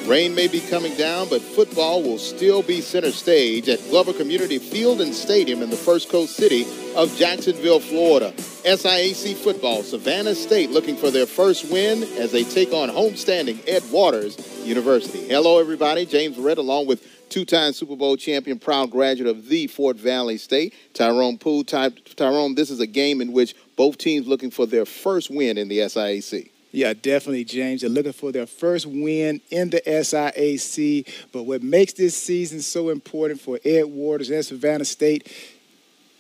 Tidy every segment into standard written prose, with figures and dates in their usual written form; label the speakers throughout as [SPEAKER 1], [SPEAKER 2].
[SPEAKER 1] Rain may be coming down, but football will still be center stage at Glover Community Field and Stadium in the First Coast city of Jacksonville, Florida. SIAC football, Savannah State looking for their first win as they take on homestanding Ed Waters University. Hello, everybody. James Red along with two-time Super Bowl champion, proud graduate of the Fort Valley State, Tyrone Poole. Tyrone, this is a game in which both teams looking for their first win in the SIAC.
[SPEAKER 2] Yeah, definitely, James. They're looking for their first win in the SIAC. But what makes this season so important for Ed Waters and Savannah State,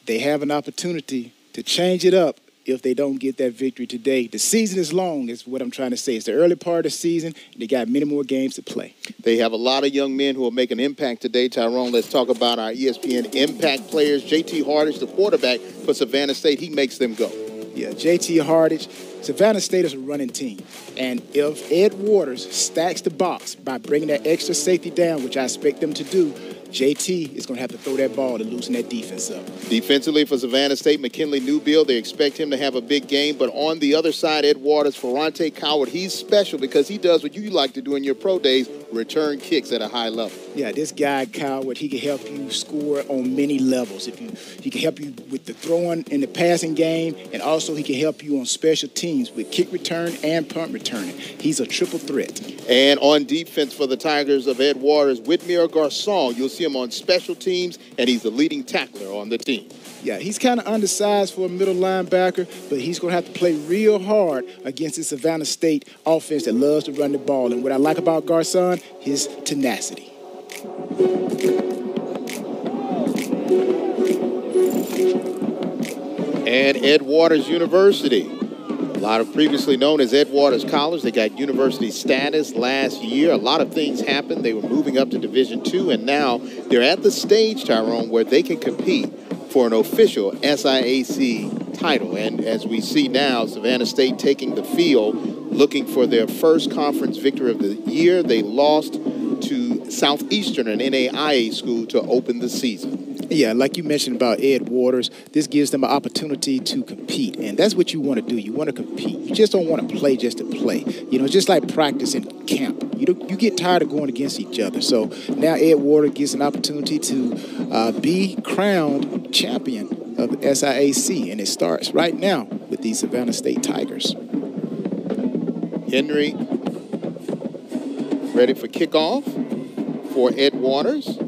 [SPEAKER 2] they have an opportunity to change it up if they don't get that victory today. The season is long, is what I'm trying to say. It's the early part of the season. They got many more games to play.
[SPEAKER 1] They have a lot of young men who will make an impact today. Tyrone, let's talk about our ESPN impact players. J.T. Hardage, the quarterback for Savannah State, he makes them go.
[SPEAKER 2] Yeah, J.T. Hardage. Savannah State is a running team. And if Ed Waters stacks the box by bringing that extra safety down, which I expect them to do, JT is going to have to throw that ball to loosen that defense up.
[SPEAKER 1] Defensively for Savannah State, McKinley Newbill, they expect him to have a big game. But on the other side, Ed Waters, Ferrante Coward, he's special because he does what you like to do in your pro days, return kicks at a high level.
[SPEAKER 2] Yeah, this guy, Coward, he can help you score on many levels. He can help you with the throwing and the passing game, and also he can help you on special teams with kick return and punt returning. He's a triple threat.
[SPEAKER 1] And on defense for the Tigers of Ed Waters, Whitmere Garcon, you'll see him on special teams, and he's the leading tackler on the team.
[SPEAKER 2] Yeah, he's kind of undersized for a middle linebacker, but he's going to have to play real hard against the Savannah State offense that loves to run the ball. And what I like about Garcon, his tenacity.
[SPEAKER 1] And Ed Waters University, a lot of previously known as Ed Waters College. They got university status last year. A lot of things happened. They were moving up to Division II, and now they're at the stage, Tyrone, where they can compete for an official SIAC title. And as we see now, Savannah State taking the field, looking for their first conference victory of the year. They lost to Southeastern, an NAIA school, to open the season.
[SPEAKER 2] Yeah, like you mentioned about Ed Waters, this gives them an opportunity to compete, and that's what you want to do. You want to compete. You just don't want to play just to play. You know, just like practice in camp. You get tired of going against each other. So now Ed Waters gets an opportunity to be crowned champion of SIAC, and it starts right now with the Savannah State Tigers.
[SPEAKER 1] Henry ready for kickoff for Ed Waters.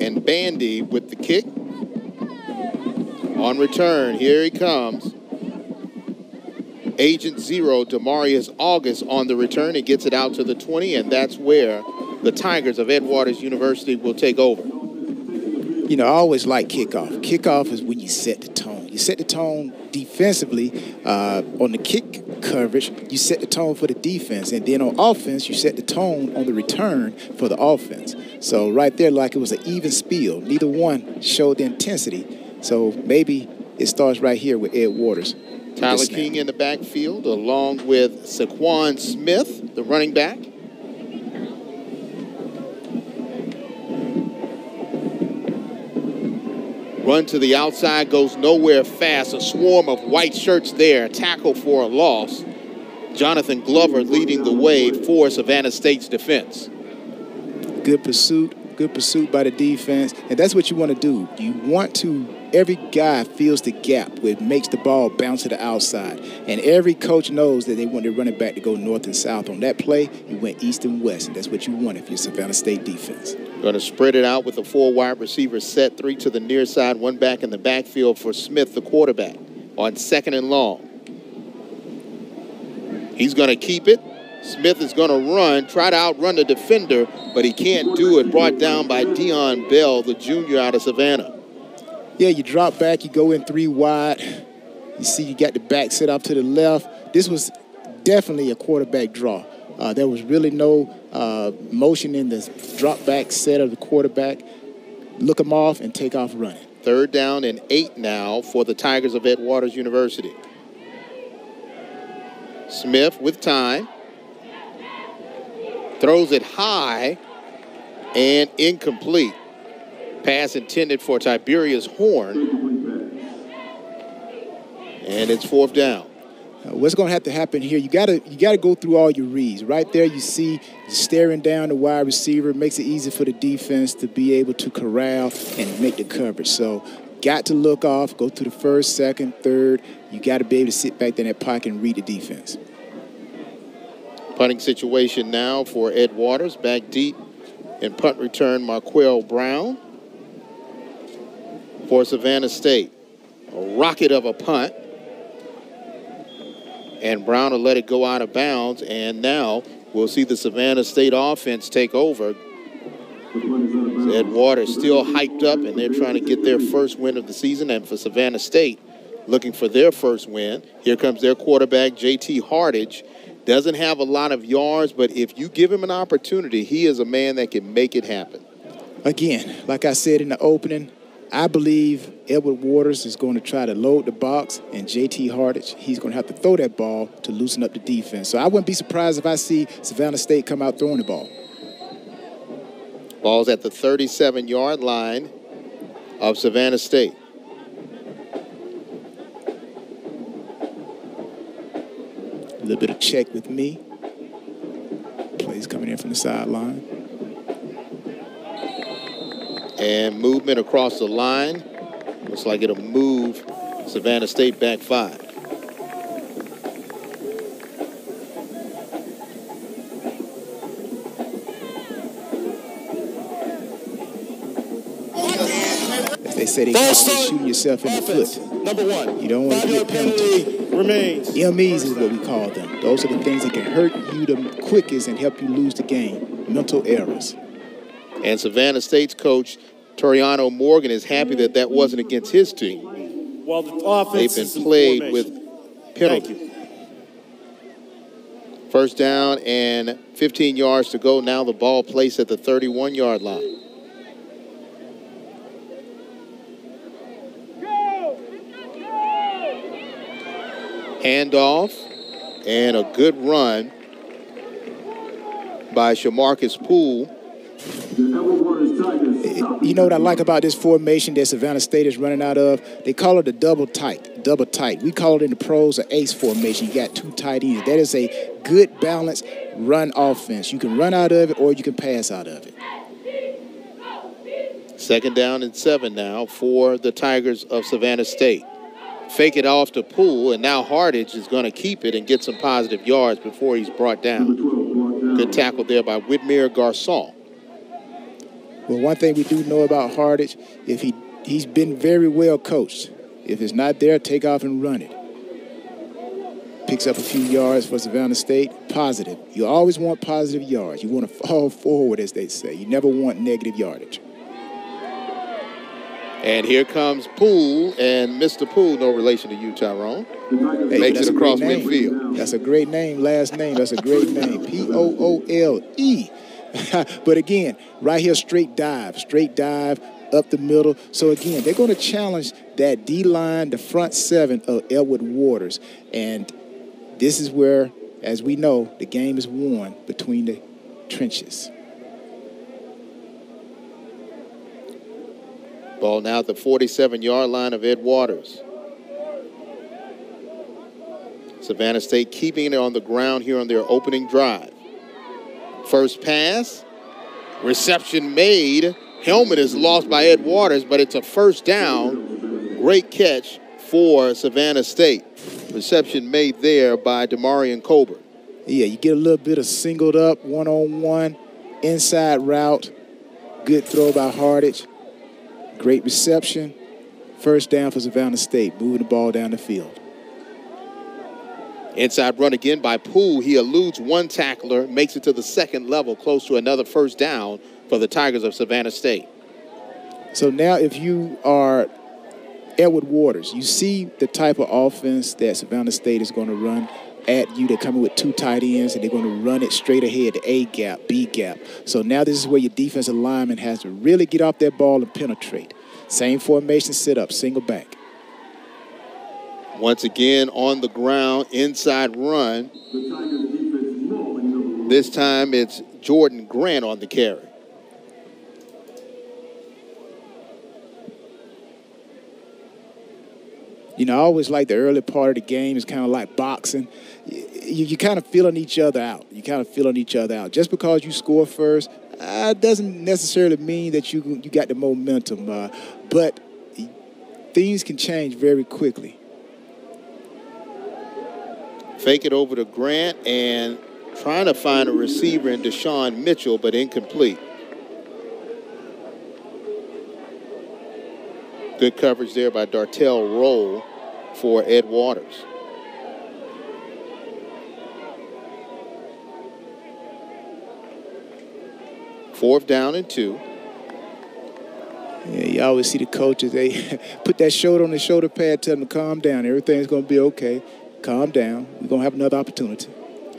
[SPEAKER 1] And Bandy with the kick. On return, here he comes. Agent Zero, Demarius August on the return. He gets it out to the 20, and that's where the Tigers of Ed Waters University will take over.
[SPEAKER 2] You know, I always like kickoff. Kickoff is when you set the tone. You set the tone defensively on the kick coverage. You set the tone for the defense. And then on offense, you set the tone on the return for the offense. So right there, like it was an even spiel. Neither one showed the intensity. So maybe it starts right here with Ed Waters.
[SPEAKER 1] Tyler King in the backfield along with Saquon Smith, the running back. Run to the outside, goes nowhere fast. A swarm of white shirts there. Tackle for a loss. Jonathan Glover leading the way for Savannah State's defense. Good pursuit by the defense. And that's what you want to do. You want to, every guy feels the gap where it makes the ball bounce to the outside. And every coach knows that they want their running back to go north and south. On that play, you went east and west. And that's what you want if you're Savannah State defense. Going to spread it out with a 4 wide receiver set, 3 to the near side, 1 back in the backfield for Smith, the quarterback, on 2nd and long. He's going to keep it. Smith is going to run, try to outrun the defender, but he can't do it. Brought down by Deion Bell, the junior out of Savannah. Yeah, you drop back, you go in 3 wide. You see you got the back set off to the left. This was definitely a quarterback draw. There was really no motion in the drop back set of the quarterback. Look him off and take off running. 3rd down and 8 now for the Tigers of Ed Waters University. Smith with time. Throws it high and incomplete. Pass intended for Tiberius Horn. And it's 4th down.
[SPEAKER 2] What's going to have to happen here? You got to go through all your reads. Right there, you see staring down the wide receiver makes it easy for the defense to be able to corral and make the coverage. So, got to look off, go to the first, second, third. You got to be able to sit back there in that pocket and read the defense.
[SPEAKER 1] Punting situation now for Ed Waters, back deep in punt return. Marquell Brown for Savannah State. A rocket of a punt. And Brown will let it go out of bounds. And now we'll see the Savannah State offense take over. Ed Waters still hyped up, and they're trying to get their first win of the season. And for Savannah State, looking for their first win. Here comes their quarterback, J.T. Hardage. Doesn't have a lot of yards, but if you give him an opportunity, he is a man that can make it happen.
[SPEAKER 2] Again, like I said in the opening, I believe Edward Waters is going to try to load the box, and J.T. Hardage, he's going to have to throw that ball to loosen up the defense. So I wouldn't be surprised if I see Savannah State come out throwing the ball.
[SPEAKER 1] Ball's at the 37-yard line of Savannah State.
[SPEAKER 2] A little bit of check with me. Plays coming in from the sideline.
[SPEAKER 1] And movement across the line. Looks like it'll move Savannah State back 5.
[SPEAKER 2] As they say, they call it shooting yourself in the foot.
[SPEAKER 3] Number 1.
[SPEAKER 2] You don't want to get a penalty.
[SPEAKER 3] Remains.
[SPEAKER 2] MEs is what we call them. Those are the things that can hurt you the quickest and help you lose the game. Mental errors.
[SPEAKER 1] And Savannah State's coach, Toriano Morgan, is happy that that wasn't against his team.
[SPEAKER 3] While the offense
[SPEAKER 1] They've been played with penalties. First down and 15 yards to go. Now the ball placed at the 31-yard line. Handoff and a good run by Shamarcus Poole.
[SPEAKER 2] You know what I like about this formation that Savannah State is running out of? They call it a double tight. We call it in the pros an ace formation. You got 2 tight ends. That is a good balanced run offense. You can run out of it or you can pass out of it.
[SPEAKER 1] Second down and 7 now for the Tigers of Savannah State. Fake it off to Poole, and now Hardage is going to keep it and get some positive yards before he's brought down. Good tackle there by Whitmere Garçon.
[SPEAKER 2] Well, one thing we do know about Hardage, if he's been very well coached. If it's not there, take off and run it. Picks up a few yards for Savannah State. Positive. You always want positive yards. You want to fall forward, as they say. You never want negative yardage.
[SPEAKER 1] And here comes Poole, and Mr. Poole, no relation to you, Tyrone, makes it across midfield.
[SPEAKER 2] That's a great name, last name. That's a great name, Poole. But again, right here, straight dive up the middle. So again, they're going to challenge that D-line, the front 7 of Edward Waters. And this is where, as we know, the game is won between the trenches.
[SPEAKER 1] Ball now at the 47-yard line of Ed Waters. Savannah State keeping it on the ground here on their opening drive. First pass, reception made. Helmet is lost by Ed Waters, but it's a first down. Great catch for Savannah State. Reception made there by Demarion Colbert.
[SPEAKER 2] Yeah, you get a little bit of singled up, one-on-one, inside route. Good throw by Hardage. Great reception. First down for Savannah State, moving the ball down the field.
[SPEAKER 1] Inside run again by Poole. He eludes one tackler, makes it to the second level, close to another first down for the Tigers of Savannah State.
[SPEAKER 2] So now if you are Edward Waters, you see the type of offense that Savannah State is going to run at you. They're coming with 2 tight ends, and they're going to run it straight ahead, the A gap, B gap. So now this is where your defensive lineman has to really get off that ball and penetrate. Same formation, sit up, single back.
[SPEAKER 1] Once again on the ground, inside run. This time it's Jordan Grant on the carry.
[SPEAKER 2] You know, I always like the early part of the game. It's kind of like boxing. You kind of feeling each other out. Just because you score first doesn't necessarily mean that you got the momentum. But things can change very quickly.
[SPEAKER 1] Fake it over to Grant and trying to find a receiver in Deshaun Mitchell, but incomplete. Good coverage there by Dartell Roll for Ed Waters. Fourth down and 2.
[SPEAKER 2] Yeah, you always see the coaches, they put that shoulder on the shoulder pad, tell them to calm down. Everything's going to be okay. Calm down. We're going to have another opportunity.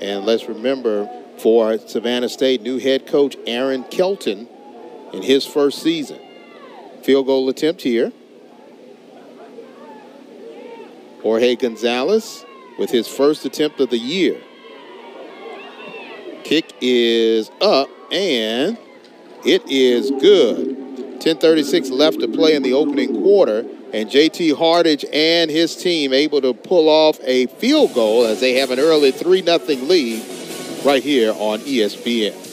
[SPEAKER 1] And let's remember, for Savannah State, new head coach Aaron Kelton in his first season. Field goal attempt here. Jorge Gonzalez with his first attempt of the year. Kick is up, and it is good. 10:36 left to play in the opening quarter, and J.T. Hardage and his team able to pull off a field goal as they have an early 3-0 lead right here on ESPN.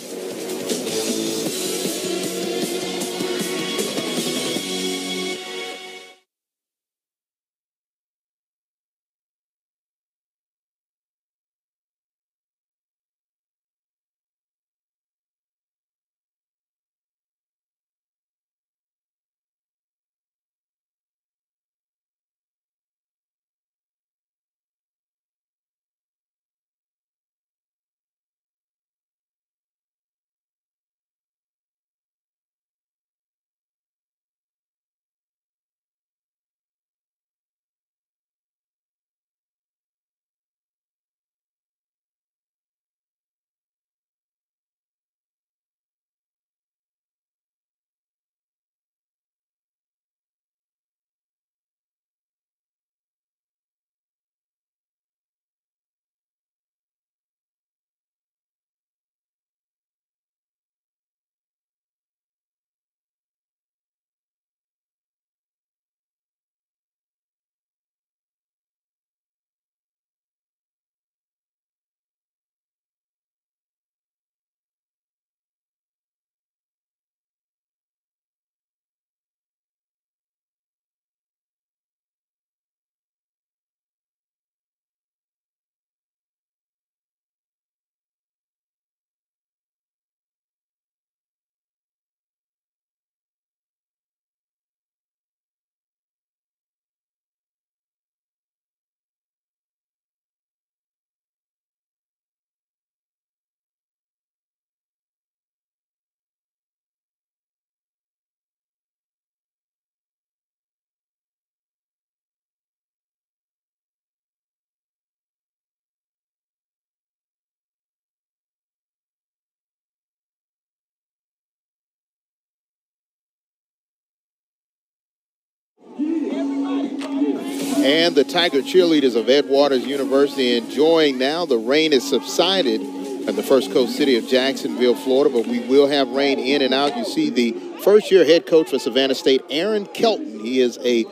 [SPEAKER 1] And the Tiger cheerleaders of Ed Waters University enjoying now. The rain has subsided in the First Coast city of Jacksonville, Florida, but we will have rain in and out. You see the first-year head coach for Savannah State, Aaron Kelton. He is a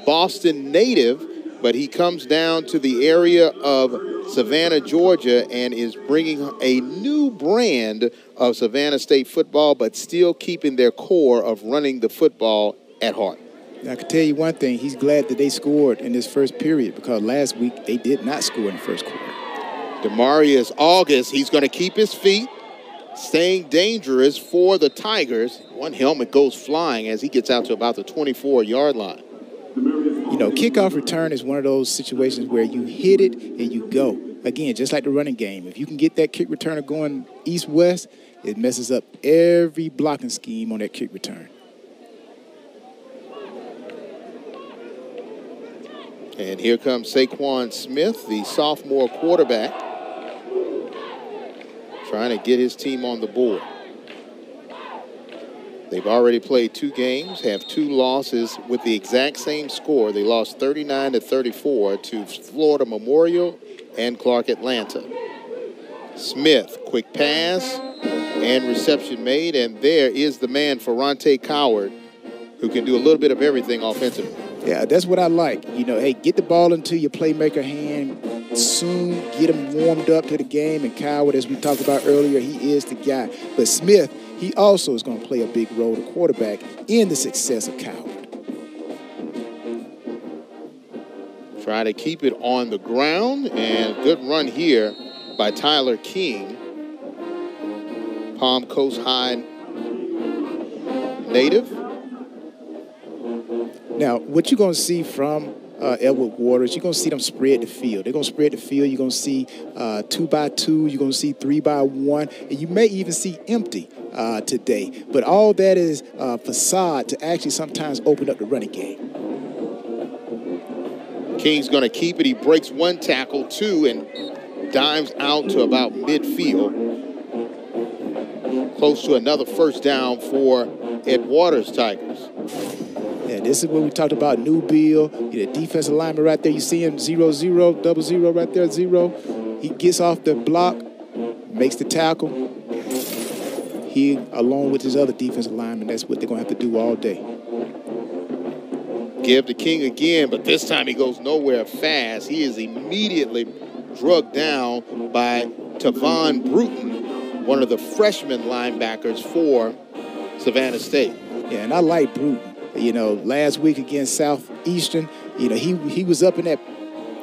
[SPEAKER 1] Boston native, but he comes down to the area of Savannah, Georgia, and is bringing a new brand of Savannah State football, but still keeping their core of running the football at heart.
[SPEAKER 2] I can tell you one thing. He's glad that they scored in this first period because last week they did not score in the first quarter.
[SPEAKER 1] Demarius August, he's going to keep his feet, staying dangerous for the Tigers. One helmet goes flying as he gets out to about the 24-yard line.
[SPEAKER 2] You know, kickoff return is one of those situations where you hit it and you go. Again, just like the running game. If you can get that kick returner going east-west, it messes up every blocking scheme on that kick return.
[SPEAKER 1] And here comes Saquon Smith, the sophomore quarterback, trying to get his team on the board. They've already played 2 games, have 2 losses with the exact same score. They lost 39-34 to Florida Memorial and Clark Atlanta. Smith, quick pass and reception made, and there is the man, Ferrante Coward, who can do a little bit of everything offensively.
[SPEAKER 2] Yeah, that's what I like. You know, hey, get the ball into your playmaker hand soon, get him warmed up to the game, and Coward, as we talked about earlier, he is the guy. But Smith, he also is going to play a big role, the quarterback, in the success of Coward.
[SPEAKER 1] Try to keep it on the ground, and good run here by Tyler King. Palm Coast High native.
[SPEAKER 2] Now, what you're going to see from Edward Waters, you're going to see them spread the field. They're going to spread the field. You're going to see 2x2. You're going to see 3x1. And you may even see empty today. But all that is facade to actually sometimes open up the running game.
[SPEAKER 1] King's going to keep it. He breaks one tackle, two, and dives out to about midfield. Close to another first down for Ed Waters Tigers.
[SPEAKER 2] Yeah, this is what we talked about, New Bill. The defensive lineman right there. You see him 0-0, 0 right there, 0. He gets off the block, makes the tackle. He, along with his other defensive lineman, that's what they're going to have to do all day.
[SPEAKER 1] Give to King again, but this time he goes nowhere fast. He is immediately drugged down by Tavon Bruton, one of the freshman linebackers for Savannah State.
[SPEAKER 2] Yeah, and I like Bruton. You know, last week against Southeastern, you know, he was up in that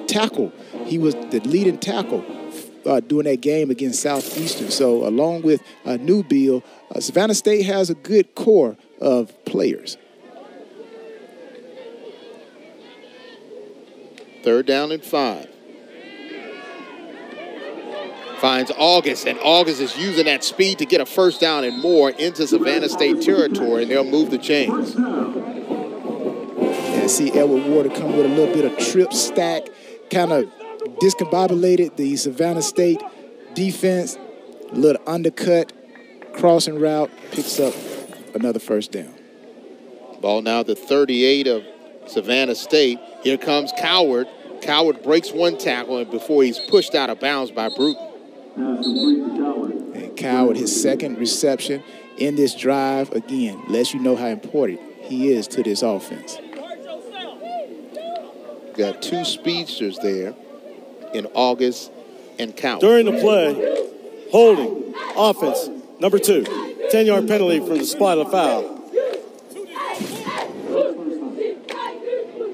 [SPEAKER 2] tackle. He was the leading tackle during that game against Southeastern. So along with New Bill, Savannah State has a good core of players.
[SPEAKER 1] Third down and 5. Finds August, and August is using that speed to get a first down and more into Savannah State territory, and they'll move the chains.
[SPEAKER 2] And see Edward Water come with a little bit of trip stack, kind of discombobulated the Savannah State defense, a little undercut, crossing route, picks up another first down.
[SPEAKER 1] Ball now at the 38 of Savannah State. Here comes Coward. Coward breaks one tackle and before he's pushed out of bounds by Bruton.
[SPEAKER 2] And Coward, his second reception in this drive, again, lets you know how important he is to this offense.
[SPEAKER 1] Got two speedsters there in August and Coward.
[SPEAKER 3] During the play, holding, offense, number 2, 10-yard penalty from the spot of foul.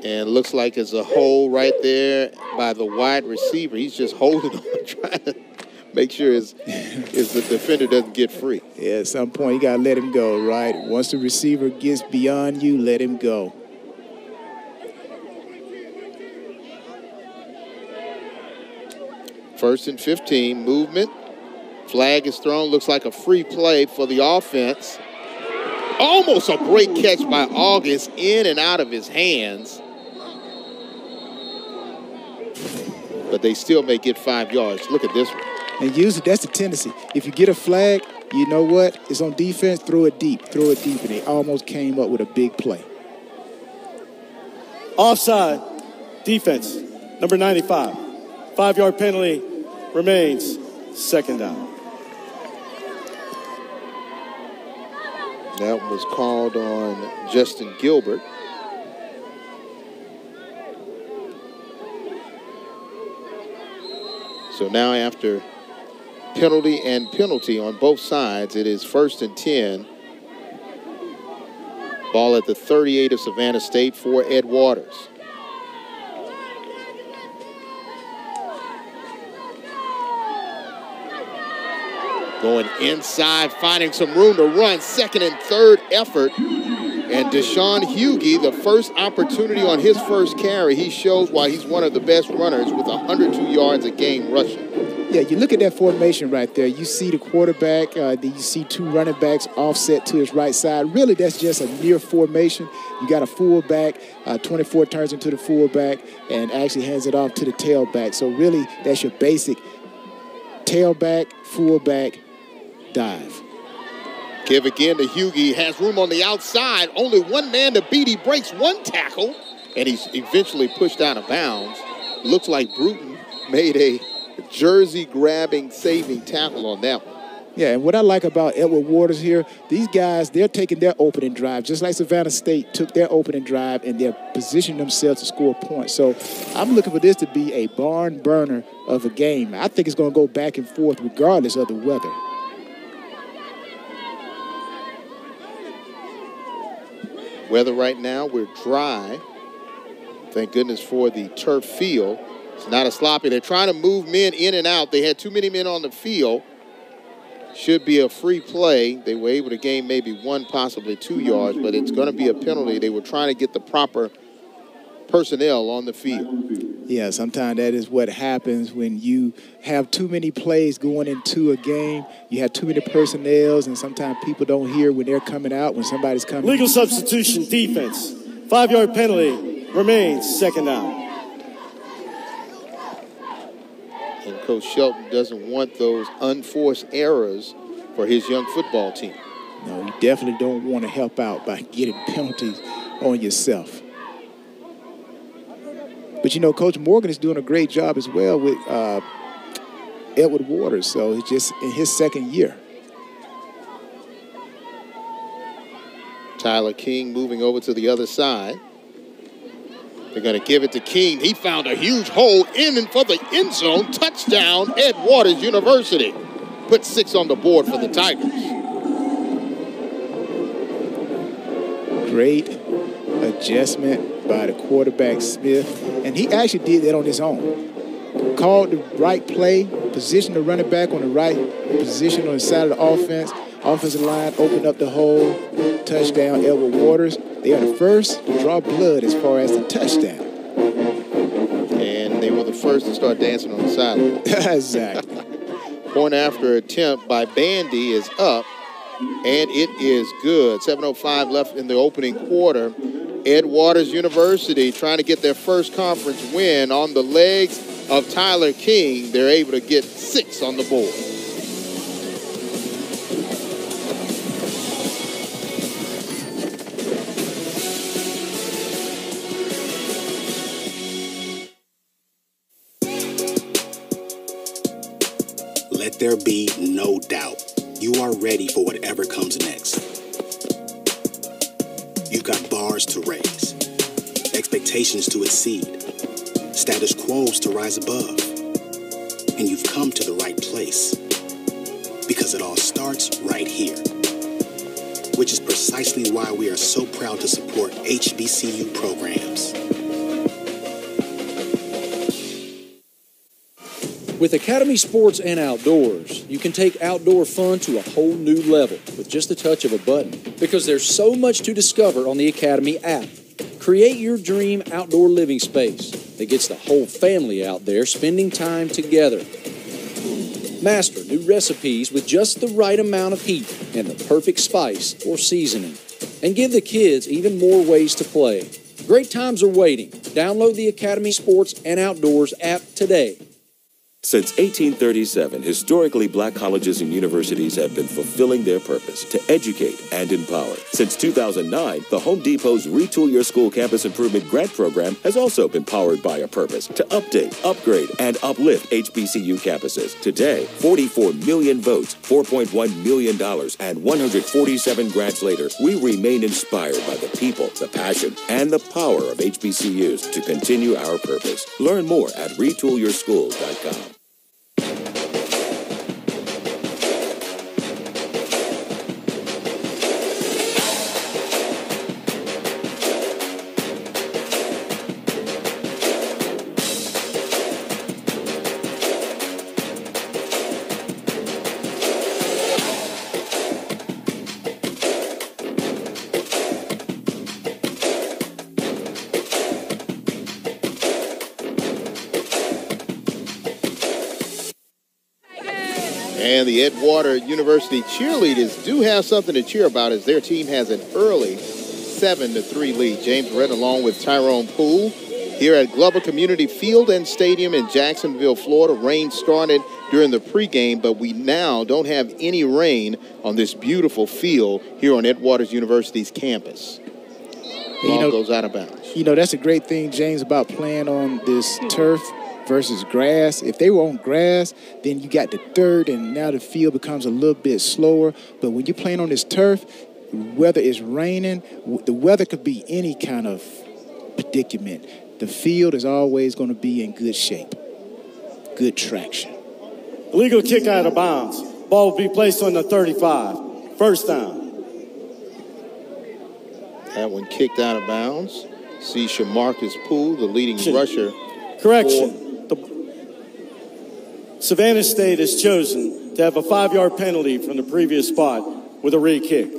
[SPEAKER 1] And looks like it's a hole right there by the wide receiver. He's just holding on, trying to make sure the defender doesn't get free.
[SPEAKER 2] Yeah, at some point you got to let him go, right? Once the receiver gets beyond you, let him go.
[SPEAKER 1] First and 15, movement. Flag is thrown, looks like a free play for the offense. Almost a great catch by August, in and out of his hands. But they still may get 5 yards. Look at this one.
[SPEAKER 2] And usually that's the tendency. If you get a flag, you know what? It's on defense, throw it deep. Throw it deep, and they almost came up with a big play.
[SPEAKER 3] Offside, defense, number 95. 5-yard penalty remains, second down.
[SPEAKER 1] That was called on Justin Gilbert. So now after penalty and penalty on both sides, it is first and 10. Ball at the 38 of Savannah State for Ed Waters. Going inside, finding some room to run. Second and third effort. And Deshaun Hughey, the first opportunity on his first carry, he shows why he's one of the best runners with 102 yards a game rushing.
[SPEAKER 2] Yeah, you look at that formation right there. You see the quarterback, then you see 2 running backs offset to his right side. Really, that's just a near formation. You got a fullback, 24 turns into the fullback, and actually hands it off to the tailback. So really, that's your basic tailback, fullback, dive.
[SPEAKER 1] Give again to Hughey. Has room on the outside. Only one man to beat. He breaks one tackle, and he's eventually pushed out of bounds. Looks like Bruton made a jersey-grabbing, saving tackle on that one.
[SPEAKER 2] Yeah, and what I like about Edward Waters here, these guys, they're taking their opening drive, just like Savannah State took their opening drive, and they're positioning themselves to score points. So I'm looking for this to be a barn burner of a game. I think it's going to go back and forth regardless of the weather.
[SPEAKER 1] Weather right now, we're dry. Thank goodness for the turf field. It's not a sloppy. They're trying to move men in and out. They had too many men on the field. Should be a free play. They were able to gain maybe 1, possibly 2 yards, but it's going to be a penalty. They were trying to get the proper personnel on the field.
[SPEAKER 2] Yeah, sometimes that is what happens when you have too many plays going into a game. You have too many personnels, and sometimes people don't hear when they're coming out, when somebody's coming.
[SPEAKER 3] Legal substitution defense. 5-yard penalty remains, second down.
[SPEAKER 1] And Coach Shelton doesn't want those unforced errors for his young football team.
[SPEAKER 2] No, you definitely don't want to help out by getting penalties on yourself. But, you know, Coach Morgan is doing a great job as well with Edward Waters. So he's just in his second year.
[SPEAKER 1] Tyler King moving over to the other side. They're going to give it to King. He found a huge hole in and for the end zone. Touchdown, Ed Waters University. Put 6 on the board for the Tigers.
[SPEAKER 2] Great adjustment by the quarterback, Smith. And he actually did that on his own. Called the right play, positioned the running back on the right position on the side of the offense. Offensive line opened up the hole. Touchdown, Edward Waters. They are the first to draw blood as far as the touchdown.
[SPEAKER 1] And they were the first to start dancing on the sideline.
[SPEAKER 2] Exactly.
[SPEAKER 1] Point after attempt by Bandy is up, and it is good. 7:05 left in the opening quarter. Ed Waters University trying to get their first conference win on the legs of Tyler King. They're able to get 6 on the board.
[SPEAKER 4] Let there be no doubt. You are ready for whatever comes next. You've got bars to raise, expectations to exceed, status quos to rise above. And you've come to the right place. Because it all starts right here. Which is precisely why we are so proud to support HBCU programs.
[SPEAKER 5] With Academy Sports and Outdoors, you can take outdoor fun to a whole new level with just a touch of a button. Because there's so much to discover on the Academy app. Create your dream outdoor living space that gets the whole family out there spending time together. Master new recipes with just the right amount of heat and the perfect spice or seasoning. And give the kids even more ways to play. Great times are waiting. Download the Academy Sports and Outdoors app today.
[SPEAKER 6] Since 1837, historically black colleges and universities have been fulfilling their purpose to educate and empower. Since 2009, the Home Depot's Retool Your School Campus Improvement Grant Program has also been powered by a purpose to update, upgrade, and uplift HBCU campuses. Today, 44 million votes, $4.1 million, and 147 grants later, we remain inspired by the people, the passion, and the power of HBCUs to continue our purpose. Learn more at retoolyourschools.com.
[SPEAKER 1] And the Ed Waters University cheerleaders do have something to cheer about as their team has an early 7-3 lead. James Redden along with Tyrone Poole here at Glover Community Field and Stadium in Jacksonville, Florida. Rain started during the pregame, but we now don't have any rain on this beautiful field here on Ed Waters University's campus. Ball goes out of bounds.
[SPEAKER 2] You know, that's a great thing, James, about playing on this turf versus grass. If they were on grass, then you got the dirt, and now the field becomes a little bit slower. But when you're playing on this turf, whether it's raining, the weather could be any kind of predicament. The field is always going to be in good shape, good traction.
[SPEAKER 3] Illegal kick out of bounds. Ball will be placed on the 35. First down.
[SPEAKER 1] That one kicked out of bounds. See Shamarcus Poole, the leading rusher.
[SPEAKER 3] Correction. Savannah State has chosen to have a 5-yard penalty from the previous spot with a re-kick.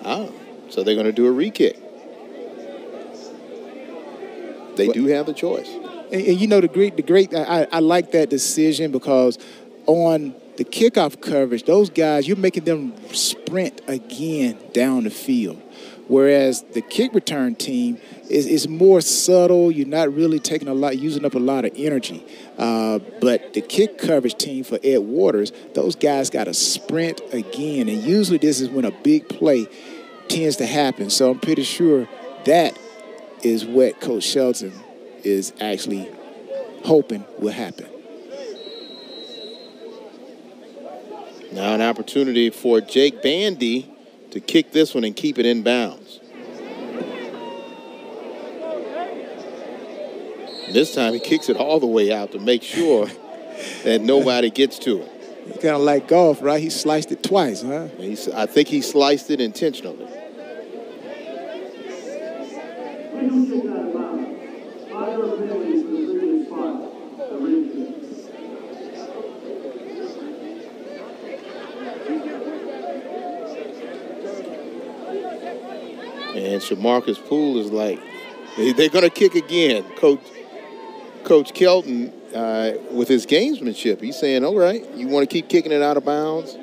[SPEAKER 1] Ah, so they're going to do a re-kick. They do have the choice.
[SPEAKER 2] And you know, I like that decision because on the kickoff coverage, those guys, you're making them sprint again down the field. Whereas the kick return team is more subtle. You're not really using up a lot of energy. But the kick coverage team for Ed Waters, those guys got to sprint again. And usually this is when a big play tends to happen. So I'm pretty sure that is what Coach Shelton is actually hoping will happen.
[SPEAKER 1] Now an opportunity for Jake Bandy to kick this one and keep it in bounds. This time he kicks it all the way out to make sure that nobody gets to it.
[SPEAKER 2] Kind of like golf, right? He sliced it twice, huh?
[SPEAKER 1] I think he sliced it intentionally. And Shamarcus Poole is like, they're going to kick again. Coach Kelton, with his gamesmanship, he's saying, all right, you want to keep kicking it out of bounds?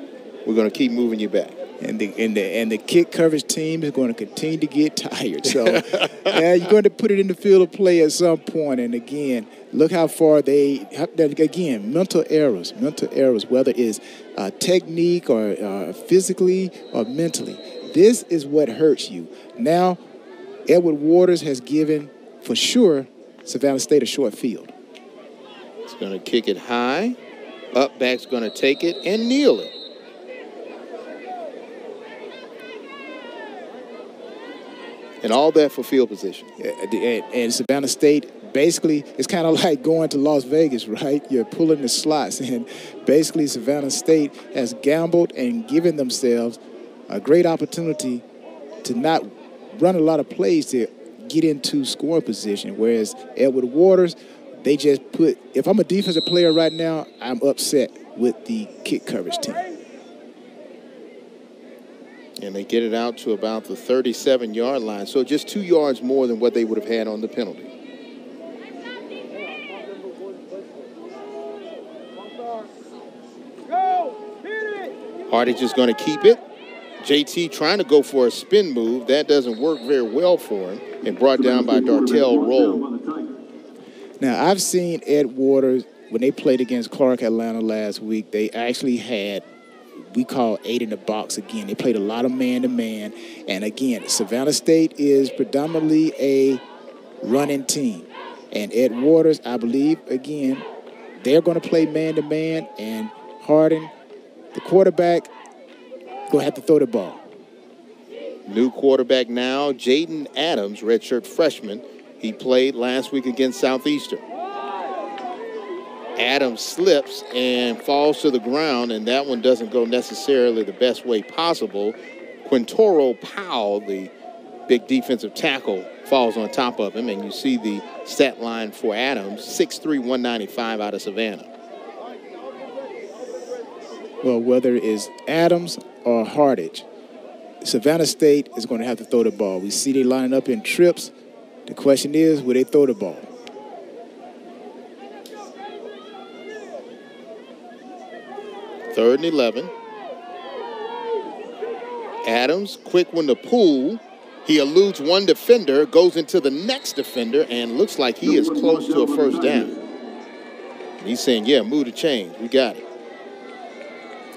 [SPEAKER 1] We're going to keep moving you back.
[SPEAKER 2] And the kick coverage team is going to continue to get tired. So you're going to put it in the field of play at some point. And again, look how far mental errors, whether it's technique or physically or mentally. This is what hurts you. Now, Edward Waters has given, for sure, Savannah State a short field.
[SPEAKER 1] It's going to kick it high. Up back's going to take it and kneel it. And all that for field position.
[SPEAKER 2] And Savannah State, basically, it's kind of like going to Las Vegas, right? You're pulling the slots. And basically, Savannah State has gambled and given themselves a great opportunity to not run a lot of plays to get into scoring position. Whereas Edward Waters, they just put, if I'm a defensive player right now, I'm upset with the kick coverage team.
[SPEAKER 1] And they get it out to about the 37-yard line. So just 2 yards more than what they would have had on the penalty. Hardage is going to keep it. JT trying to go for a spin move. That doesn't work very well for him. And brought down by Dartell Roll.
[SPEAKER 2] Now, I've seen Ed Waters, when they played against Clark Atlanta last week, they actually had, we call 8 in the box again. They played a lot of man-to-man. And again, Savannah State is predominantly a running team. And Ed Waters, I believe, again, they're going to play man-to-man. And Hardin, the quarterback, going to have to throw the ball.
[SPEAKER 1] New quarterback now, Jaden Adams, redshirt freshman. He played last week against Southeastern. Adams slips and falls to the ground, and that one doesn't go necessarily the best way possible. Quintoro Powell, the big defensive tackle, falls on top of him, and you see the stat line for Adams, 6'3", 195 out of Savannah.
[SPEAKER 2] Well, whether it's Adams or Hardage, Savannah State is going to have to throw the ball. We see they lining up in trips. The question is, will they throw the ball?
[SPEAKER 1] Third and 11. Adams, quick one to Poole. He eludes one defender, goes into the next defender, and looks like he is close to a first down. And he's saying, yeah, move the chains. We got it.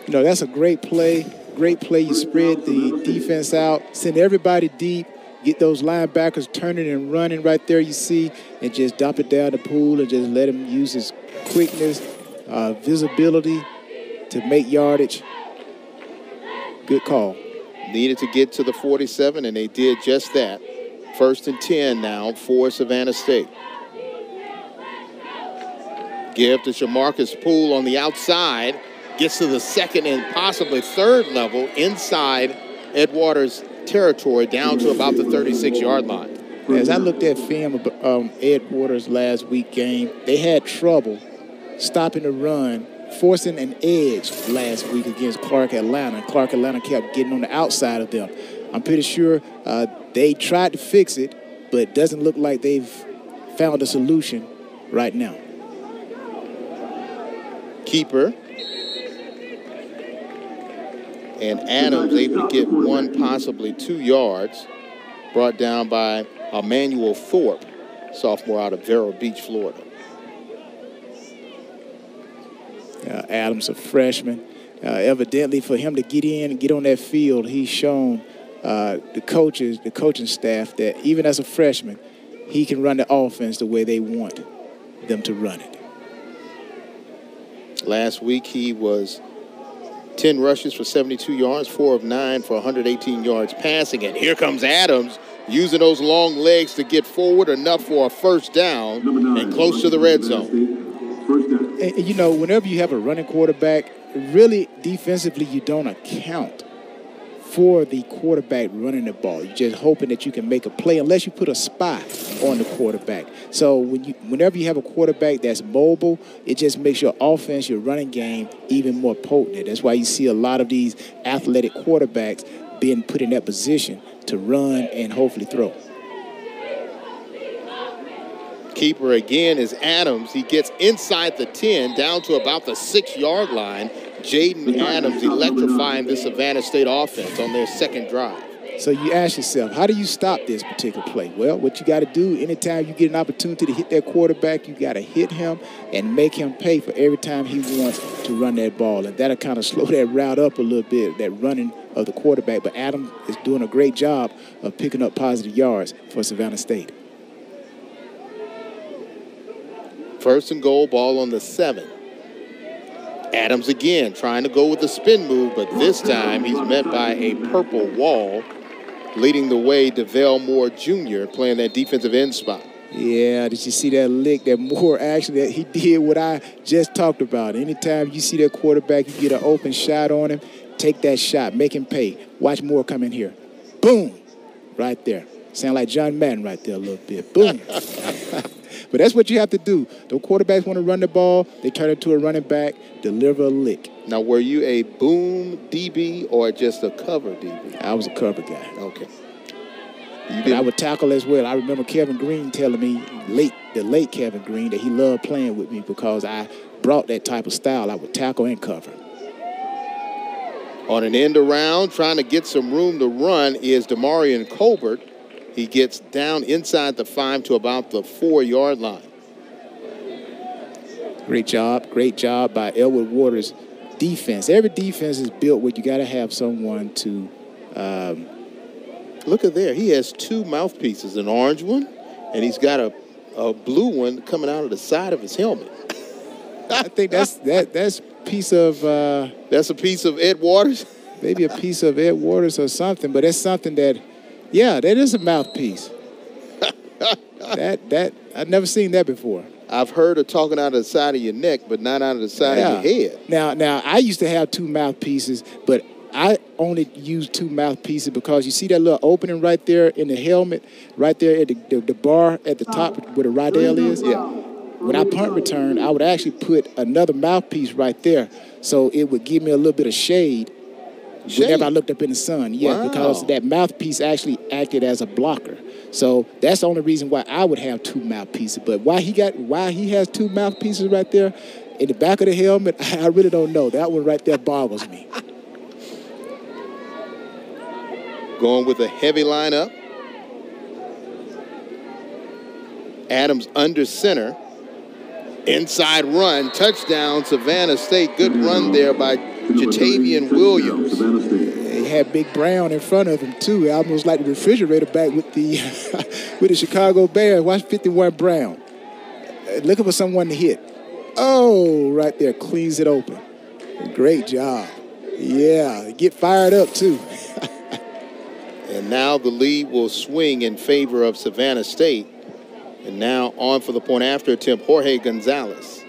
[SPEAKER 2] You know, that's a great play. Great play. You spread the defense out, send everybody deep, Get those linebackers turning and running right there, you see, and just dump it down the pool and just let him use his quickness, visibility to make yardage. Good call.
[SPEAKER 1] Needed to get to the 47, and they did just that. 1st and 10 now for Savannah State. Give to Shamarcus Poole on the outside. Gets to the 2nd and possibly 3rd level inside Ed Waters' territory down to about the 36-yard line.
[SPEAKER 2] As I looked at film of Ed Waters' last week game, they had trouble stopping the run, forcing an edge last week against Clark Atlanta. Clark Atlanta kept getting on the outside of them. I'm pretty sure they tried to fix it, but it doesn't look like they've found a solution right now.
[SPEAKER 1] Keeper. And Adams able to get 1, possibly 2 yards. Brought down by Emmanuel Thorpe, sophomore out of Vero Beach, Florida.
[SPEAKER 2] Adams, a freshman. Evidently, for him to get in and get on that field, he's shown the coaching staff that even as a freshman, he can run the offense the way they want them to run it.
[SPEAKER 1] Last week, he was 10 rushes for 72 yards, 4 of 9 for 118 yards passing. And here comes Adams using those long legs to get forward enough for a 1st down and close to the red zone.
[SPEAKER 2] And, you know, whenever you have a running quarterback, really defensively you don't account for the quarterback running the ball. You're just hoping that you can make a play unless you put a spy on the quarterback. So whenever you have a quarterback that's mobile, it just makes your offense, your running game, even more potent. That's why you see a lot of these athletic quarterbacks being put in that position to run and hopefully throw.
[SPEAKER 1] Keeper again is Adams. He gets inside the 10 down to about the 6-yard line. Jaden Adams electrifying the Savannah State offense on their 2nd drive.
[SPEAKER 2] So you ask yourself, how do you stop this particular play? Well, what you got to do, anytime you get an opportunity to hit that quarterback, you got to hit him and make him pay for every time he wants to run that ball. And that'll kind of slow that route up a little bit, that running of the quarterback. But Adams is doing a great job of picking up positive yards for Savannah State.
[SPEAKER 1] 1st and goal, ball on the 7. Adams again trying to go with the spin move, but this time he's met by a purple wall. Leading the way, DeVell Moore Jr. playing that defensive end spot.
[SPEAKER 2] Yeah, did you see that lick that Moore actually, that he did what I just talked about. Anytime you see that quarterback, you get an open shot on him, take that shot, make him pay. Watch Moore come in here. Boom, right there. Sound like John Madden right there a little bit. Boom. But that's what you have to do. The quarterbacks want to run the ball. They turn it to a running back, deliver a lick.
[SPEAKER 1] Now, were you a boom DB or just a cover DB?
[SPEAKER 2] I was a cover guy.
[SPEAKER 1] Okay.
[SPEAKER 2] But I would tackle as well. I remember Kevin Green telling me, the late Kevin Green, that he loved playing with me because I brought that type of style. I would tackle and cover.
[SPEAKER 1] On an end around, trying to get some room to run is Demarion Colbert. He gets down inside the 5 to about the 4-yard line. Great
[SPEAKER 2] job by Elwood Waters' defense. Every defense is built where you got to have someone to.
[SPEAKER 1] Look at there. He has 2 mouthpieces, an orange one, and he's got a blue one coming out of the side of his helmet.
[SPEAKER 2] I think that's piece of.
[SPEAKER 1] That's a piece of Ed Waters.
[SPEAKER 2] Maybe a piece of Ed Waters or something, but that's something that. Yeah, that is a mouthpiece. I've never seen that before.
[SPEAKER 1] I've heard of talking out of the side of your neck, but not out of the side of your head.
[SPEAKER 2] Now, I used to have 2 mouthpieces, but I only use 2 mouthpieces because you see that little opening right there in the helmet, right there at the bar at the top where the rydell is?
[SPEAKER 1] Yeah.
[SPEAKER 2] When I punt return, I would actually put another mouthpiece right there so it would give me a little bit of shade. Whenever I looked up in the sun, because that mouthpiece actually acted as a blocker. So that's the only reason why I would have 2 mouthpieces. But why he has 2 mouthpieces right there in the back of the helmet, I really don't know. That one right there boggles me.
[SPEAKER 1] Going with a heavy lineup. Adams under center. Inside run, touchdown, Savannah State. Good run there by Jatavian Williams.
[SPEAKER 2] They had Big Brown in front of him, too. Almost like the refrigerator back with the with the Chicago Bears. Watch 51 Brown. Looking for someone to hit. Oh, right there. Cleans it open. Great job. Yeah, get fired up, too.
[SPEAKER 1] And now the lead will swing in favor of Savannah State. And now on for the point after attempt, Jorge Gonzalez.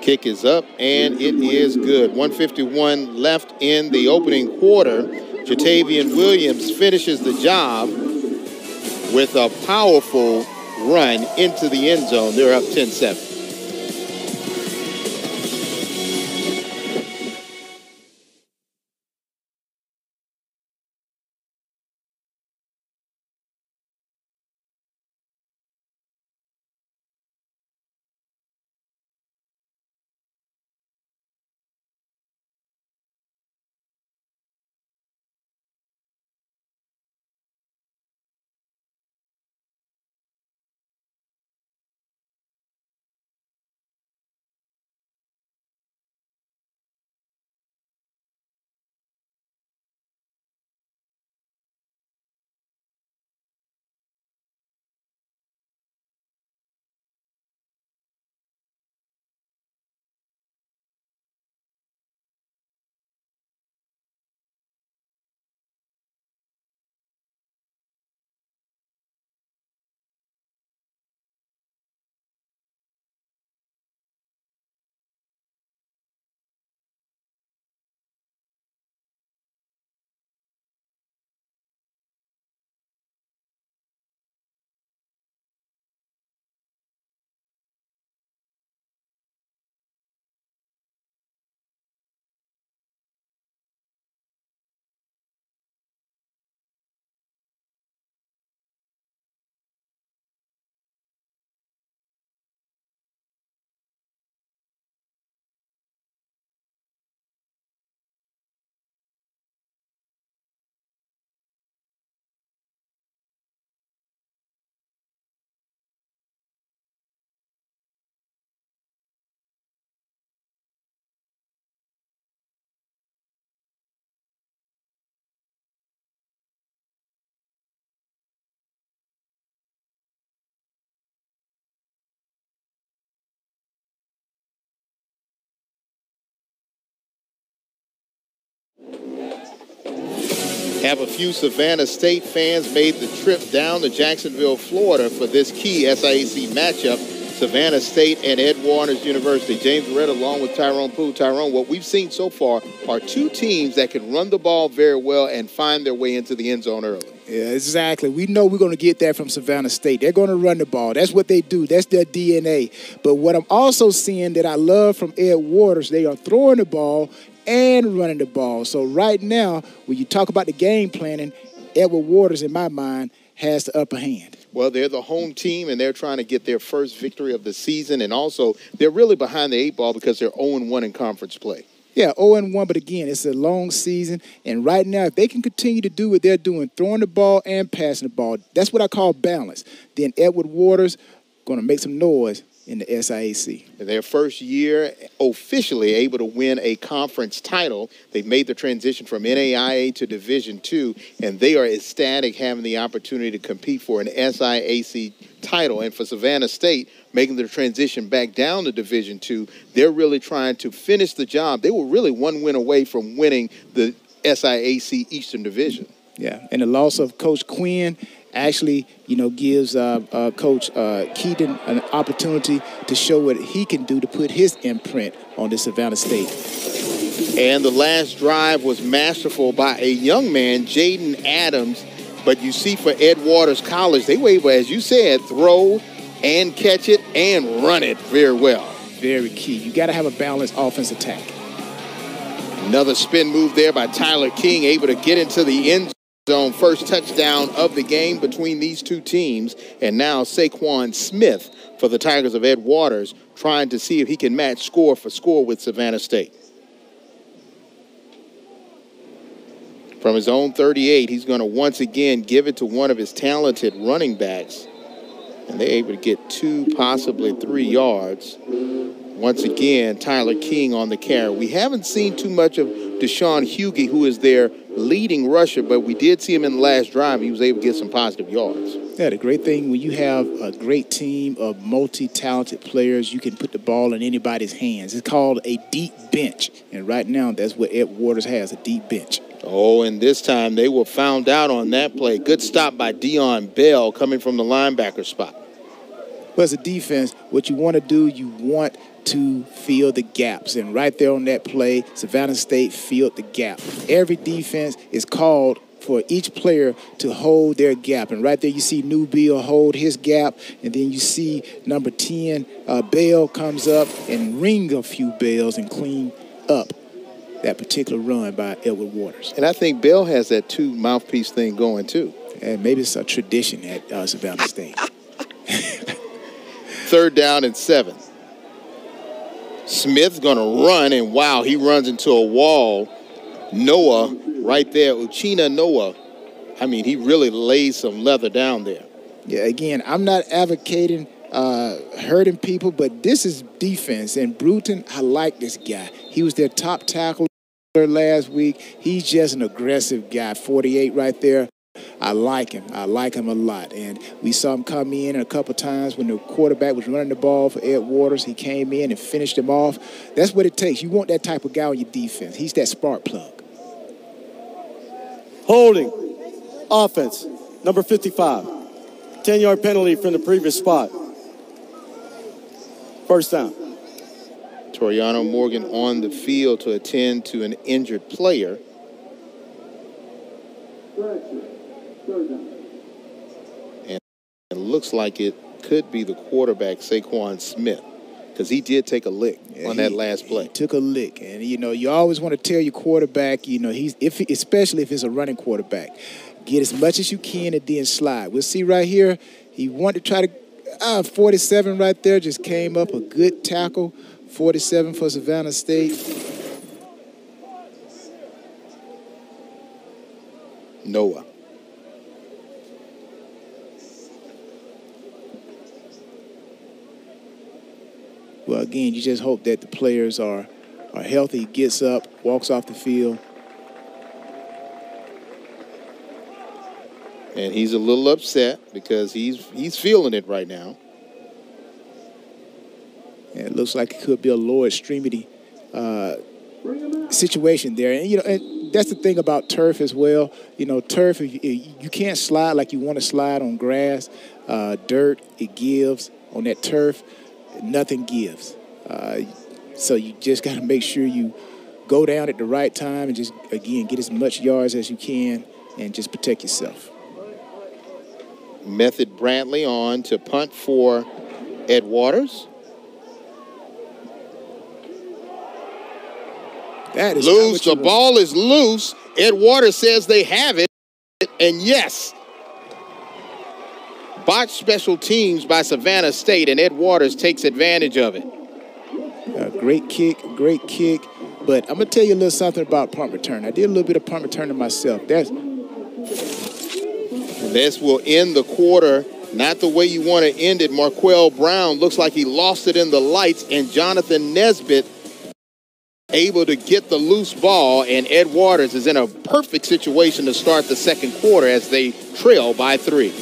[SPEAKER 1] Kick is up, and it is good. 1:51 left in the opening quarter. Jatavian Williams finishes the job with a powerful run into the end zone. They're up 10-7. Have a few Savannah State fans made the trip down to Jacksonville, Florida for this key SIAC matchup, Savannah State and Ed Waters University. James Red along with Tyrone Poole. Tyrone, what we've seen so far are two teams that can run the ball very well and find their way into the end zone early.
[SPEAKER 2] Yeah, exactly. We know we're going to get that from Savannah State. They're going to run the ball. That's what they do. That's their DNA. But what I'm also seeing that I love from Ed Waters, they are throwing the ball and running the ball. So right now, when you talk about the game planning, Edward Waters, in my mind, has the upper hand.
[SPEAKER 1] Well, they're the home team, and they're trying to get their first victory of the season. And also, they're really behind the eight ball because they're 0-1 in conference play.
[SPEAKER 2] Yeah, 0-1, but again, it's a long season. And right now, if they can continue to do what they're doing, throwing the ball and passing the ball, that's what I call balance. Then Edward Waters going to make some noise in the SIAC.
[SPEAKER 1] In their first year officially able to win a conference title, they've made the transition from NAIA to Division II, and they are ecstatic having the opportunity to compete for an SIAC title. And for Savannah State, making the transition back down to Division II, they're really trying to finish the job. They were really one win away from winning the SIAC Eastern Division.
[SPEAKER 2] Yeah, and the loss of Coach Quinn actually, gives Coach Keaton an opportunity to show what he can do to put his imprint on the Savannah State.
[SPEAKER 1] And the last drive was masterful by a young man, Jaden Adams. But you see for Ed Waters College, they were able, as you said, throw and catch it and run it very well.
[SPEAKER 2] Very key. You got to have a balanced offense attack.
[SPEAKER 1] Another spin move there by Tyler King, able to get into the end zone. First touchdown of the game between these two teams. And now Saquon Smith for the Tigers of Ed Waters, trying to see if he can match score for score with Savannah State. From his own 38, he's going to once again give it to one of his talented running backs. And they're able to get 2, possibly 3 yards. Once again, Tyler King on the carry. We haven't seen too much of Deshaun Hughey, who is their leading rusher, but we did see him in the last drive. He was able to get some positive yards.
[SPEAKER 2] Yeah, the great thing, when you have a great team of multi-talented players, you can put the ball in anybody's hands. It's called a deep bench. And right now, that's what Ed Waters has, a deep bench.
[SPEAKER 1] Oh, and this time they were found out on that play. Good stop by Dion Bell coming from the linebacker spot.
[SPEAKER 2] But as a defense, what you want to do, you want to fill the gaps. And right there on that play, Savannah State filled the gap. Every defense is called for each player to hold their gap. And right there you see Newbill hold his gap, and then you see number 10, Bell comes up and ring a few bells and clean up that particular run by Edward Waters.
[SPEAKER 1] And I think Bell has that 2 mouthpiece thing going too.
[SPEAKER 2] And maybe it's a tradition at Savannah State.
[SPEAKER 1] 3rd down and 7. Smith's going to run, and wow, he runs into a wall. Noah right there, Uchenna Noah. I mean, he really lays some leather down there.
[SPEAKER 2] Yeah, again, I'm not advocating hurting people, but this is defense. And Bruton, I like this guy. He was their top tackler last week. He's just an aggressive guy, 48 right there. I like him. I like him a lot. And we saw him come in a couple times when the quarterback was running the ball for Ed Waters. He came in and finished him off. That's what it takes. You want that type of guy on your defense. He's that spark plug.
[SPEAKER 3] Holding. Offense. Number 55. 10-yard penalty from the previous spot. 1st down.
[SPEAKER 1] Toriano Morgan on the field to attend to an injured player. And it looks like it could be the quarterback, Saquon Smith, because he did take a lick on that last play.
[SPEAKER 2] He took a lick. And, you know, you always want to tell your quarterback, you know, especially if it's a running quarterback, get as much as you can and then slide. We'll see right here, he wanted to try to, 47 right there, just came up, a good tackle. 47 for Savannah State.
[SPEAKER 1] Noah.
[SPEAKER 2] Well, again, you just hope that the players are healthy. He gets up, walks off the field.
[SPEAKER 1] And he's a little upset because he's feeling it right now.
[SPEAKER 2] And it looks like it could be a lower extremity situation there. And, you know, and that's the thing about turf as well. You know, turf, you can't slide like you want to slide on grass. Dirt, it gives. On that turf, nothing gives. So you just got to make sure you go down at the right time and just, again, get as much yards as you can and just protect yourself.
[SPEAKER 1] Method Brantley on to punt for Ed Waters.
[SPEAKER 2] That is
[SPEAKER 1] loose. The ball is loose. Ed Waters says they have it. And yes, botched special teams by Savannah State, and Ed Waters takes advantage of it.
[SPEAKER 2] Great kick. But I'm going to tell you a little something about punt return. I did a little bit of punt returning myself. This
[SPEAKER 1] will end the quarter not the way you want to end it. Marquell Brown looks like he lost it in the lights, and Jonathan Nesbitt able to get the loose ball, and Ed Waters is in a perfect situation to start the second quarter as they trail by 3.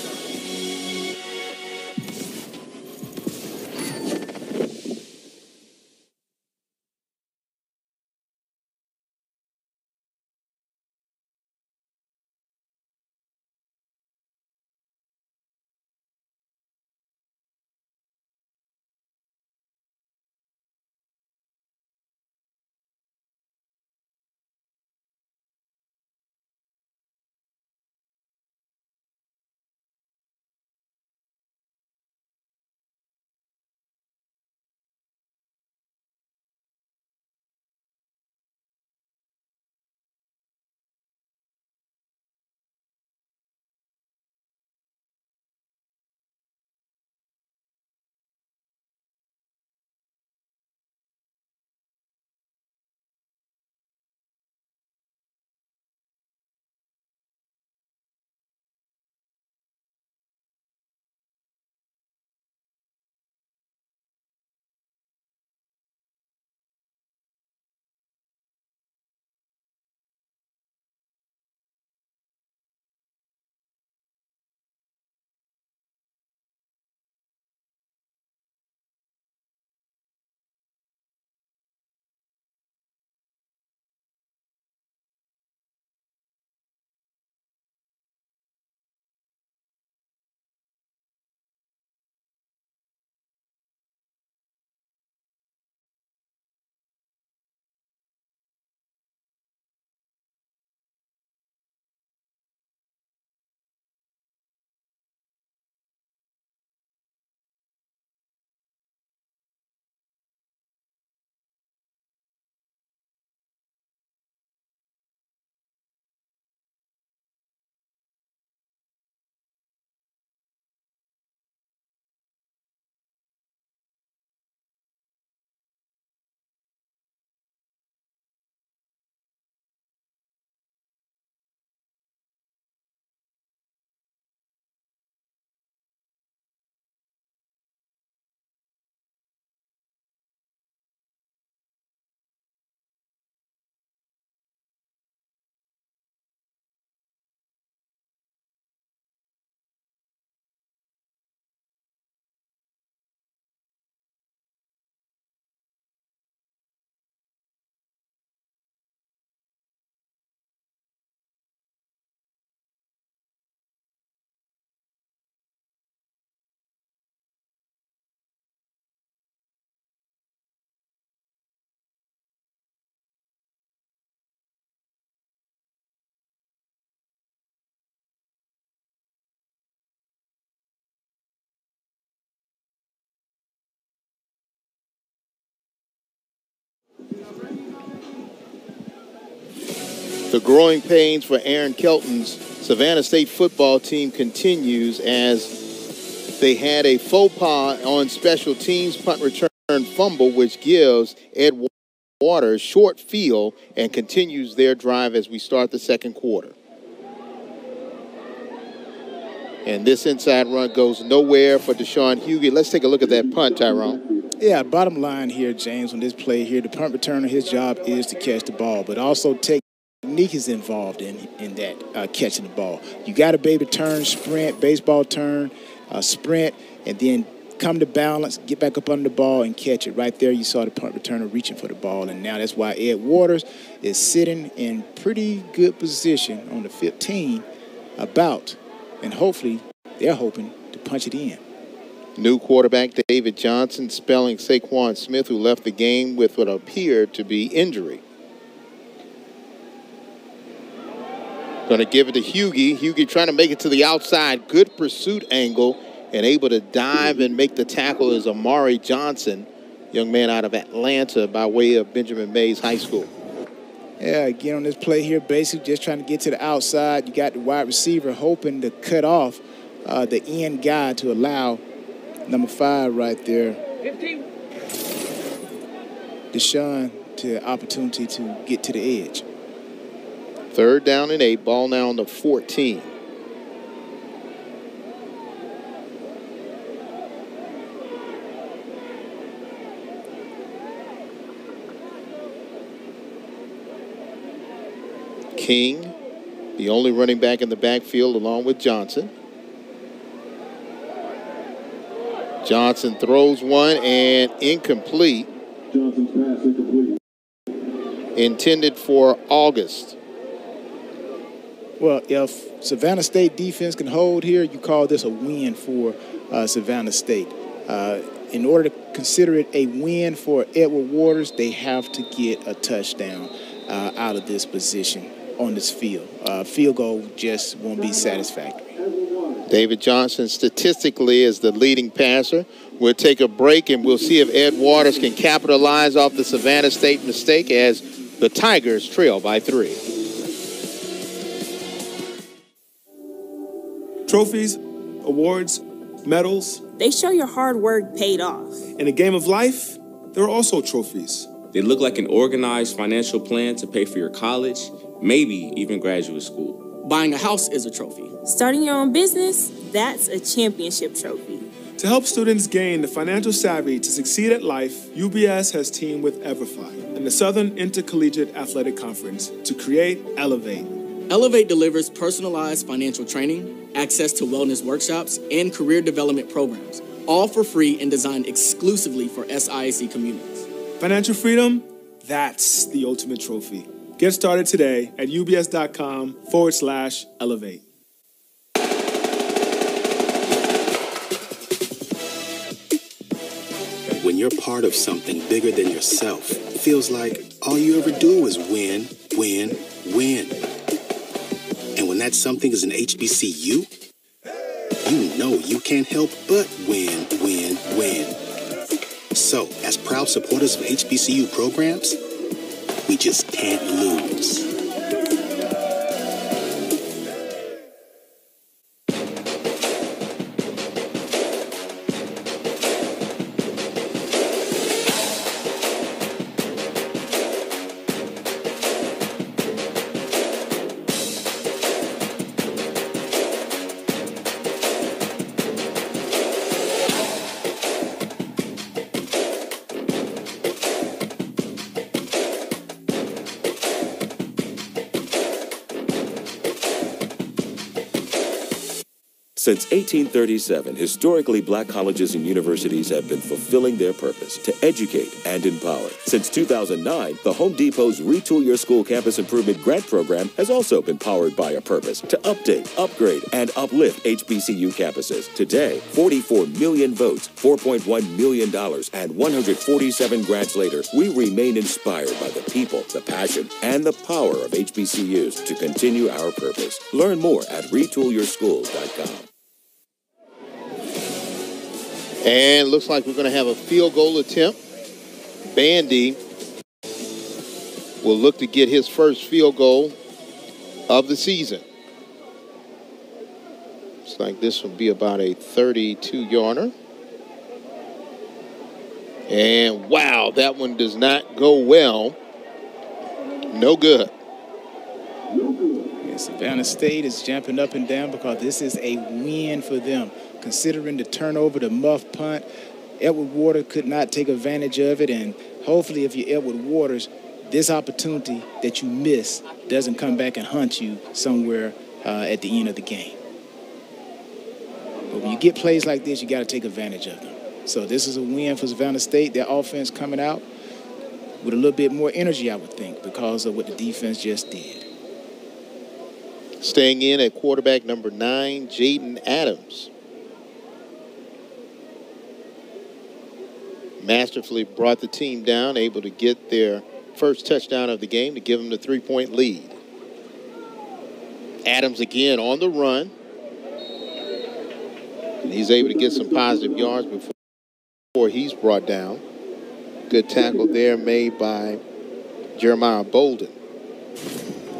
[SPEAKER 1] The growing pains for Aaron Kelton's Savannah State football team continues as they had a faux pas on special teams punt return fumble, which gives Ed Waters short field and continues their drive as we start the second quarter. And this inside run goes nowhere for Deshaun Hughey. Let's take a look at that punt, Tyrone.
[SPEAKER 2] Yeah, bottom line here, James, on this play here, the punt returner, his job is to catch the ball, but also technique is involved in that catching the ball. You got to be able to turn, sprint, baseball turn, sprint, and then come to balance, get back up under the ball, and catch it. Right there, you saw the punt returner reaching for the ball, and now that's why Ed Waters is sitting in pretty good position on the 15 and hopefully they're hoping to punch it in.
[SPEAKER 1] New quarterback David Johnson spelling Saquon Smith, who left the game with what appeared to be injury. Going to give it to Hughey. Hughey trying to make it to the outside. Good pursuit angle and able to dive and make the tackle is Amari Johnson, young man out of Atlanta by way of Benjamin Mays High School.
[SPEAKER 2] Yeah, again on this play here, basically just trying to get to the outside. You got the wide receiver hoping to cut off the end guy to allow number 5 right there,
[SPEAKER 7] 15.
[SPEAKER 2] Deshaun, to opportunity to get to the edge.
[SPEAKER 1] 3rd down and 8, ball now on the 14. King, the only running back in the backfield along with Johnson. Johnson throws one and incomplete.
[SPEAKER 8] Johnson's pass incomplete.
[SPEAKER 1] Intended for August.
[SPEAKER 2] Well, if Savannah State defense can hold here, you call this a win for Savannah State. In order to consider it a win for Edward Waters, they have to get a touchdown out of this position on this field. Field goal just won't be satisfactory.
[SPEAKER 1] David Johnson statistically is the leading passer. We'll take a break and we'll see if Ed Waters can capitalize off the Savannah State mistake as the Tigers trail by 3.
[SPEAKER 9] Trophies, awards, medals.
[SPEAKER 10] They show your hard work paid off.
[SPEAKER 9] In a game of life, there are also trophies.
[SPEAKER 11] They look like an organized financial plan to pay for your college, maybe even graduate school.
[SPEAKER 12] Buying a house is a trophy.
[SPEAKER 10] Starting your own business, that's a championship trophy.
[SPEAKER 9] To help students gain the financial savvy to succeed at life, UBS has teamed with EverFi and the Southern Intercollegiate Athletic Conference to create Elevate.
[SPEAKER 12] Elevate delivers personalized financial training, access to wellness workshops, and career development programs, all for free and designed exclusively for SIAC communities.
[SPEAKER 9] Financial freedom, that's the ultimate trophy. Get started today at ubs.com/elevate.
[SPEAKER 4] When you're part of something bigger than yourself, it feels like all you ever do is win, win, win. And when that something is an HBCU, you know you can't help but win, win, win. So, as proud supporters of HBCU programs, we just can't lose.
[SPEAKER 6] Since 1837, historically black colleges and universities have been fulfilling their purpose to educate and empower. Since 2009, the Home Depot's Retool Your School Campus Improvement Grant Program has also been powered by a purpose to update, upgrade, and uplift HBCU campuses. Today, 44 million votes, $4.1 million, and 147 grants later, we remain inspired by the people, the passion, and the power of HBCUs to continue our purpose. Learn more at retoolyourschools.com.
[SPEAKER 1] And looks like we're going to have a field goal attempt. Bandy will look to get his first field goal of the season. Looks like this will be about a 32-yarder. And wow, that one does not go well. No good.
[SPEAKER 2] Yeah, Savannah State is jumping up and down because this is a win for them. Considering the turnover, the muff punt, Edward Waters could not take advantage of it. And hopefully if you're Edward Waters, this opportunity that you miss doesn't come back and hunt you somewhere at the end of the game. But when you get plays like this, you got to take advantage of them. So this is a win for Savannah State. Their offense coming out with a little bit more energy, I would think, because of what the defense just did.
[SPEAKER 1] Staying in at quarterback number 9, Jaden Adams. Masterfully brought the team down, able to get their first touchdown of the game to give them the 3-point lead. Adams again on the run. And he's able to get some positive yards before he's brought down. Good tackle there made by Jeremiah Bolden.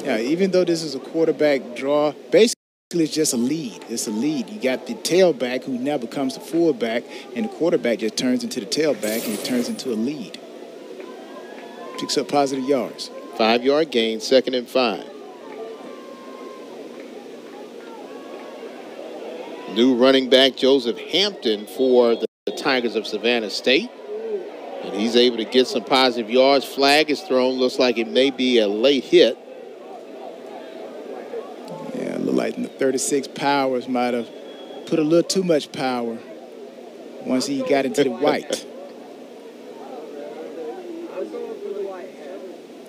[SPEAKER 2] Yeah, even though this is a quarterback draw, basically it's just a lead. It's a lead. You got the tailback who now becomes the fullback, and the quarterback just turns into the tailback, and it turns into a lead. Picks up positive yards.
[SPEAKER 1] 5-yard gain, 2nd and 5. New running back Joseph Hampton for the Tigers of Savannah State. And he's able to get some positive yards. Flag is thrown. Looks like it may be a late hit.
[SPEAKER 2] Yeah, look like the 36 Powers might have put a little too much power once he got into the white.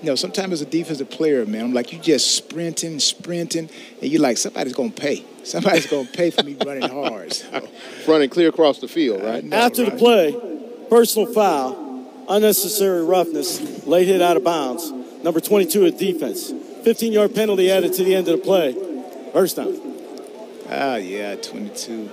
[SPEAKER 2] You know, sometimes as a defensive player, man, I'm like, you just sprinting, and you're like, somebody's going to pay. Somebody's going to pay for me running hard. So.
[SPEAKER 1] Running clear across the field, right?
[SPEAKER 3] After the play, personal foul, unnecessary roughness, late hit out of bounds. Number 22 at defense. 15-yard penalty added to the end of the play. First down.
[SPEAKER 2] Ah, yeah, 22.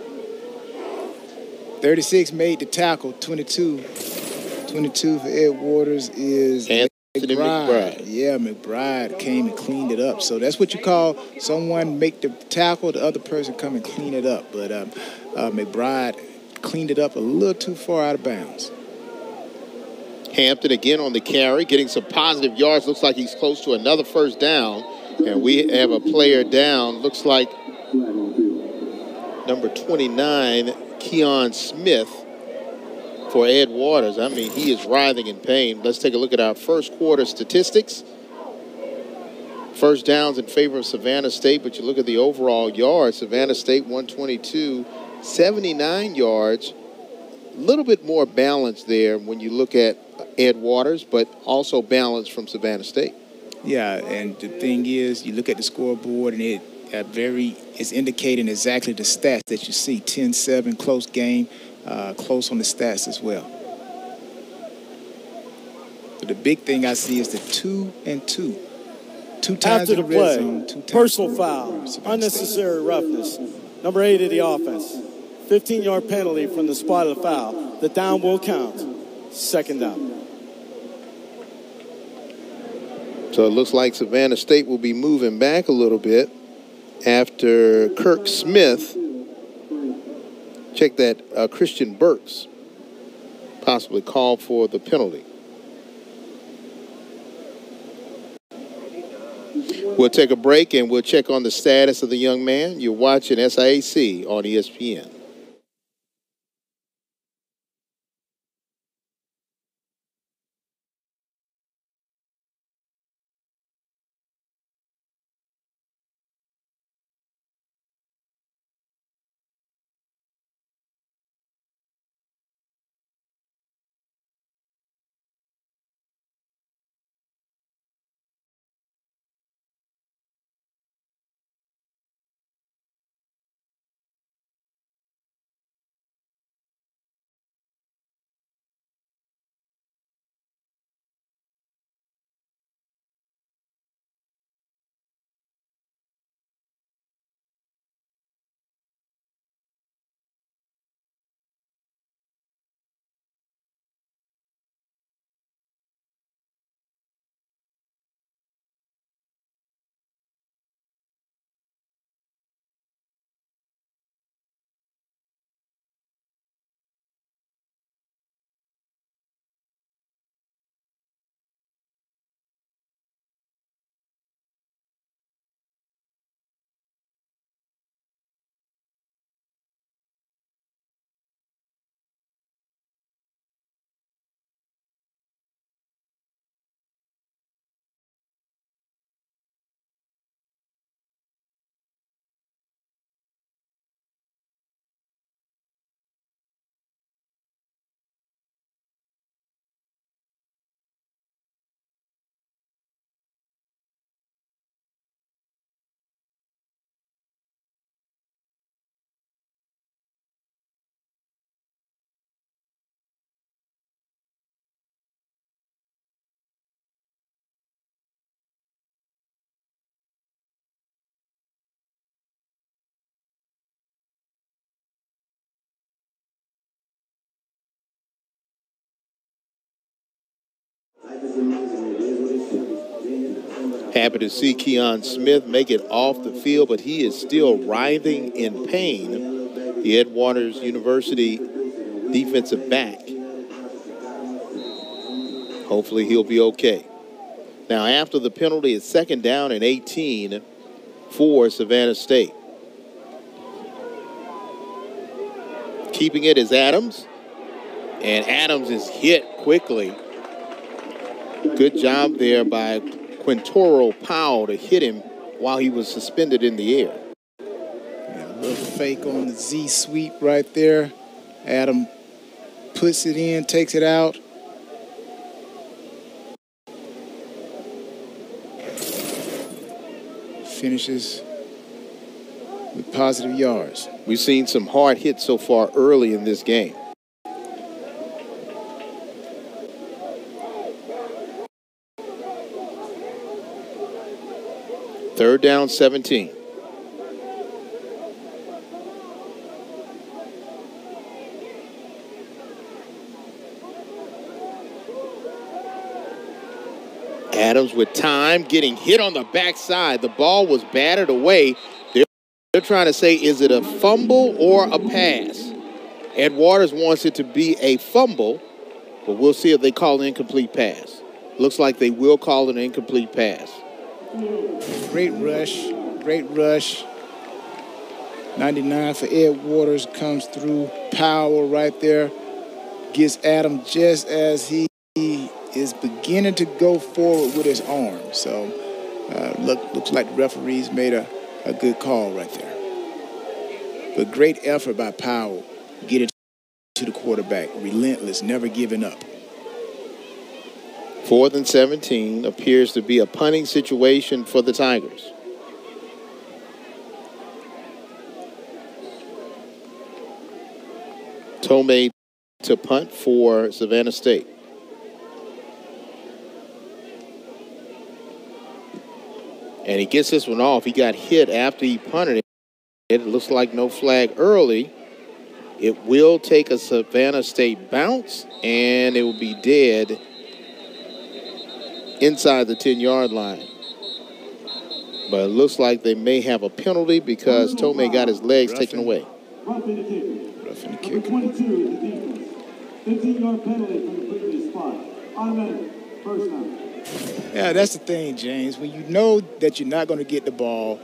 [SPEAKER 2] 36 made the tackle. 22 for Ed Waters is McBride. Yeah, McBride came and cleaned it up. So that's what you call someone make the tackle, the other person come and clean it up. But McBride cleaned it up a little too far out of bounds.
[SPEAKER 1] Hampton again on the carry, getting some positive yards. Looks like he's close to another first down. And we have a player down. Looks like number 29, Keon Smith, for Ed Waters. I mean, he is writhing in pain. Let's take a look at our first quarter statistics. First downs in favor of Savannah State, but you look at the overall yards. Savannah State 122, 79 yards. A little bit more balance there when you look at Ed Waters, but also balance from Savannah State.
[SPEAKER 2] Yeah, and the thing is, you look at the scoreboard, and it's indicating exactly the stats that you see. 10-7, close game, close on the stats as well. But the big thing I see is the 2 and 2. 2 times
[SPEAKER 3] after
[SPEAKER 2] in
[SPEAKER 3] the play,
[SPEAKER 2] zone,
[SPEAKER 3] personal foul, unnecessary roughness. Number 8 of the offense. 15-yard penalty from the spot of the foul. The down will count. Second down.
[SPEAKER 1] So it looks like Savannah State will be moving back a little bit after Kirk Smith. Check that, Christian Burks possibly called for the penalty. We'll take a break and we'll check on the status of the young man. You're watching SIAC on ESPN. Happy to see Keon Smith make it off the field, but he is still writhing in pain. The Edwaters University defensive back. Hopefully he'll be okay. Now after the penalty, it's 2nd down and 18 for Savannah State. Keeping it is Adams. And Adams is hit quickly. Good job there by Quintoro Powell to hit him while he was suspended in the air.
[SPEAKER 2] Yeah, a little fake on the Z sweep right there. Adam puts it in, takes it out. Finishes with positive yards.
[SPEAKER 1] We've seen some hard hits so far early in this game. Third down, 17. Adams with time, getting hit on the backside. The ball was batted away. They're trying to say, is it a fumble or a pass? Edwaters wants it to be a fumble, but we'll see if they call an incomplete pass. Looks like they will call it an incomplete pass.
[SPEAKER 2] Great rush, great rush. 99 for Edwaters comes through. Power right there. Gets Adam just as he is beginning to go forward with his arm. So looks like the referees made a good call right there. But great effort by Powell. Get it to the quarterback. Relentless, never giving up.
[SPEAKER 1] 4th and 17 appears to be a punting situation for the Tigers. Tomei to punt for Savannah State. And he gets this one off. He got hit after he punted it. It looks like no flag early. It will take a Savannah State bounce, and it will be dead inside the 10-yard line. But it looks like they may have a penalty because Tomei got his legs taken away.
[SPEAKER 8] Roughing the kicker.
[SPEAKER 2] Roughing the kicker.
[SPEAKER 8] Number 22 is the defense. 15-yard penalty from the previous spot. Automatic. First down.
[SPEAKER 2] Yeah, that's the thing, James. When you know that you're not going to get the ball,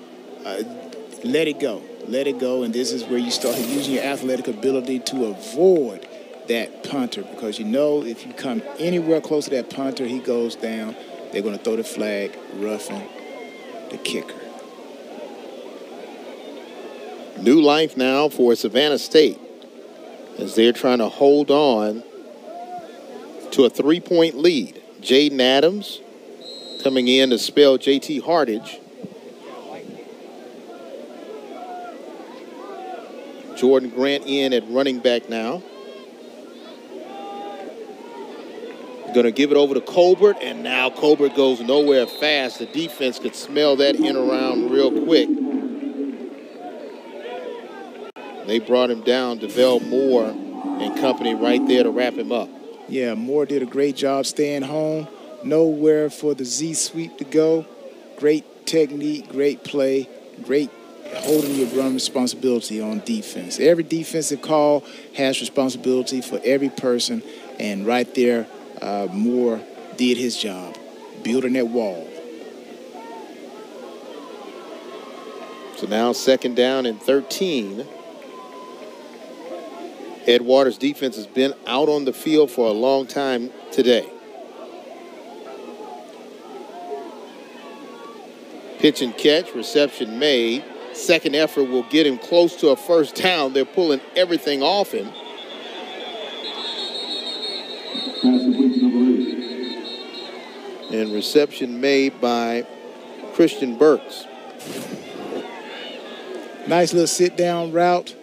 [SPEAKER 2] let it go. Let it go, and this is where you start using your athletic ability to avoid that punter, because you know if you come anywhere close to that punter, he goes down. They're going to throw the flag, roughing the kicker.
[SPEAKER 1] New life now for Savannah State as they're trying to hold on to a 3-point lead. Jaden Adams coming in to spell J.T. Hardage. Jordan Grant in at running back now. Going to give it over to Colbert, and now Colbert goes nowhere fast. The defense could smell that in around real quick. They brought him down. DeVell Moore and company right there to wrap him up.
[SPEAKER 2] Yeah, Moore did a great job staying home. Nowhere for the Z sweep to go. Great technique, great play, great holding your run responsibility on defense. Every defensive call has responsibility for every person, and right there, Moore did his job, building that wall.
[SPEAKER 1] So now 2nd down and 13. Edwaters' defense has been out on the field for a long time today. Pitch and catch, reception made. Second effort will get him close to a first down. They're pulling everything off him. And reception made by Christian Burks.
[SPEAKER 2] Nice little sit-down route.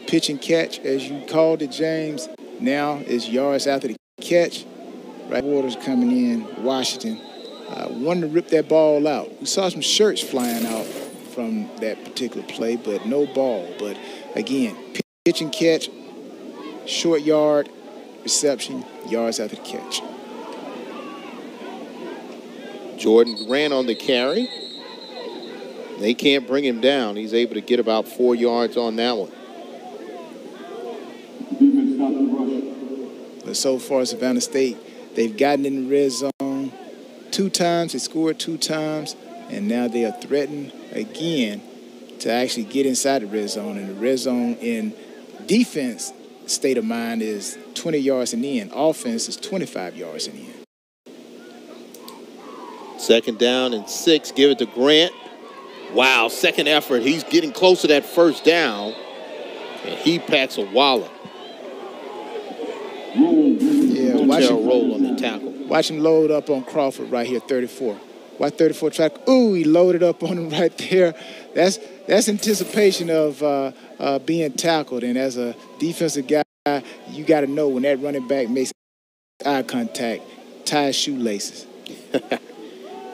[SPEAKER 2] Pitch and catch, as you called it, James. Now it's yards after the catch. Right, Waters coming in, Washington. Wanted to rip that ball out. We saw some shirts flying out from that particular play, but no ball. But again, pitch and catch, short yard, reception, yards after the catch.
[SPEAKER 1] Jordan Grant on the carry. They can't bring him down. He's able to get about 4 yards on that one.
[SPEAKER 2] But so far, Savannah State, they've gotten in the red zone 2 times. They scored 2 times. And now they are threatened again to actually get inside the red zone. And the red zone in defense state of mind is 20 yards and in. Offense is 25 yards and in.
[SPEAKER 1] 2nd down and 6. Give it to Grant. Wow, second effort. He's getting close to that first down. And he packs a wallop.
[SPEAKER 2] Yeah, watch him
[SPEAKER 1] roll on the tackle.
[SPEAKER 2] Watch him load up on Crawford right here, 34. Watch 34 track. Ooh, he loaded up on him right there. That's anticipation of being tackled. And as a defensive guy, you got to know when that running back makes eye contact, tie his shoelaces.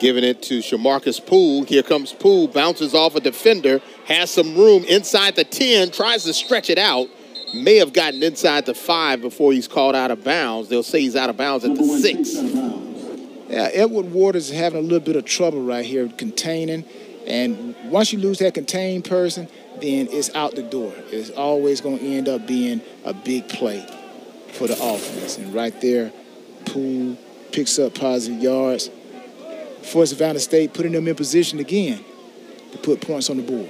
[SPEAKER 1] Giving it to Shamarcus Poole. Here comes Poole, bounces off a defender, has some room inside the 10, tries to stretch it out. May have gotten inside the 5 before he's called out of bounds. They'll say he's out of bounds at the 6.
[SPEAKER 2] Yeah, Edward Waters is having a little bit of trouble right here containing. And once you lose that contained person, then it's out the door. It's always going to end up being a big play for the offense. And right there, Poole picks up positive yards for Savannah State, putting them in position again to put points on the board.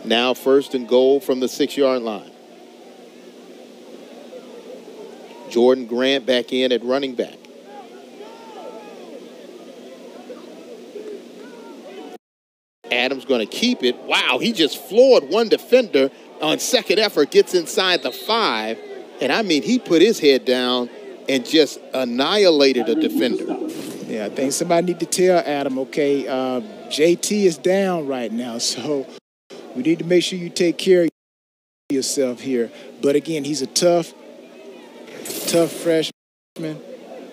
[SPEAKER 1] Now 1st and goal from the 6-yard line. Jordan Grant back in at running back. Adams going to keep it. Wow, he just floored one defender on second effort, gets inside the 5. And I mean, he put his head down and just annihilated a defender.
[SPEAKER 2] Yeah, I think somebody need to tell Adam, okay, JT is down right now, so we need to make sure you take care of yourself here. But again, he's a tough freshman,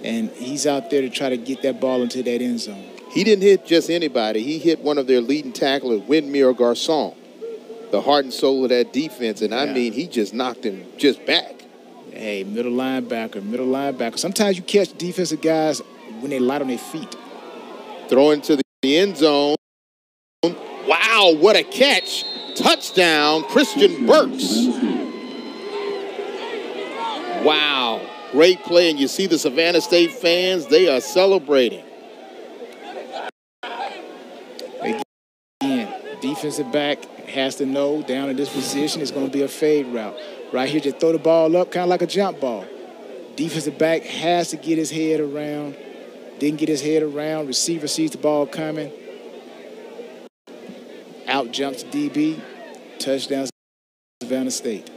[SPEAKER 2] and he's out there to try to get that ball into that end zone.
[SPEAKER 1] He didn't hit just anybody. He hit one of their leading tacklers, Windmere Garçon, the heart and soul of that defense. And I mean, he just knocked him just back.
[SPEAKER 2] Hey, middle linebacker. Sometimes you catch defensive guys when they light on their feet.
[SPEAKER 1] Throwing to the end zone. Wow, what a catch. Touchdown, Christian Burks. Wow, great play. And you see the Savannah State fans, they are celebrating.
[SPEAKER 2] Again, defensive back has to know down in this position it's going to be a fade route. Right here, just throw the ball up, kind of like a jump ball. Defensive back has to get his head around. Didn't get his head around. Receiver sees the ball coming. Out jumps DB. Touchdown, Savannah State.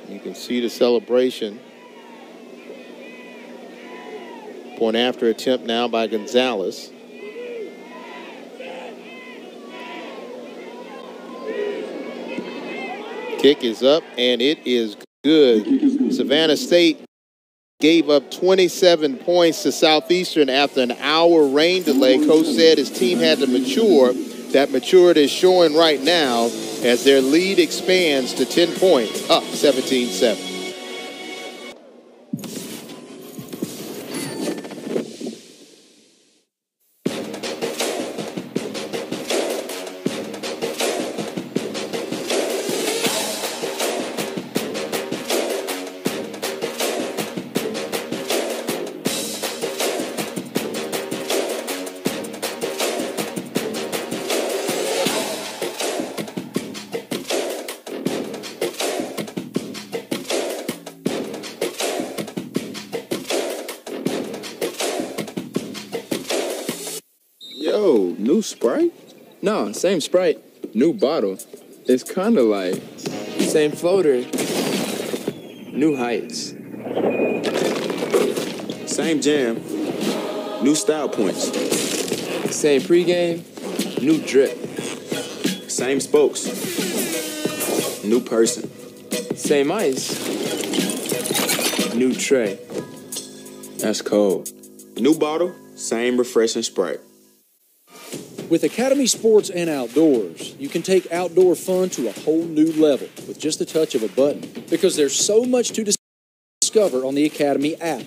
[SPEAKER 1] You can see the celebration. Point after attempt now by Gonzalez. Kick is up, and it is good. Savannah State gave up 27 points to Southeastern after an hour rain delay. Coach said his team had to mature. That maturity is showing right now as their lead expands to 10 points, up 17-7.
[SPEAKER 7] Yo, new Sprite? No, same Sprite, new bottle. It's kinda like same floater, new heights.
[SPEAKER 11] Same jam, new style points.
[SPEAKER 7] Same pregame, new drip.
[SPEAKER 11] Same spokes, new person.
[SPEAKER 7] Same ice, new tray. That's cold.
[SPEAKER 11] New bottle, same refreshing Sprite.
[SPEAKER 5] With Academy Sports and Outdoors, you can take outdoor fun to a whole new level with just the touch of a button. Because there's so much to discover on the Academy app.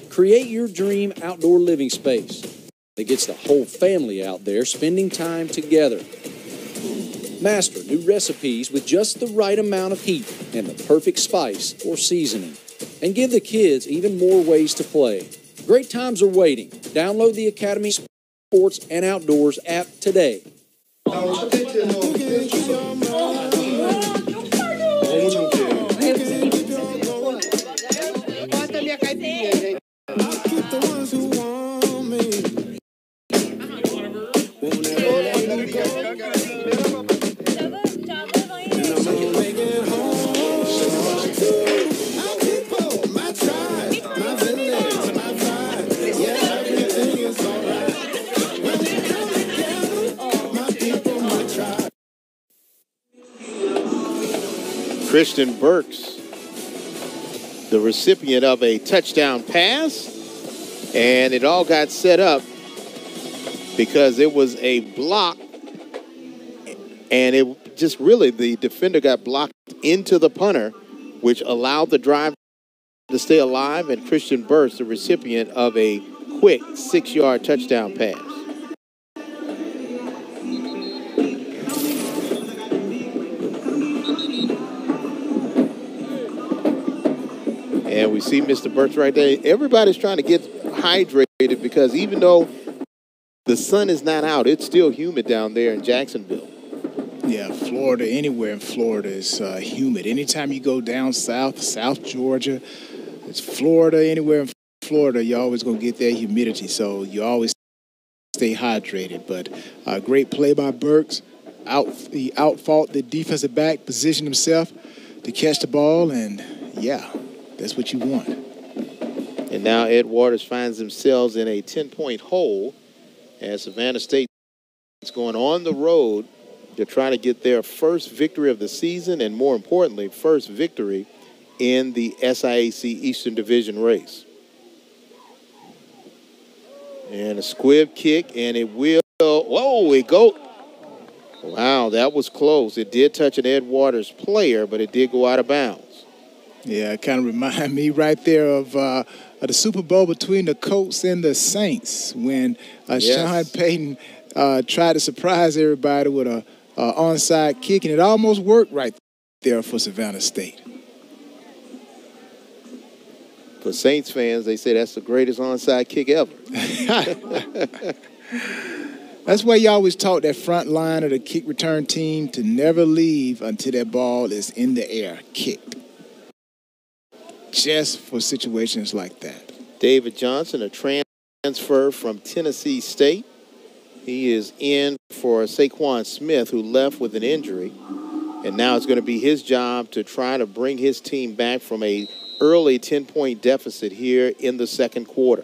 [SPEAKER 5] Create your dream outdoor living space that gets the whole family out there spending time together. Master new recipes with just the right amount of heat and the perfect spice or seasoning. And give the kids even more ways to play. Great times are waiting. Download the Academy Sports and Outdoors app today.
[SPEAKER 1] Christian Burks, the recipient of a touchdown pass, and it all got set up because it was a block, and it just really, the defender got blocked into the punter, which allowed the drive to stay alive, and Christian Burks, the recipient of a quick 6-yard touchdown pass. And we see Mr. Burks right there. Everybody's trying to get hydrated because even though the sun is not out, it's still humid down there in Jacksonville.
[SPEAKER 2] Yeah, Florida, anywhere in Florida is humid. Anytime you go down south, South Georgia, it's Florida, anywhere in Florida, you're always going to get that humidity. So you always stay hydrated. But great play by Burks. He outfought the defensive back, positioned himself to catch the ball, and yeah, that's what you want.
[SPEAKER 1] And now Ed Waters finds themselves in a 10-point hole as Savannah State is going on the road to try to get their first victory of the season and, more importantly, first victory in the SIAC Eastern Division race. And a squib kick, and it will, whoa, it go. Wow, that was close. It did touch an Ed Waters player, but it did go out of bounds.
[SPEAKER 2] Yeah, it kind of remind me right there of the Super Bowl between the Colts and the Saints when Sean Payton tried to surprise everybody with a onside kick, and it almost worked right there for Savannah State.
[SPEAKER 1] For Saints fans, they say that's the greatest onside kick ever.
[SPEAKER 2] That's why you always taught that front line of the kick return team to never leave until that ball is in the air, kicked. Just for situations like that.
[SPEAKER 1] David Johnson, a transfer from Tennessee State. He is in for Saquon Smith, who left with an injury. And now it's going to be his job to try to bring his team back from a early 10-point deficit here in the second quarter.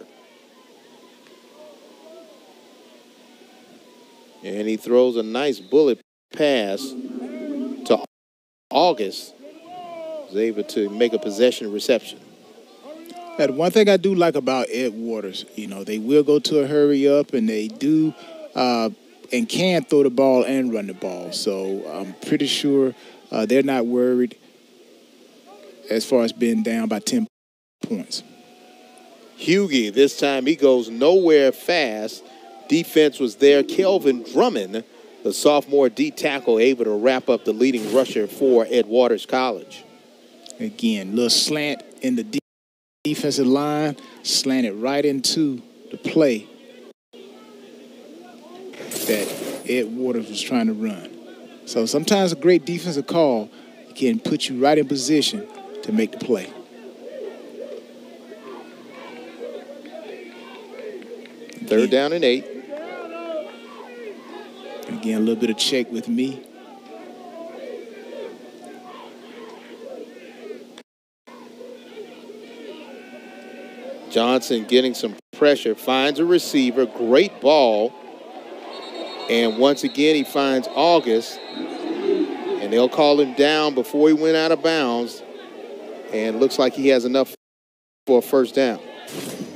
[SPEAKER 1] And he throws a nice bullet pass to August. Was able to make a possession reception.
[SPEAKER 2] And one thing I do like about Ed Waters, they will go to a hurry up, and they do and can throw the ball and run the ball. So I'm pretty sure they're not worried as far as being down by 10 points.
[SPEAKER 1] Hughie, this time he goes nowhere fast. Defense was there. Kelvin Drummond, the sophomore D tackle, able to wrap up the leading rusher for Ed Waters College.
[SPEAKER 2] Again, little slant in the defensive line, slanted right into the play that Ed Waters was trying to run. So sometimes a great defensive call can put you right in position to make the play.
[SPEAKER 1] Third down and 8.
[SPEAKER 2] Again, a little bit of check with me.
[SPEAKER 1] Johnson getting some pressure, finds a receiver, great ball. And once again, he finds August. And they'll call him down before he went out of bounds. And looks like he has enough for a first down.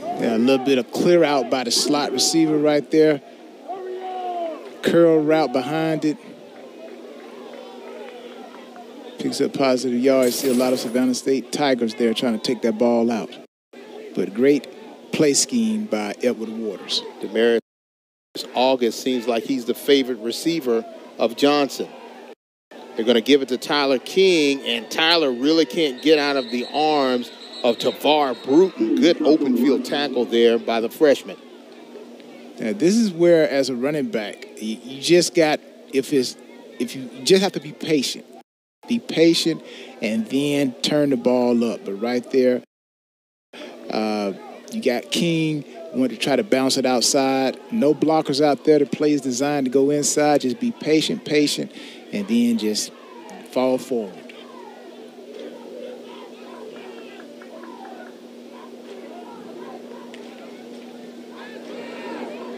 [SPEAKER 2] Yeah, a little bit of clear out by the slot receiver right there. curl route behind it. Picks up positive yards. See a lot of Savannah State Tigers there trying to take that ball out. But great play scheme by Edward Waters.
[SPEAKER 1] Demarius August seems like he's the favorite receiver of Johnson. They're going to give it to Tyler King, and Tyler really can't get out of the arms of Tavar Bruton. Good open field tackle there by the freshman.
[SPEAKER 2] Now, this is where, as a running back, you just got, you just have to be patient. Be patient and then turn the ball up. But right there, you got King, want to try to bounce it outside. No blockers out there. The play is designed to go inside. Just be patient, and then just fall forward.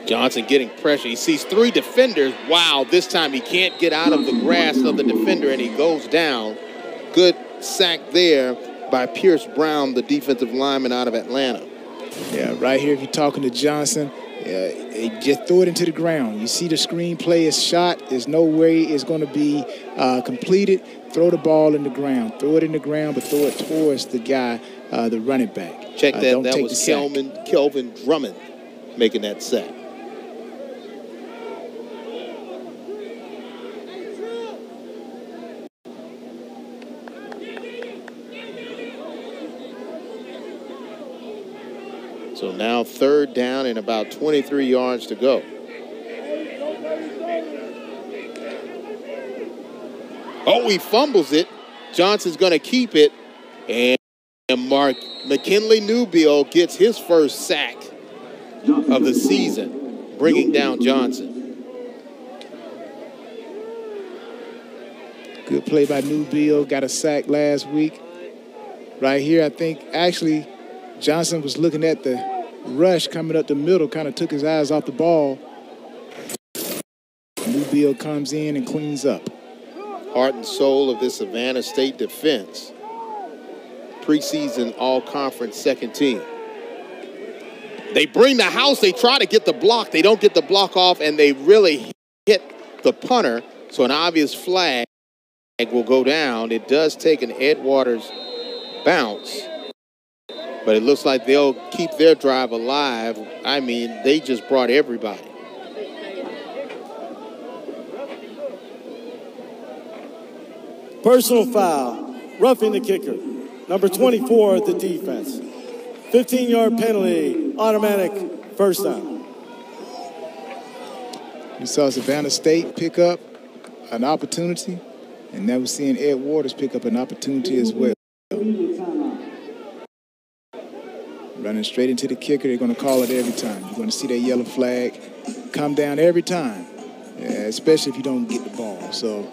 [SPEAKER 1] Johnson getting pressure. He sees three defenders. Wow, this time he can't get out of the grasp of the defender, and he goes down. Good sack there by Pierce Brown, the defensive lineman out of Atlanta.
[SPEAKER 2] Yeah, right here, if you're talking to Johnson, just throw it into the ground. You see the screen play is shot. There's no way it's going to be completed. Throw the ball in the ground. Throw it in the ground, but throw it towards the guy, the running back.
[SPEAKER 1] Check that. That was Kelvin Drummond making that sack. So now third down and about 23 yards to go. Oh, he fumbles it. Johnson's going to keep it. And Mark McKinley Newbill gets his first sack of the season, bringing down Johnson.
[SPEAKER 2] Good play by Newbill. Got a sack last week. Right here, I think, actually, Johnson was looking at the rush coming up the middle, kind of took his eyes off the ball. Newbill comes in and cleans up.
[SPEAKER 1] Heart and soul of this Savannah State defense. Preseason all-conference second team. They bring the house. They try to get the block. They don't get the block off, and they really hit the punter. So an obvious flag will go down. It does take an Ed Waters bounce. But it looks like they'll keep their drive alive. I mean, they just brought everybody.
[SPEAKER 3] Personal foul, roughing the kicker. Number 24, the defense. 15-yard penalty, automatic first down.
[SPEAKER 2] We saw Savannah State pick up an opportunity, and now we're seeing Ed Waters pick up an opportunity as well. Running straight into the kicker, they're going to call it every time. You're going to see that yellow flag come down every time, especially if you don't get the ball. So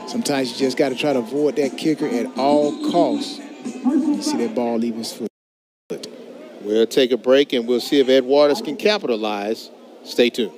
[SPEAKER 2] sometimes you just got to try to avoid that kicker at all costs. You see that ball leave his foot.
[SPEAKER 1] We'll take a break, and we'll see if Ed Waters can capitalize. Stay tuned.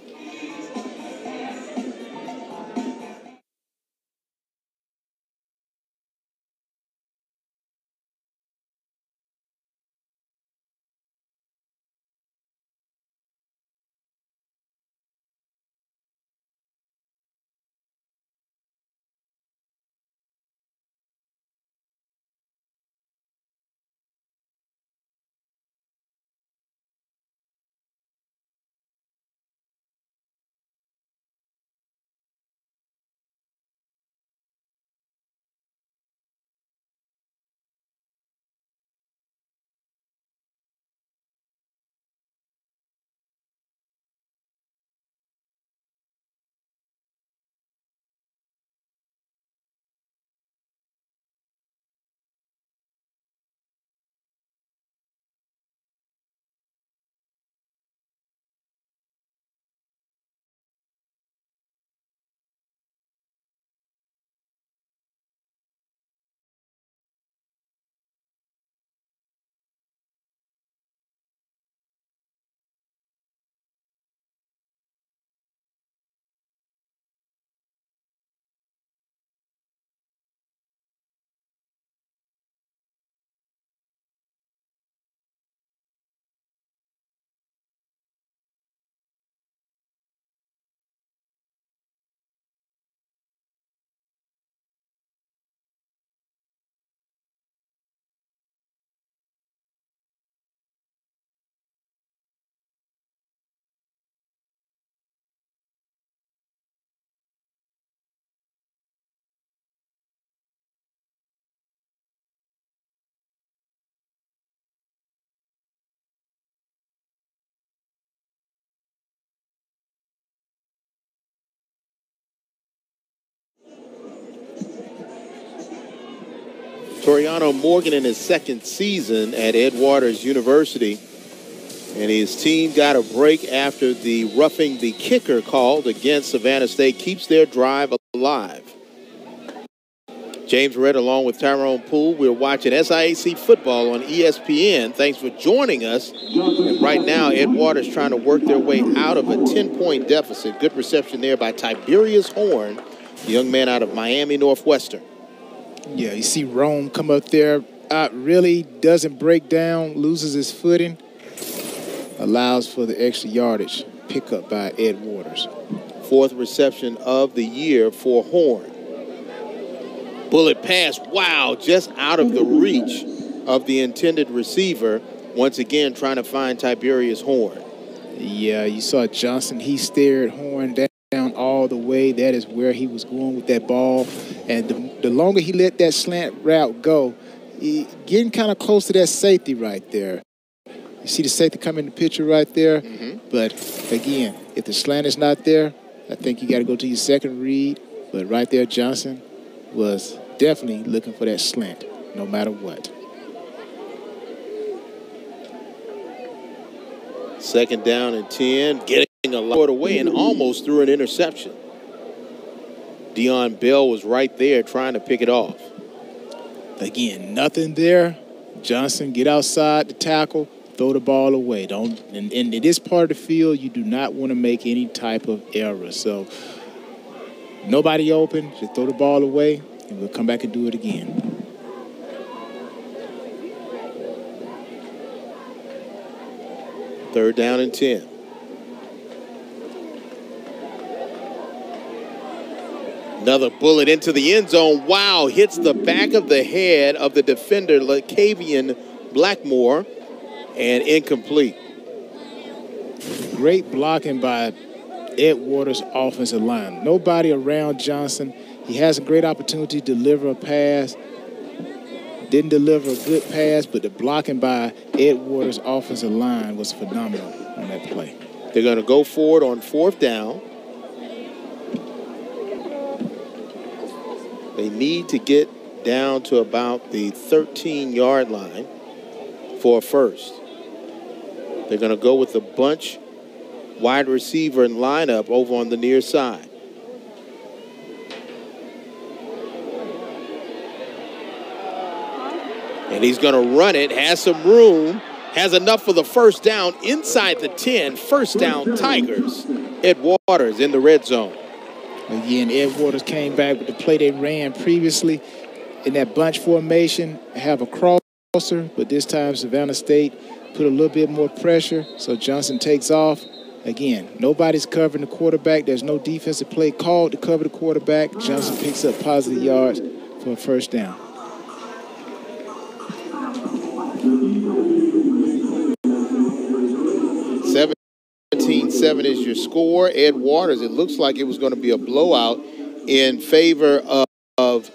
[SPEAKER 1] Toriano Morgan in his second season at Ed Waters University. And his team got a break after the roughing the kicker called against Savannah State keeps their drive alive. James Redd along with Tyrone Poole. We're watching SIAC football on ESPN. Thanks for joining us. And right now, Ed Waters trying to work their way out of a 10-point deficit. Good reception there by Tiberius Horn, the young man out of Miami Northwestern.
[SPEAKER 2] Yeah, you see Rome come up there, really doesn't break down, loses his footing, allows for the extra yardage pick up by Ed Waters.
[SPEAKER 1] Fourth reception of the year for Horn. Bullet pass, wow, just out of the reach of the intended receiver. Once again, trying to find Tiberius Horn.
[SPEAKER 2] Yeah, you saw Johnson. He stared Horn down all the way. That is where he was going with that ball. And the longer he let that slant route go, getting kind of close to that safety right there. You see the safety come in the picture right there. But, again, if the slant is not there, I think you got to go to your second read. But right there, Johnson was definitely looking for that slant, no matter what.
[SPEAKER 1] Second down and 10, getting a lot away and almost threw an interception. Deion Bell was right there trying to pick it off.
[SPEAKER 2] Again, nothing there. Johnson, get outside the tackle, throw the ball away. In this part of the field, you do not want to make any type of error. So nobody open, just throw the ball away, and we'll come back and do it again.
[SPEAKER 1] Third down and 10. Another bullet into the end zone. Wow, hits the back of the head of the defender, Latavian Blackmore, and incomplete.
[SPEAKER 2] Great blocking by Ed Waters' offensive line. Nobody around Johnson. He has a great opportunity to deliver a pass. Didn't deliver a good pass, but the blocking by Ed Waters' offensive line was phenomenal on that play.
[SPEAKER 1] They're going to go forward on fourth down. They need to get down to about the 13-yard line for a first. They're going to go with the bunch wide receiver and lineup over on the near side. And he's going to run it, has some room, has enough for the first down inside the 10. First down, Tigers. Ed Waters in the red zone.
[SPEAKER 2] Again, Ed Waters came back with the play they ran previously in that bunch formation, have a crosser, but this time Savannah State put a little bit more pressure, so Johnson takes off. Again, nobody's covering the quarterback. There's no defensive play called to cover the quarterback. Johnson picks up positive yards for a first down.
[SPEAKER 1] 17-7 is your score. Ed Waters, it looks like it was going to be a blowout in favor of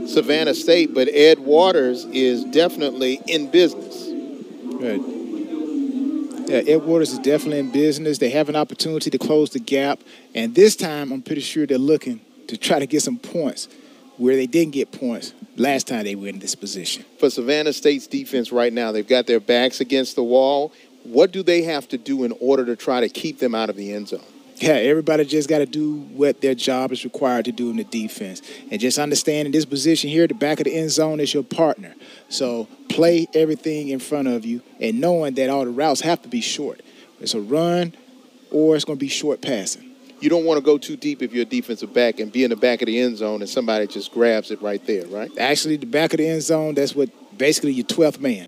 [SPEAKER 1] Savannah State, but Ed Waters is definitely in business.
[SPEAKER 2] Right. Yeah, Ed Waters is definitely in business. They have an opportunity to close the gap, and this time I'm pretty sure they're looking to try to get some points where they didn't get points last time they were in this position.
[SPEAKER 1] For Savannah State's defense right now, they've got their backs against the wall. What do they have to do in order to try to keep them out of the end zone?
[SPEAKER 2] Yeah, everybody just got to do what their job is required to do in the defense. And just understand in this position here, the back of the end zone is your partner. So play everything in front of you and knowing that all the routes have to be short. It's a run or it's going to be short passing.
[SPEAKER 1] You don't want to go too deep if you're a defensive back and be in the back of the end zone and somebody just grabs it right there, right?
[SPEAKER 2] Actually, the back of the end zone, that's what basically your 12th man.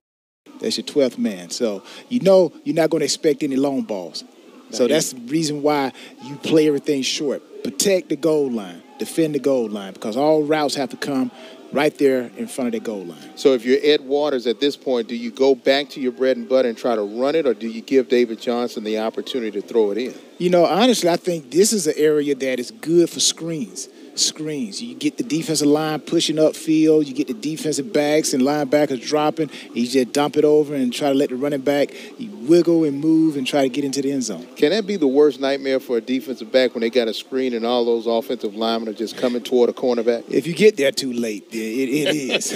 [SPEAKER 2] That's your 12th man. So you know you're not going to expect any long balls. So that's the reason why you play everything short. Protect the goal line. Defend the goal line because all routes have to come right there in front of the goal line.
[SPEAKER 1] So if you're Ed Waters at this point, do you go back to your bread and butter and try to run it, or do you give David Johnson the opportunity to throw it in?
[SPEAKER 2] You know, honestly, I think this is an area that is good for screens screens. You get the defensive line pushing upfield. You get the defensive backs and linebackers dropping. You just dump it over and try to let the running back wiggle and move and try to get into the end zone.
[SPEAKER 1] Can that be the worst nightmare for a defensive back when they got a screen and all those offensive linemen are just coming toward a cornerback?
[SPEAKER 2] If you get there too late, it is.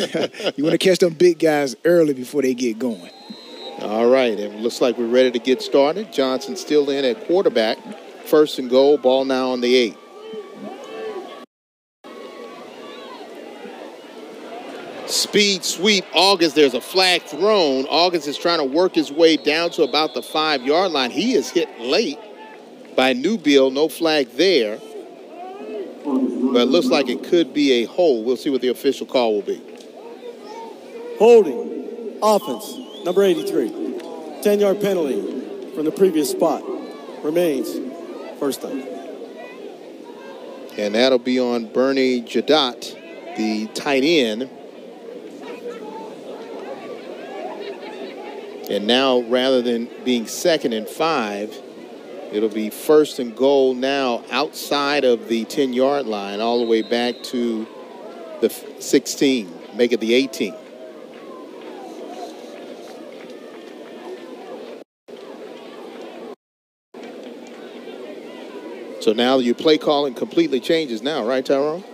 [SPEAKER 2] You want to catch them big guys early before they get going.
[SPEAKER 1] All right, it looks like we're ready to get started. Johnson still in at quarterback. First and goal, ball now on the 8. Speed sweep, August. There's a flag thrown. August is trying to work his way down to about the 5-yard line. He is hit late by Newbill. No flag there. But it looks like it could be a hold. We'll see what the official call will be.
[SPEAKER 3] Holding. Offense. Number 83. 10-yard penalty from the previous spot. Remains first down.
[SPEAKER 1] And that'll be on Bernie Jadot, the tight end. And now, rather than being 2nd and 5, it'll be first and goal now outside of the 10-yard line, all the way back to the 16, make it the 18. So now your play calling completely changes now, right, Tyrone?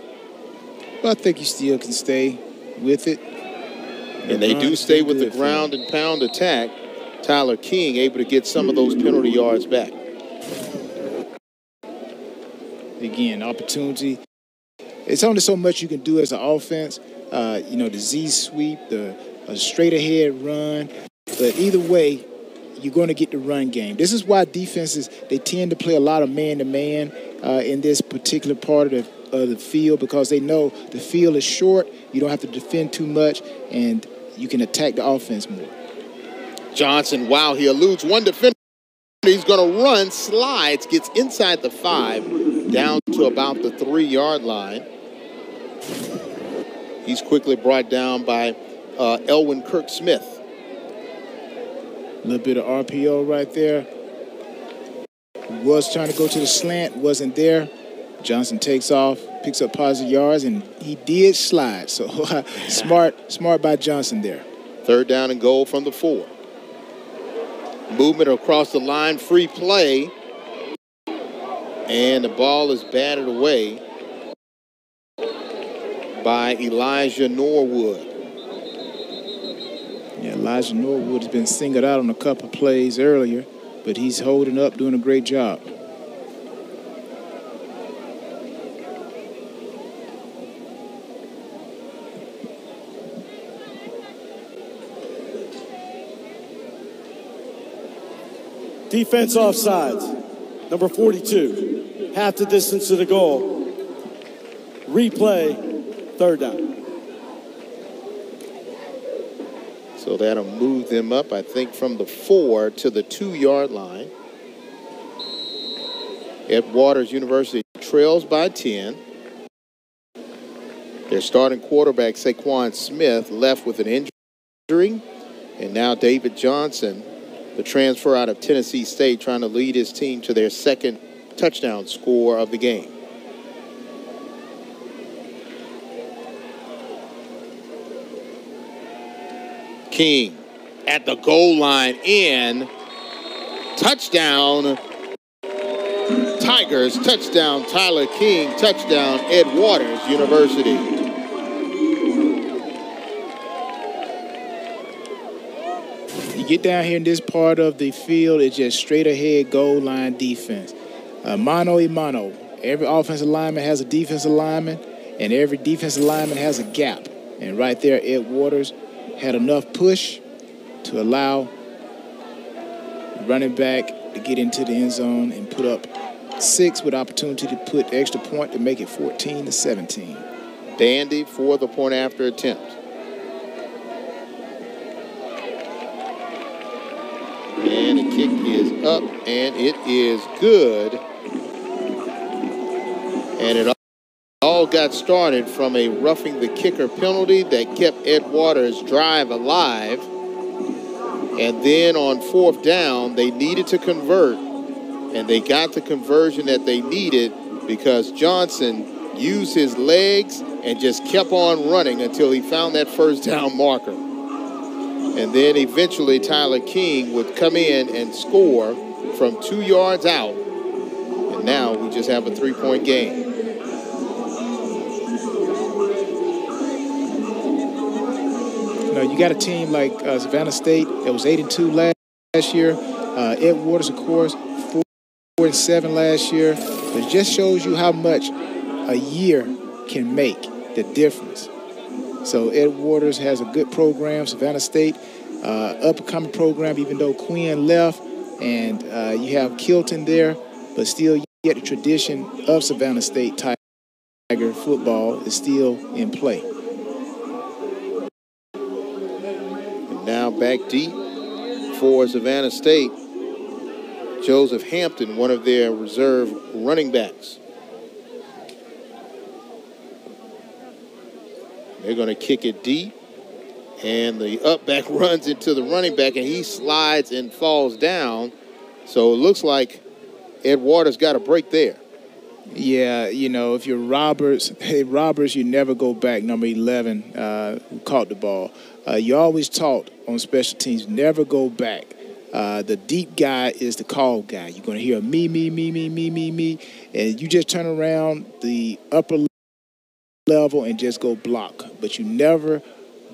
[SPEAKER 2] Well, I think you still can stay with it.
[SPEAKER 1] And they do stay with the ground and pound attack. Tyler King able to get some of those penalty yards back.
[SPEAKER 2] Again, opportunity. It's only so much you can do as an offense. The Z sweep, the straight ahead run. But either way, you're going to get the run game. This is why defenses, they tend to play a lot of man-to-man in this particular part of the field, because they know the field is short. You don't have to defend too much, and you can attack the offense more.
[SPEAKER 1] Johnson, wow, he eludes one defender. He's going to run, slides, gets inside the 5, down to about the 3-yard line. He's quickly brought down by Elwin Kirk-Smith.
[SPEAKER 2] A little bit of RPO right there. Was trying to go to the slant, wasn't there. Johnson takes off, picks up positive yards, and he did slide. So smart by Johnson there.
[SPEAKER 1] 3rd down and goal from the 4. Movement across the line, free play. And the ball is batted away by Elijah Norwood.
[SPEAKER 2] Yeah, Elijah Norwood has been singled out on a couple plays earlier, but he's holding up, doing a great job.
[SPEAKER 3] Defense offsides. Number 42. Half the distance to the goal. Replay. 3rd down.
[SPEAKER 1] So that'll move them up, I think, from the 4 to the 2-yard line. Ed Waters University trails by 10. Their starting quarterback, Saquon Smith, left with an injury. And now David Johnson, the transfer out of Tennessee State, trying to lead his team to their 2nd touchdown score of the game. King at the goal line in. Touchdown, Tigers. Touchdown, Tyler King. Touchdown, Ed Waters University.
[SPEAKER 2] You get down here in this part of the field, it's just straight ahead goal line defense. Mano a mano. Every offensive lineman has a defensive lineman, and every defensive lineman has a gap. And right there, Ed Waters had enough push to allow running back to get into the end zone and put up 6 with opportunity to put the extra point to make it 14-17.
[SPEAKER 1] Dandy for the point after attempt. And the kick is up, and it is good. And it all got started from a roughing the kicker penalty that kept Ed Waters' drive alive. And then on 4th down, they needed to convert. And they got the conversion that they needed because Johnson used his legs, and just kept on running until he found that first down marker. And then eventually Tyler King would come in and score from 2 yards out. And now we just have a 3-point game.
[SPEAKER 2] You got a team like Savannah State that was 8-2 last year. Ed Waters, of course, 4-7 last year. But it just shows you how much a year can make the difference. So Ed Waters has a good program. Savannah State, up-and-coming program, even though Quinn left. And you have Kilton there, but still yet the tradition of Savannah State Tiger football is still in play.
[SPEAKER 1] Now back deep for Savannah State, Joseph Hampton, one of their reserve running backs. They're going to kick it deep, and the up back runs into the running back, and he slides and falls down. So it looks like Ed Waters got a break there.
[SPEAKER 2] Yeah, if you're Roberts, you never go back, number 11, who caught the ball. You always taught on special teams, never go back. The deep guy is the call guy. You're going to hear me, and you just turn around the upper level and just go block. But you never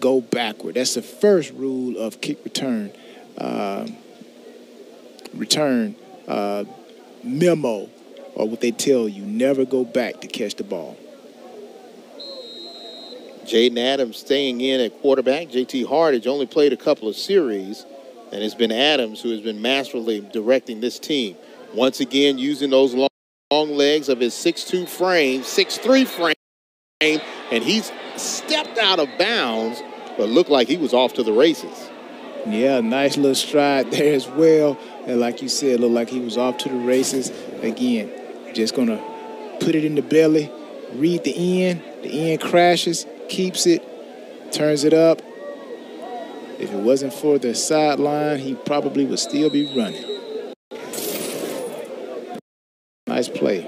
[SPEAKER 2] go backward. That's the first rule of kick return. Memo, or what they tell you, never go back to catch the ball.
[SPEAKER 1] Jaden Adams staying in at quarterback. JT Hardage only played a couple of series, and it's been Adams who has been masterfully directing this team. Once again, using those long legs of his 6'2 frame, 6'3 frame, and he's stepped out of bounds, but looked like he was off to the races.
[SPEAKER 2] Yeah, nice little stride there as well. And like you said, looked like he was off to the races. Again, just going to put it in the belly, read the end. The end crashes, keeps it, turns it up. If it wasn't for the sideline, he probably would still be running. Nice play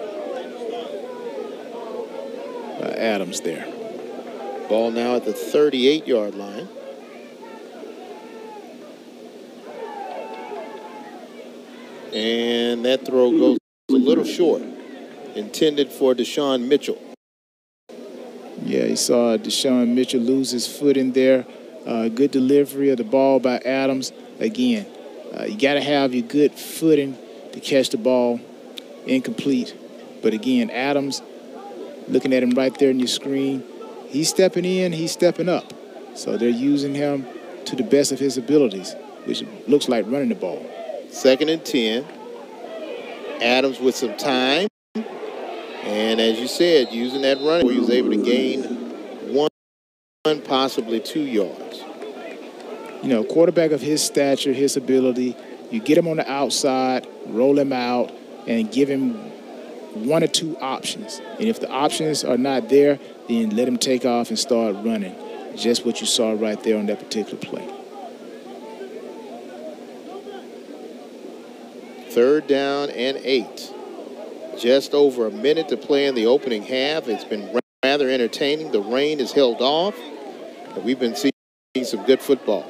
[SPEAKER 2] by Adams there.
[SPEAKER 1] Ball now at the 38-yard line. And that throw goes a little short, intended for Deshaun Mitchell.
[SPEAKER 2] Yeah, you saw Deshaun Mitchell lose his foot in there. Good delivery of the ball by Adams. Again, you got to have your good footing to catch the ball. Incomplete. But again, Adams, looking at him right there in your screen, he's stepping in, he's stepping up. So they're using him to the best of his abilities, which looks like running the ball.
[SPEAKER 1] 2nd and 10. Adams with some time. And as you said, using that run, he was able to gain 1, possibly 2 yards.
[SPEAKER 2] Quarterback of his stature, his ability, you get him on the outside, roll him out, and give him 1 or 2 options. And if the options are not there, then let him take off and start running. Just what you saw right there on that particular play.
[SPEAKER 1] 3rd down and 8. Just over a minute to play in the opening half. It's been rather entertaining. The rain is held off, and we've been seeing some good football.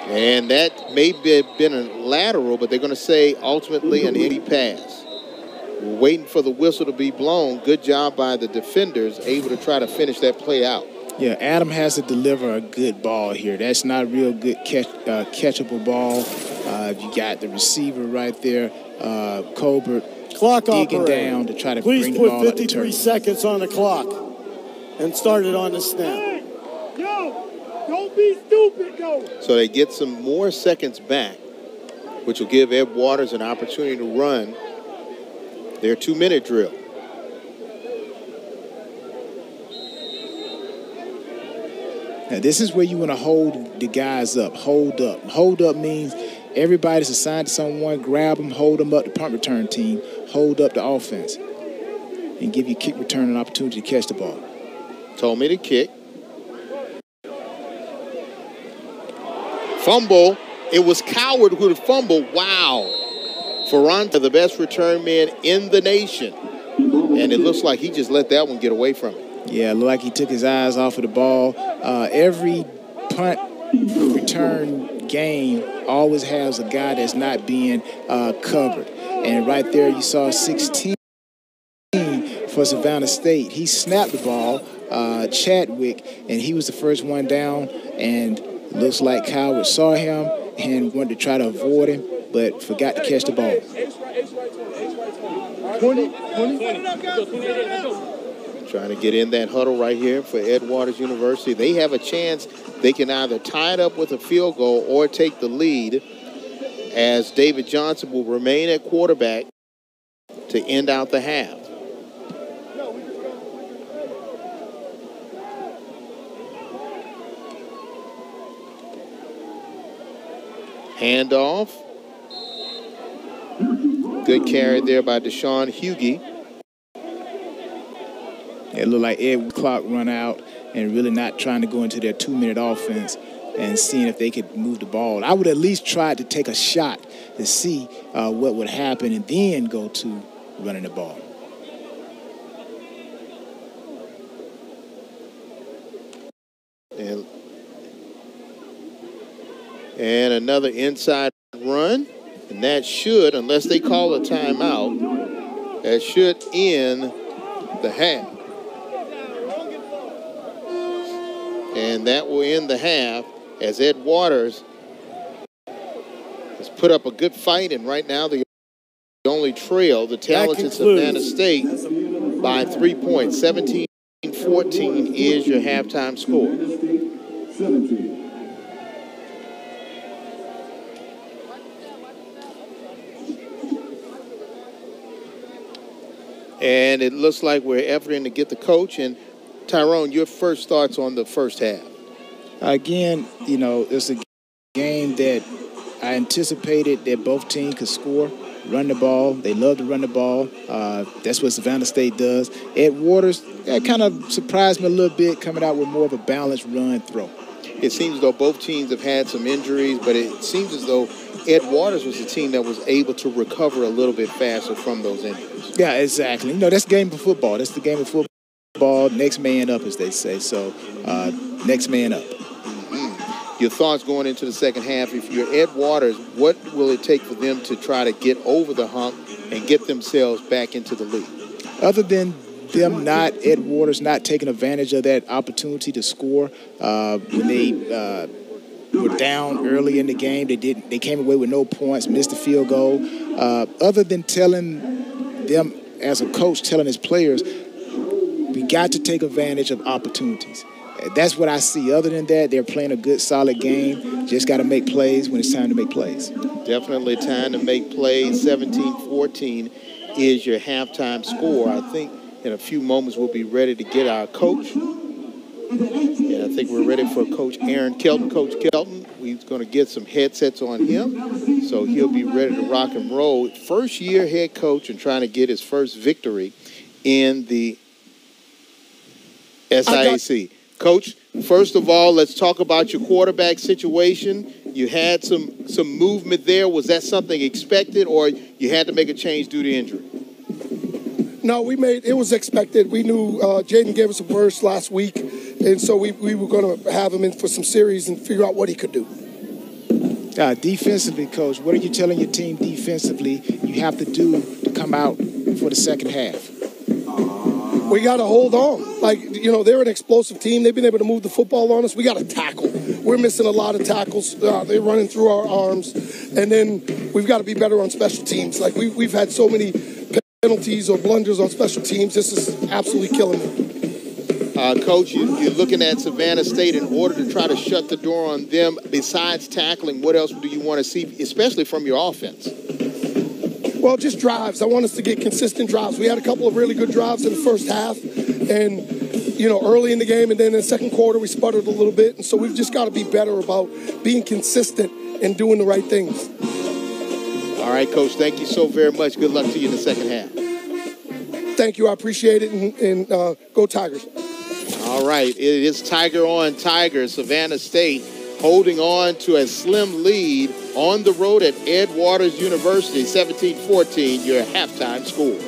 [SPEAKER 1] And that may have been a lateral, but they're going to say ultimately an empty pass. We're waiting for the whistle to be blown. Good job by the defenders, able to try to finish that play out.
[SPEAKER 2] Yeah, Adam has to deliver a good ball here. That's not real good catchable ball. You got the receiver right there, Colbert,
[SPEAKER 3] clock
[SPEAKER 2] digging
[SPEAKER 3] operator
[SPEAKER 2] down to try to
[SPEAKER 3] Please
[SPEAKER 2] bring the
[SPEAKER 3] put
[SPEAKER 2] ball up the
[SPEAKER 3] 53
[SPEAKER 2] turn.
[SPEAKER 3] seconds on the clock and start it on the snap.
[SPEAKER 8] Hey, yo, don't be stupid, though.
[SPEAKER 1] So they get some more seconds back, which will give Ed Waters an opportunity to run their 2-minute drill.
[SPEAKER 2] Now, this is where you want to hold the guys up, hold up. Hold up means everybody's assigned to someone, grab them, hold them up, the punt return team, hold up the offense, and give you kick return an opportunity to catch the ball.
[SPEAKER 1] Told me to kick. Fumble. It was Coward who fumbled. Wow. Ferrante, the best return man in the nation. And it looks like he just let that one get away from him.
[SPEAKER 2] Yeah, it looked like he took his eyes off of the ball. Every punt return game always has a guy that's not being covered. And right there you saw 16 for Savannah State. He snapped the ball, Chadwick, and he was the first one down. And looks like Coward saw him and wanted to try to avoid him, but forgot to catch the ball.
[SPEAKER 8] 20.
[SPEAKER 1] Trying to get in that huddle right here for Ed Waters University. They have a chance. They can either tie it up with a field goal or take the lead, as David Johnson will remain at quarterback to end out the half. Handoff. Good carry there by Deshaun Hughey.
[SPEAKER 2] It looked like Ed clock run out and really not trying to go into their 2-minute offense and seeing if they could move the ball. I would at least try to take a shot to see what would happen and then go to running the ball.
[SPEAKER 1] And another inside run. And that should, unless they call a timeout, that should end the half. And that will end the half as Ed Waters has put up a good fight. And right now the only trail, the talented Savannah State, by 3 points. 17-14 is your halftime score.
[SPEAKER 8] 17.
[SPEAKER 1] And it looks like we're efforting to get the coach. And Tyrone, your first thoughts on the first half?
[SPEAKER 2] Again, you know, it's a game that I anticipated that both teams could score, run the ball. They love to run the ball. That's what Savannah State does. Ed Waters, that kind of surprised me a little bit, coming out with more of a balanced run throw.
[SPEAKER 1] It seems as though both teams have had some injuries, but it seems as though Ed Waters was the team that was able to recover a little bit faster from those injuries.
[SPEAKER 2] Yeah, exactly. You know, that's the game of football. That's the game of football. Next man up, as they say. So, next man up.
[SPEAKER 1] Mm-hmm. Your thoughts going into the second half, if you're Ed Waters, what will it take for them to try to get over the hump and get themselves back into the league?
[SPEAKER 2] Other than them Ed Waters not taking advantage of that opportunity to score when they were down early in the game. They came away with no points, missed the field goal. Other than telling them as a coach, telling his players, we got to take advantage of opportunities. That's what I see. Other than that, they're playing a good, solid game. Just got to make plays when it's time to make plays.
[SPEAKER 1] Definitely time to make plays. 17-14 is your halftime score. I think in a few moments we'll be ready to get our coach. And I think we're ready for Coach Aaron Kelton. Coach Kelton, we're going to get some headsets on him, so he'll be ready to rock and roll. First-year head coach and trying to get his first victory in the SIAC. Coach, first of all, let's talk about your quarterback situation. You had some movement there. Was that something expected, or you had to make a change due to injury?
[SPEAKER 13] No, it was expected. We knew Jaden gave us a burst last week, and so we were going to have him in for some series and figure out what he could do.
[SPEAKER 2] Defensively, Coach, what are you telling your team defensively you have to do to come out for the second half?
[SPEAKER 13] We got to hold on. They're an explosive team. They've been able to move the football on us. We got to tackle. We're missing a lot of tackles. They're running through our arms. And then we've got to be better on special teams. We've had so many penalties or blunders on special teams. This is absolutely killing me.
[SPEAKER 1] Coach, you're looking at Savannah State in order to try to shut the door on them. Besides tackling, what else do you want to see, especially from your offense?
[SPEAKER 13] Well, just drives. I want us to get consistent drives. We had a couple of really good drives in the first half, and early in the game, and then in the second quarter we sputtered a little bit, and so we've just got to be better about being consistent and doing the right things.
[SPEAKER 1] All right, Coach, thank you so very much. Good luck to you in the second half.
[SPEAKER 13] Thank you. I appreciate it, and go Tigers.
[SPEAKER 1] All right, it is Tiger on Tiger. Savannah State holding on to a slim lead on the road at Ed Waters University, 17-14, your halftime score.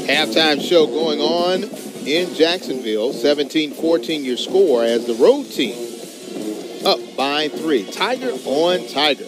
[SPEAKER 1] Halftime show going on in Jacksonville. 17-14 your score as the road team up by 3. Tiger on Tiger.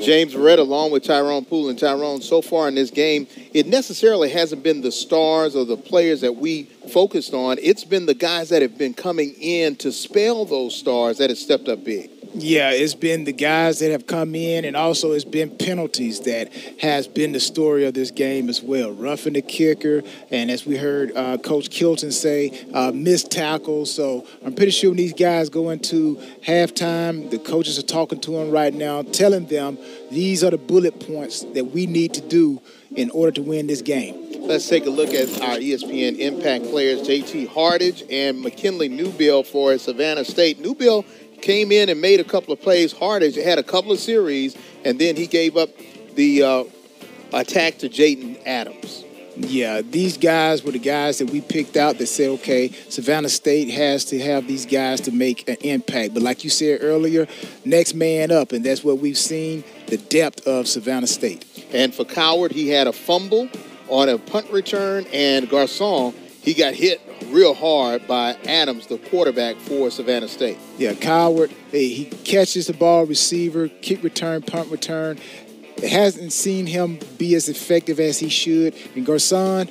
[SPEAKER 1] James Verrett along with Tyrone Poole. And Tyrone, so far in this game, it necessarily hasn't been the stars or the players that we focused on. It's been the guys that have been coming in to spell those stars that have stepped up big.
[SPEAKER 2] Yeah, it's been the guys that have come in, and also it's been penalties that has been the story of this game as well. Roughing the kicker, and as we heard Coach Kilton say, missed tackles. So I'm pretty sure when these guys go into halftime, the coaches are talking to them right now, telling them these are the bullet points that we need to do in order to win this game.
[SPEAKER 1] Let's take a look at our ESPN Impact players, J.T. Hardage and McKinley Newbill for Savannah State. Newbill came in and made a couple of plays. Hardage had a couple of series, and then he gave up the attack to Jaden Adams.
[SPEAKER 2] Yeah, these guys were the guys that we picked out that said, okay, Savannah State has to have these guys to make an impact. But like you said earlier, next man up, and that's what we've seen the depth of Savannah State.
[SPEAKER 1] And for Coward, he had a fumble on a punt return, and Garcon, he got hit real hard by Adams, the quarterback for Savannah State.
[SPEAKER 2] Yeah, Coward, he catches the ball, receiver, kick return, punt return. Hasn't seen him be as effective as he should. And Garcon,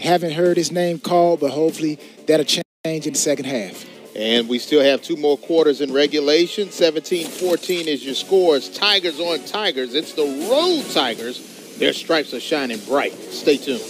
[SPEAKER 2] haven't heard his name called, but hopefully that'll change in the second half.
[SPEAKER 1] And we still have 2 more quarters in regulation. 17-14 is your scores. Tigers on Tigers. It's the Road Tigers. Their stripes are shining bright. Stay tuned.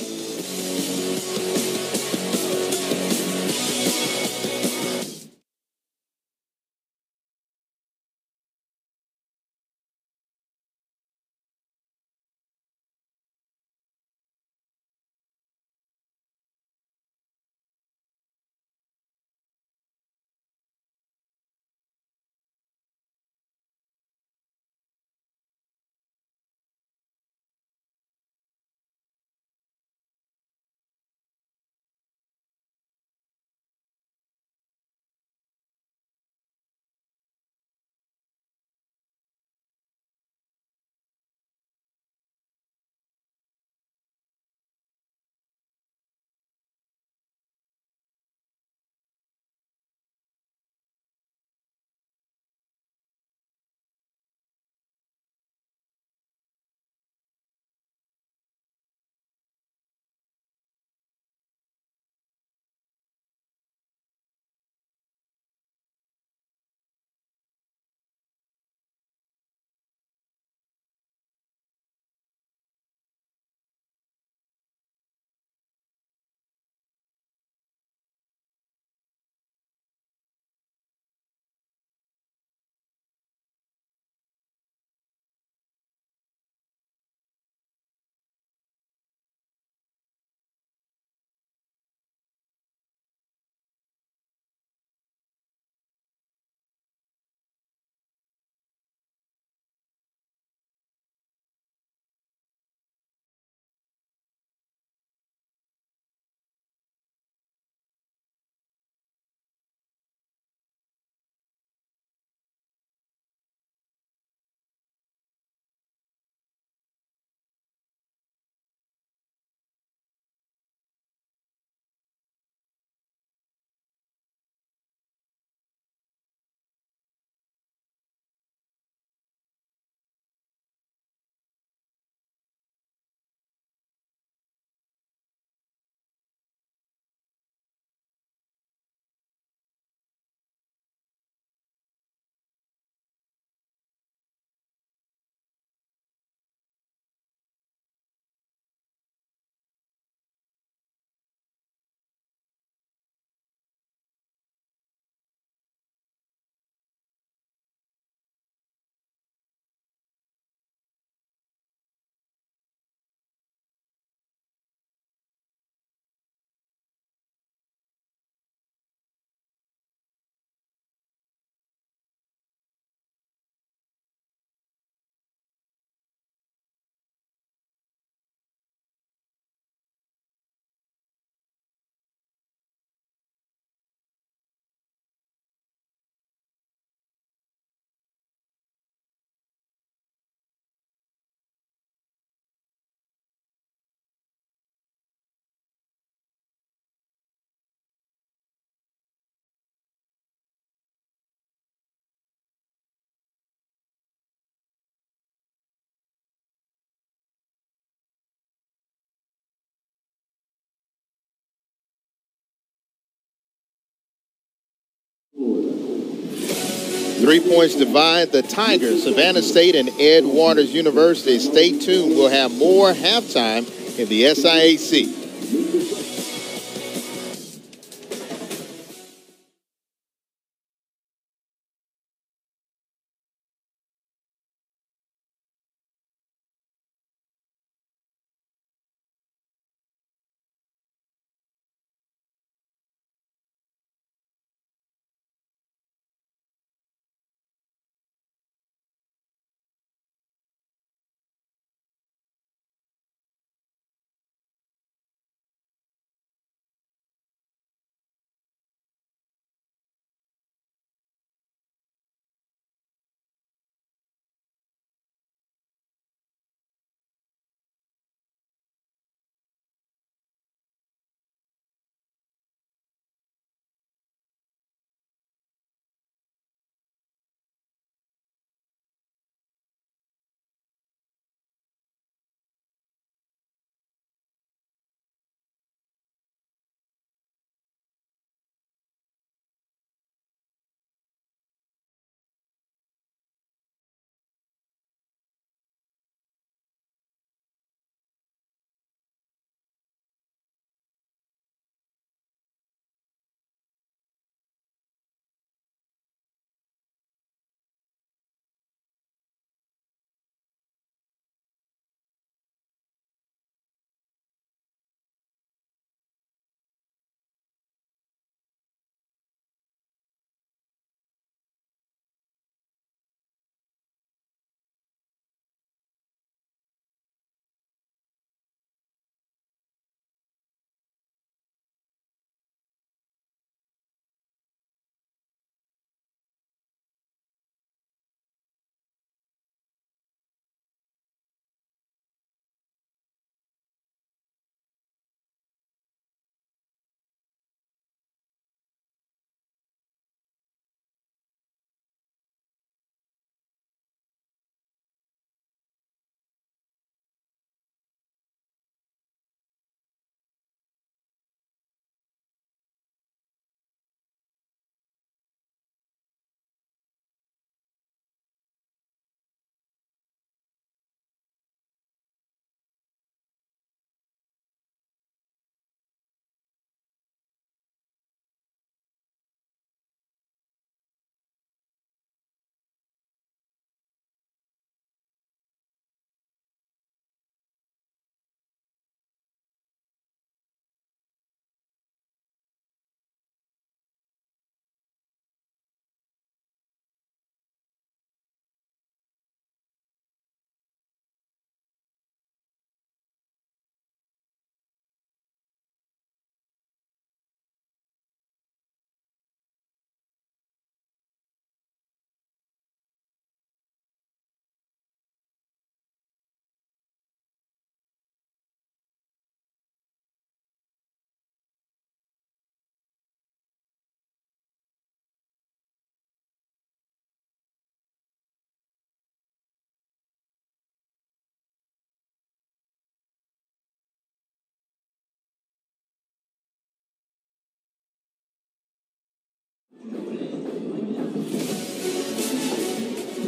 [SPEAKER 1] Three points divide the Tigers, Savannah State and Ed Waters University. Stay tuned. We'll have more halftime in the SIAC.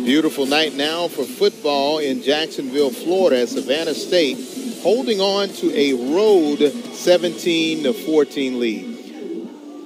[SPEAKER 1] Beautiful night now for football in Jacksonville, Florida, as Savannah State holding on to a road 17-14 lead.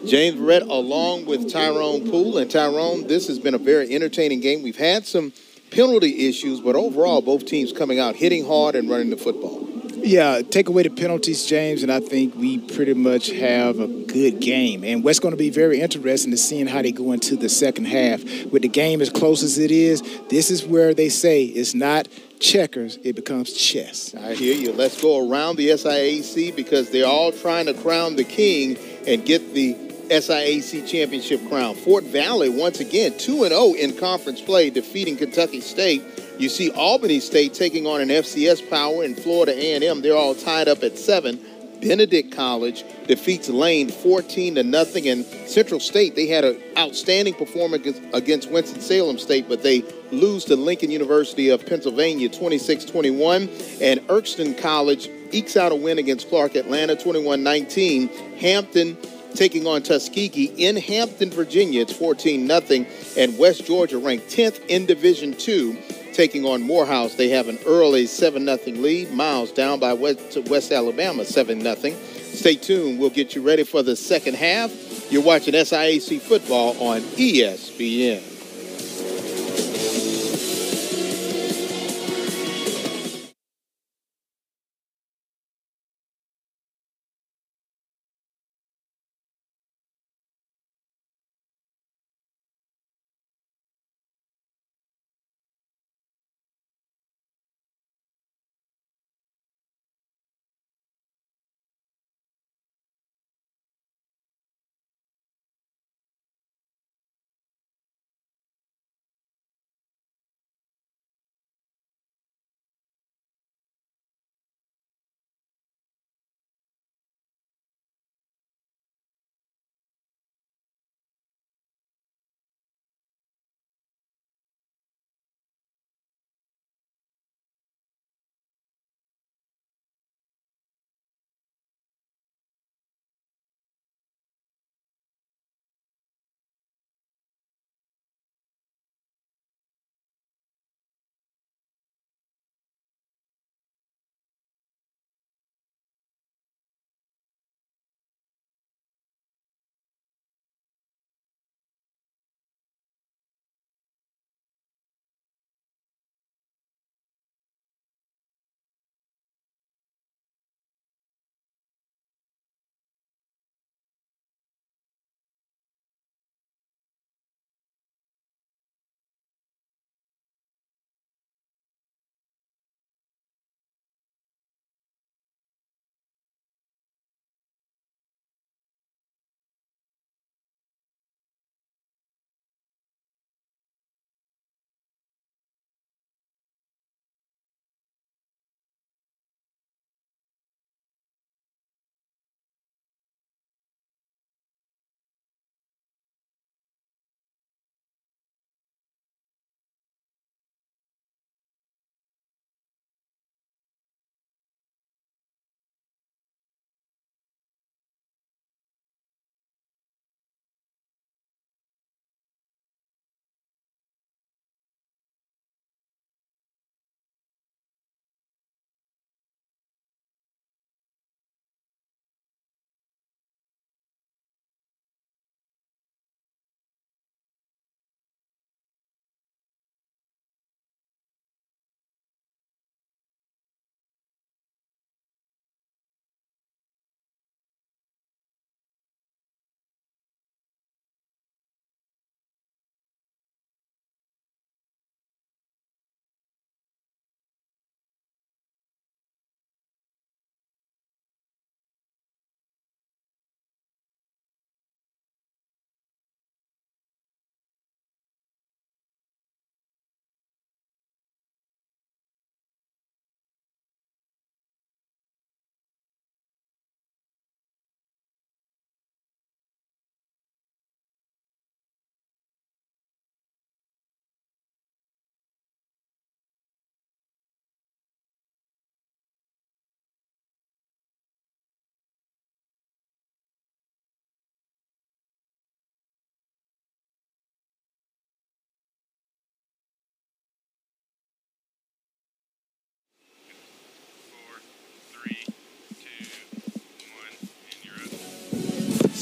[SPEAKER 1] James Verrett along with Tyrone Poole. And Tyrone, this has been a very entertaining game. We've had some penalty issues, but overall both teams coming out hitting hard and running the football.
[SPEAKER 2] Yeah, take away the penalties, James, and I think we pretty much have a good game. And what's going to be very interesting is seeing how they go into the second half. With the game as close as it is, this is where they say it's not checkers, it becomes chess.
[SPEAKER 1] I hear you. Let's go around the SIAC because they're all trying to crown the king and get the SIAC championship crown. Fort Valley, once again, 2-0 in conference play, defeating Kentucky State. You see Albany State taking on an FCS power in Florida A&M. They're all tied up at 7. Benedict College defeats Lane 14-0. And Central State, they had an outstanding performance against Winston-Salem State, but they lose to Lincoln University of Pennsylvania 26-21. And Erskine College ekes out a win against Clark Atlanta 21-19. Hampton taking on Tuskegee in Hampton, Virginia. It's 14-0. And West Georgia, ranked 10th in Division II, taking on Morehouse. They have an early 7-0 lead. Miles down by West Alabama 7-0. Stay tuned. We'll get you ready for the second half. You're watching SIAC football on ESPN.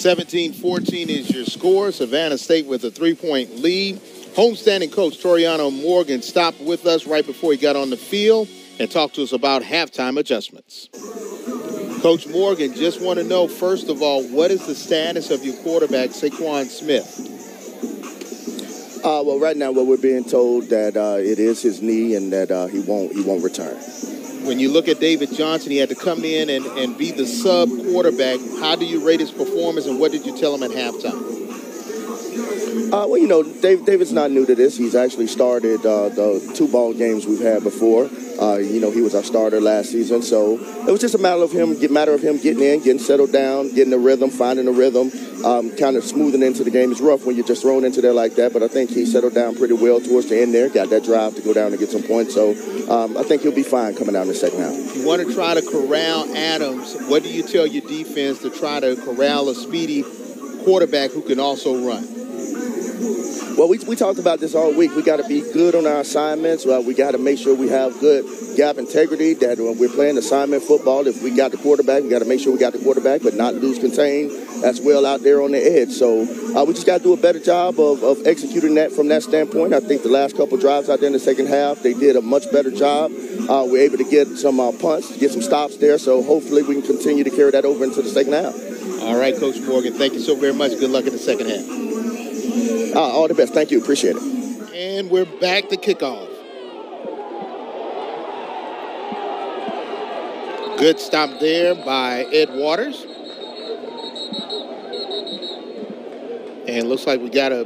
[SPEAKER 1] 17-14 is your score. Savannah State with a 3-point lead. Homestanding coach Toriano Morgan stopped with us right before he got on the field and talked to us about halftime adjustments. Coach Morgan, just want to know, first of all, what is the status of your quarterback, Saquon Smith?
[SPEAKER 14] Well, right now, what we're being told that it is his knee and that he won't return.
[SPEAKER 1] When you look at David Johnson, he had to come in and be the sub quarterback. How do you rate his performance, and what did you tell him at halftime?
[SPEAKER 14] Well, you know, David's not new to this. He's actually started the 2 ball games we've had before. You know, he was our starter last season, so it was just a matter of him getting in, getting settled down, getting a rhythm, finding a rhythm, kind of smoothing into the game. It's rough when you're just thrown into there like that, but I think he settled down pretty well towards the end there, got that drive to go down and get some points, so I think he'll be fine coming down in the second half.
[SPEAKER 1] You want to try to corral Adams. What do you tell your defense to try to corral a speedy quarterback who can also run?
[SPEAKER 14] Well, we talked about this all week. We got to be good on our assignments. We got to make sure we have good gap integrity, that when we're playing assignment football, if we got the quarterback, we got to make sure we got the quarterback, but not lose contain as well out there on the edge. So we just got to do a better job of executing that from that standpoint. I think the last couple drives out there in the second half, they did a much better job. We're able to get some punts, get some stops there. So hopefully we can continue to carry that over into the second half.
[SPEAKER 1] All right, Coach Morgan, thank you so very much. Good luck in the second half.
[SPEAKER 14] All the best. Thank you. Appreciate it.
[SPEAKER 1] And we're back to kickoff. Good stop there by Ed Waters. And looks like we got a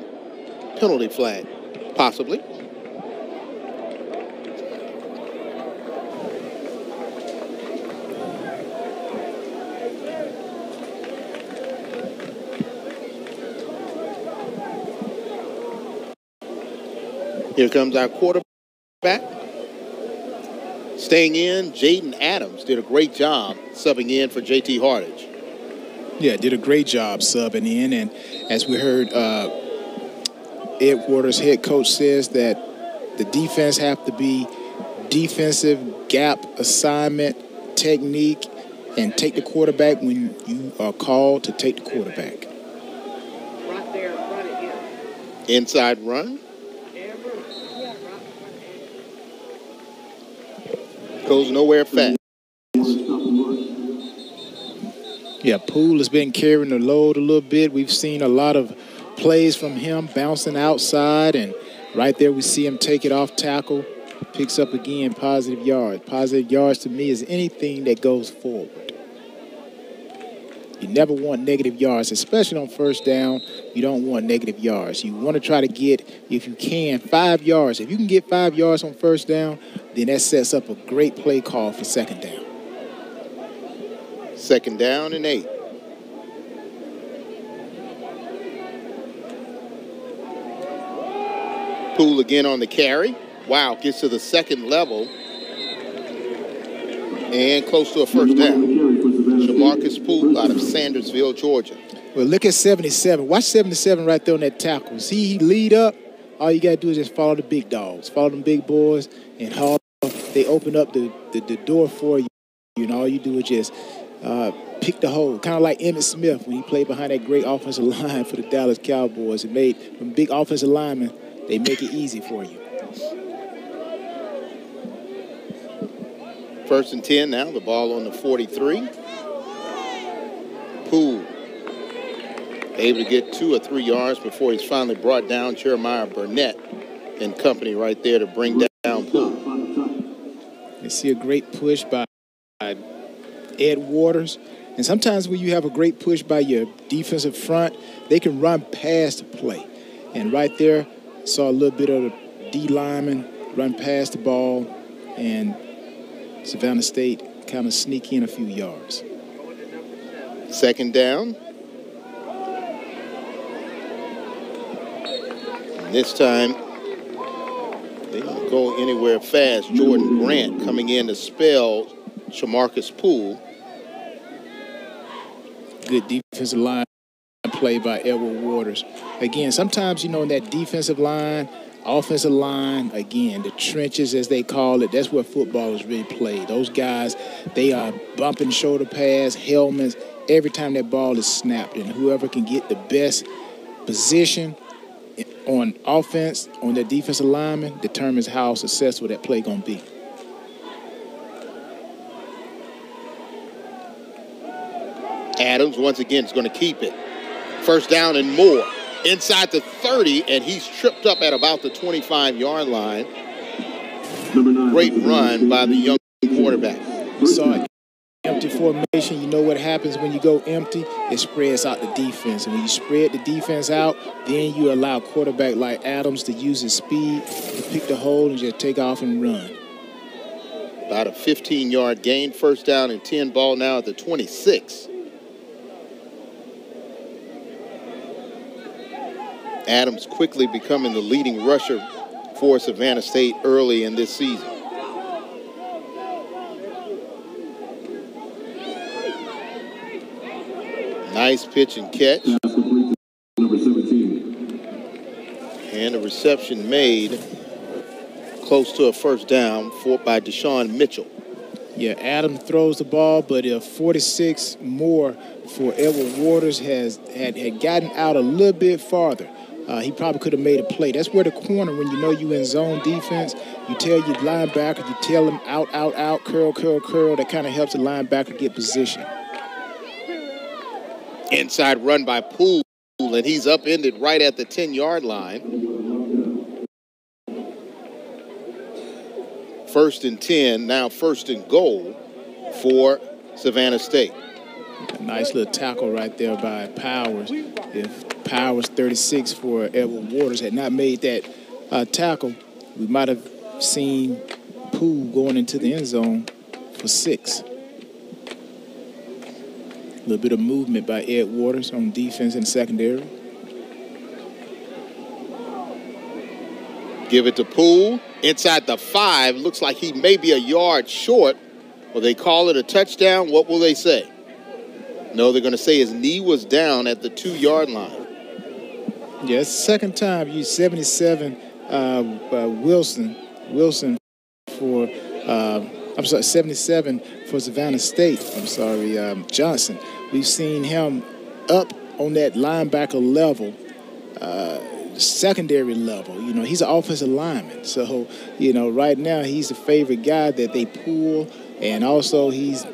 [SPEAKER 1] penalty flag, possibly. Here comes our quarterback. Staying in, Jaden Adams did a great job subbing in for J.T. Hardage.
[SPEAKER 2] Yeah, did a great job subbing in. And as we heard, Ed Waters, head coach, says that the defense have to be defensive, gap assignment, technique, and take the quarterback when you are called to take the quarterback.
[SPEAKER 1] Right there in front of him. Inside run. Goes nowhere fast.
[SPEAKER 2] Yeah, Poole has been carrying the load a little bit. We've seen a lot of plays from him bouncing outside, and right there we see him take it off tackle, picks up again positive yards. Positive yards to me is anything that goes forward. You never want negative yards, especially on first down. You don't want negative yards. You want to try to get, if you can, 5 yards. If you can get 5 yards on first down, then that sets up a great play call for second down.
[SPEAKER 1] Second down and 8. Poole again on the carry. Wow, gets to the second level. And close to a first down. Jamarcus Poole out of Sandersville, Georgia.
[SPEAKER 2] Well, look at 77. Watch 77 right there on that tackle. See, he lead up. All you got to do is just follow the big dogs. Follow them big boys and haul. They open up the door for you. And all you do is just pick the hole. Kind of like Emmitt Smith when he played behind that great offensive line for the Dallas Cowboys. It made them big offensive linemen. They make it easy for you.
[SPEAKER 1] First and 10 now. The ball on the 43. Poole able to get 2 or 3 yards before he's finally brought down. Jeremiah Burnett and company right there to bring down Poole.
[SPEAKER 2] You see a great push by Ed Waters. And sometimes when you have a great push by your defensive front, they can run past the play. And right there, saw a little bit of the D lineman run past the ball, and Savannah State kind of sneak in a few yards.
[SPEAKER 1] Second down. And this time, they don't go anywhere fast. Jordan Grant coming in to spell Jamarcus Poole.
[SPEAKER 2] Good defensive line play by Edward Waters. Again, sometimes, in that defensive line, offensive line, again, the trenches, as they call it, that's where football is really played. Those guys, they are bumping shoulder pads, helmets, every time that ball is snapped. And whoever can get the best position on offense, on their defensive lineman, determines how successful that play going to be.
[SPEAKER 1] Adams, once again, is going to keep it. First down and more. Inside the 30, and he's tripped up at about the 25-yard line. Great run by the young quarterback.
[SPEAKER 2] You saw it. Empty formation, you know what happens when you go empty? It spreads out the defense. And when you spread the defense out, then you allow a quarterback like Adams to use his speed to pick the hole and just take off and run.
[SPEAKER 1] About a 15-yard gain, first down and 10, ball now at the 26. Adams quickly becoming the leading rusher for Savannah State early in this season. Nice pitch and catch.
[SPEAKER 8] Number 17.
[SPEAKER 1] And a reception made close to a first down by Deshaun Mitchell.
[SPEAKER 2] Yeah, Adams throws the ball, but if 46 more for Edward Waters had gotten out a little bit farther, he probably could have made a play. That's where the corner, when you know you in zone defense, you tell your linebacker, you tell him out, curl. That kind of helps the linebacker get position.
[SPEAKER 1] Inside run by Poole, and he's upended right at the 10-yard line. First and 10, now first and goal for Savannah State.
[SPEAKER 2] A nice little tackle right there by Powers. If Powers, 36 for Edward Waters, had not made that tackle, we might have seen Poole going into the end zone for 6. A little bit of movement by Ed Waters on defense and secondary.
[SPEAKER 1] Give it to Poole. Inside the 5. Looks like he may be a yard short. Will they call it a touchdown? What will they say? No, they're going to say his knee was down at the 2-yard line.
[SPEAKER 2] Yeah, it's the second time you 77 Wilson for 77 for Savannah State. Johnson. We've seen him up on that linebacker level, secondary level. You know, he's an offensive lineman. So, you know, right now he's the favorite guy that they pull, and also he's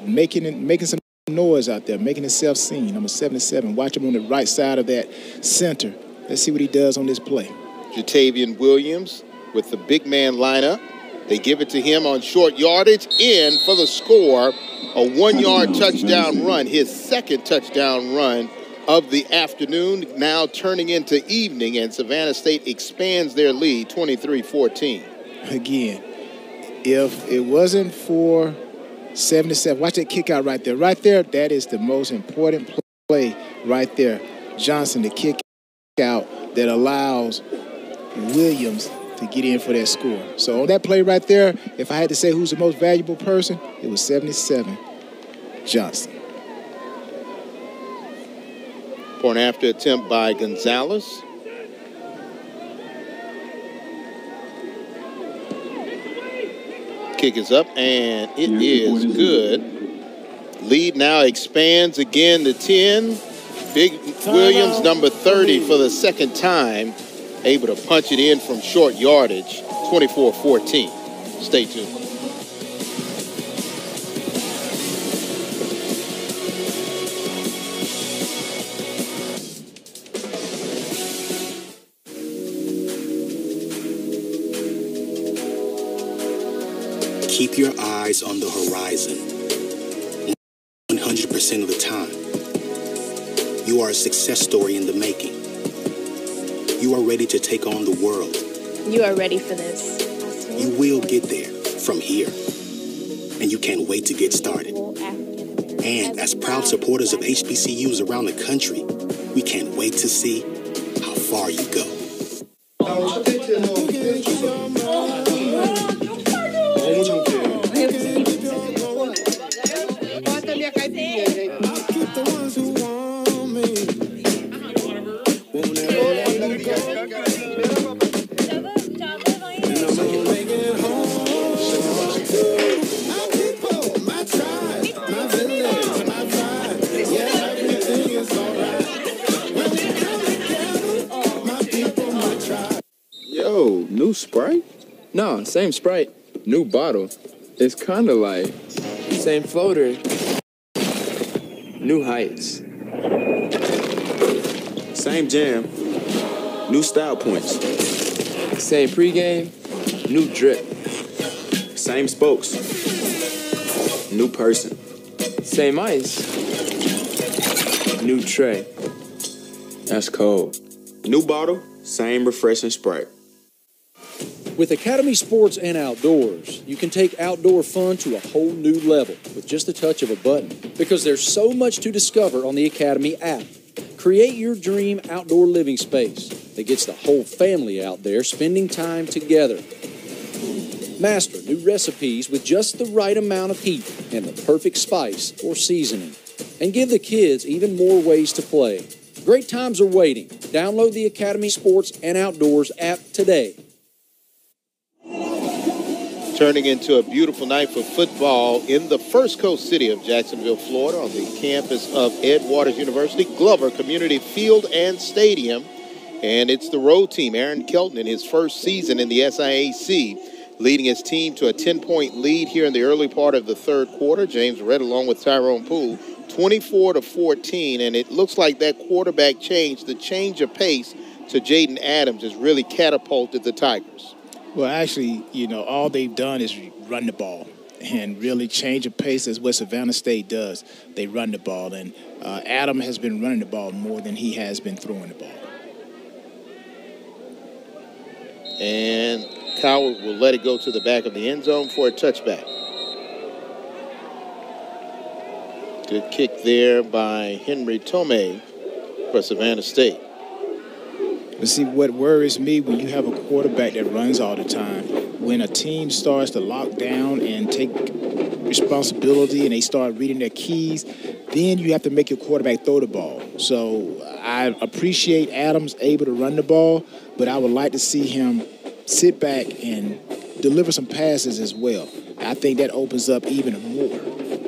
[SPEAKER 2] making some noise out there, making himself seen. Number 77. Watch him on the right side of that center. Let's see what he does on this play.
[SPEAKER 1] Jatavian Williams with the big man lineup. They give it to him on short yardage, in for the score. A 1-yard touchdown run, his second touchdown run of the afternoon, now turning into evening, and Savannah State expands their lead 23-14.
[SPEAKER 2] Again, if it wasn't for 77, watch that kick out right there. Right there, that is the most important play right there. Johnson, the kick out that allows Williams to get in for that score. So on that play right there, if I had to say who's the most valuable person, it was 77 Johnson.
[SPEAKER 1] Point after attempt by Gonzalez. Kick is up, and it is good. Lead now expands again to 10. Big Williams, number 30 for the second time, able to punch it in from short yardage, 24-14. Stay tuned.
[SPEAKER 4] Keep your eyes on the horizon. 100% of the time. You are a success story in the making. You are ready to take on the world.
[SPEAKER 15] You are ready for this.
[SPEAKER 4] You will get there from here. And you can't wait to get started. And as proud supporters of HBCUs around the country, we can't wait to see how far you go.
[SPEAKER 7] Sprite? No, same Sprite. New bottle. It's kind of like... Same floater. New heights.
[SPEAKER 11] Same jam. New style points.
[SPEAKER 7] Same pregame. New drip.
[SPEAKER 11] Same spokes. New person.
[SPEAKER 7] Same ice. New tray. That's cold.
[SPEAKER 11] New bottle. Same refreshing Sprite.
[SPEAKER 5] With Academy Sports and Outdoors, you can take outdoor fun to a whole new level with just the touch of a button. Because there's so much to discover on the Academy app. Create your dream outdoor living space that gets the whole family out there spending time together. Master new recipes with just the right amount of heat and the perfect spice or seasoning. And give the kids even more ways to play. Great times are waiting. Download the Academy Sports and Outdoors app today.
[SPEAKER 1] Turning into a beautiful night for football in the First Coast city of Jacksonville, Florida, on the campus of Ed Waters University, Glover Community Field and Stadium. And it's the road team, Aaron Kelton, in his first season in the SIAC, leading his team to a 10-point lead here in the early part of the third quarter. James Redd along with Tyrone Poole, 24-14, and it looks like that quarterback change, the change of pace to Jaden Adams, has really catapulted the Tigers.
[SPEAKER 2] Well, actually, all they've done is run the ball and really change of pace. Is what Savannah State does. They run the ball, and Adam has been running the ball more than he has been throwing the ball.
[SPEAKER 1] And Coward will let it go to the back of the end zone for a touchback. Good kick there by Henry Tomei for Savannah State.
[SPEAKER 2] But see, what worries me when you have a quarterback that runs all the time, when a team starts to lock down and take responsibility and they start reading their keys, then you have to make your quarterback throw the ball. So I appreciate Adams able to run the ball, but I would like to see him sit back and deliver some passes as well. I think that opens up even more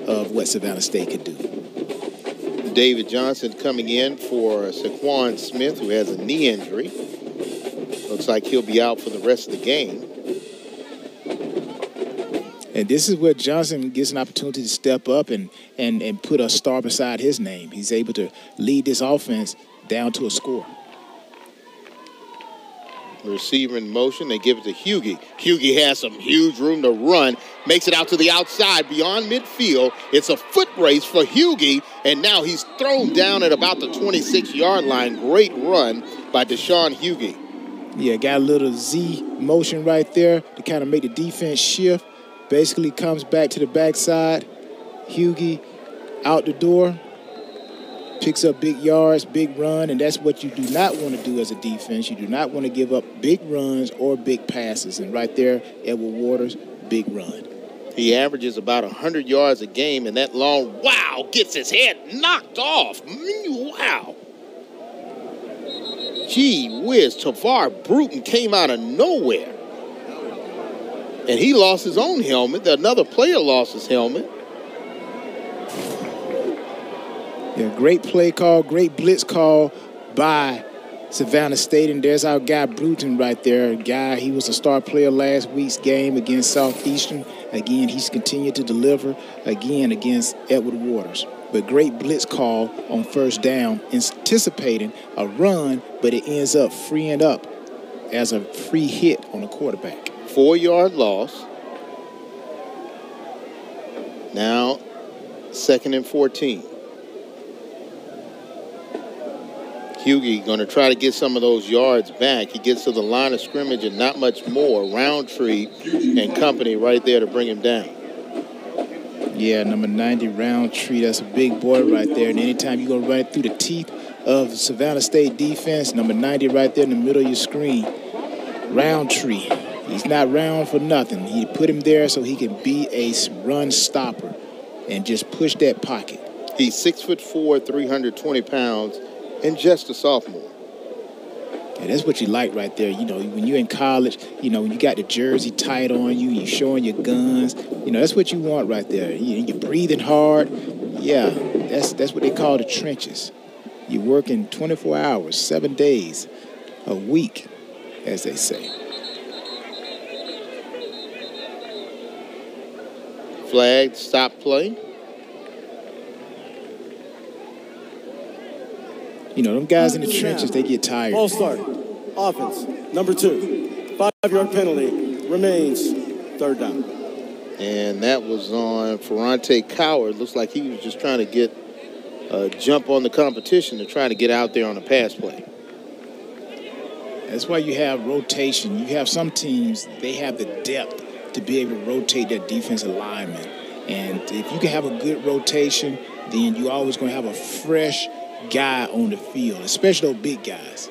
[SPEAKER 2] of what Savannah State could do.
[SPEAKER 1] David Johnson coming in for Saquon Smith, who has a knee injury. Looks like he'll be out for the rest of the game.
[SPEAKER 2] And this is where Johnson gets an opportunity to step up and put a star beside his name. He's able to lead this offense down to a score.
[SPEAKER 1] Receiver in motion, they give it to Hughie. Hughie has some huge room to run, makes it out to the outside beyond midfield. It's a foot race for Hughie, and now he's thrown down at about the 26-yard line. Great run by Deshaun Hughie.
[SPEAKER 2] Yeah, got a little Z motion right there to kind of make the defense shift. Basically comes back to the backside. Hughie out the door. Picks up big yards, big run, and that's what you do not want to do as a defense. You do not want to give up big runs or big passes. And right there, Edward Waters, big run.
[SPEAKER 1] He averages about 100 yards a game, and that long, wow, gets his head knocked off. Wow. Gee whiz, Tavar Bruton came out of nowhere. And he lost his own helmet. Another player lost his helmet.
[SPEAKER 2] Yeah, great play call, great blitz call by Savannah State. And there's our guy Bruton right there. He was a star player last week's game against Southeastern. Again, he's continued to deliver again against Edward Waters. But great blitz call on first down, anticipating a run, but it ends up freeing up as a free hit on the quarterback.
[SPEAKER 1] 4-yard loss. Now, 2nd and 14. Hughie going to try to get some of those yards back. He gets to the line of scrimmage and not much more. Roundtree and company right there to bring him down.
[SPEAKER 2] Yeah, number 90, Roundtree. That's a big boy right there. And anytime you're going to run it through the teeth of Savannah State defense, number 90 right there in the middle of your screen. Roundtree. He's not round for nothing. He put him there so he can be a run stopper and just push that pocket.
[SPEAKER 1] He's 6'4", 320 pounds. And just a sophomore.
[SPEAKER 2] And that's what you like right there. When you're in college, when you got the jersey tight on you, you're showing your guns. That's what you want right there. You're breathing hard. Yeah, that's what they call the trenches. You're working 24 hours, 7 days a week, as they say.
[SPEAKER 1] flag, stop play.
[SPEAKER 2] You know, them guys in the trenches, they get tired.
[SPEAKER 3] Ball start. Offense, number 2. 5-yard penalty. Remains third down.
[SPEAKER 1] And that was on Ferrante Coward. Looks like he was just trying to get a jump on the competition to try to get out there on a pass play.
[SPEAKER 2] That's why you have rotation. You have some teams, they have the depth to be able to rotate their defensive linemen. And if you can have a good rotation, then you're always going to have a fresh guy on the field, especially those big guys.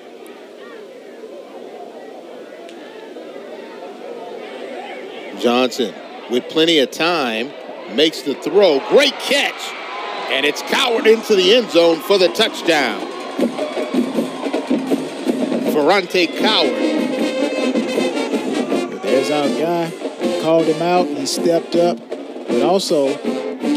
[SPEAKER 1] Johnson, with plenty of time, makes the throw. Great catch. And it's Coward into the end zone for the touchdown. Ferrante Coward.
[SPEAKER 2] But there's our guy. We called him out. He stepped up. But also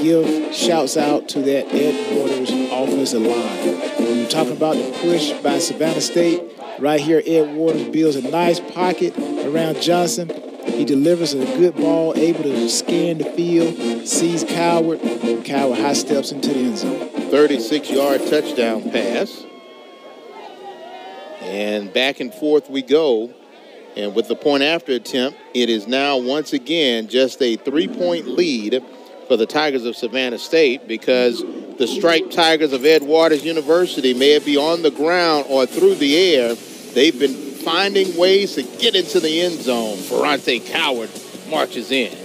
[SPEAKER 2] give shouts out to that Ed Waters offensive line. When you're talking about the push by Savannah State, right here Ed Waters builds a nice pocket around Johnson. He delivers a good ball, able to scan the field, sees Coward. Coward high steps into the end zone.
[SPEAKER 1] 36-yard touchdown pass. And back and forth we go. And with the point after attempt, it is now once again just a 3-point lead for the Tigers of Savannah State, because the striped Tigers of Ed Waters University, may it be on the ground or through the air, they've been finding ways to get into the end zone. Ferrante Coward marches in.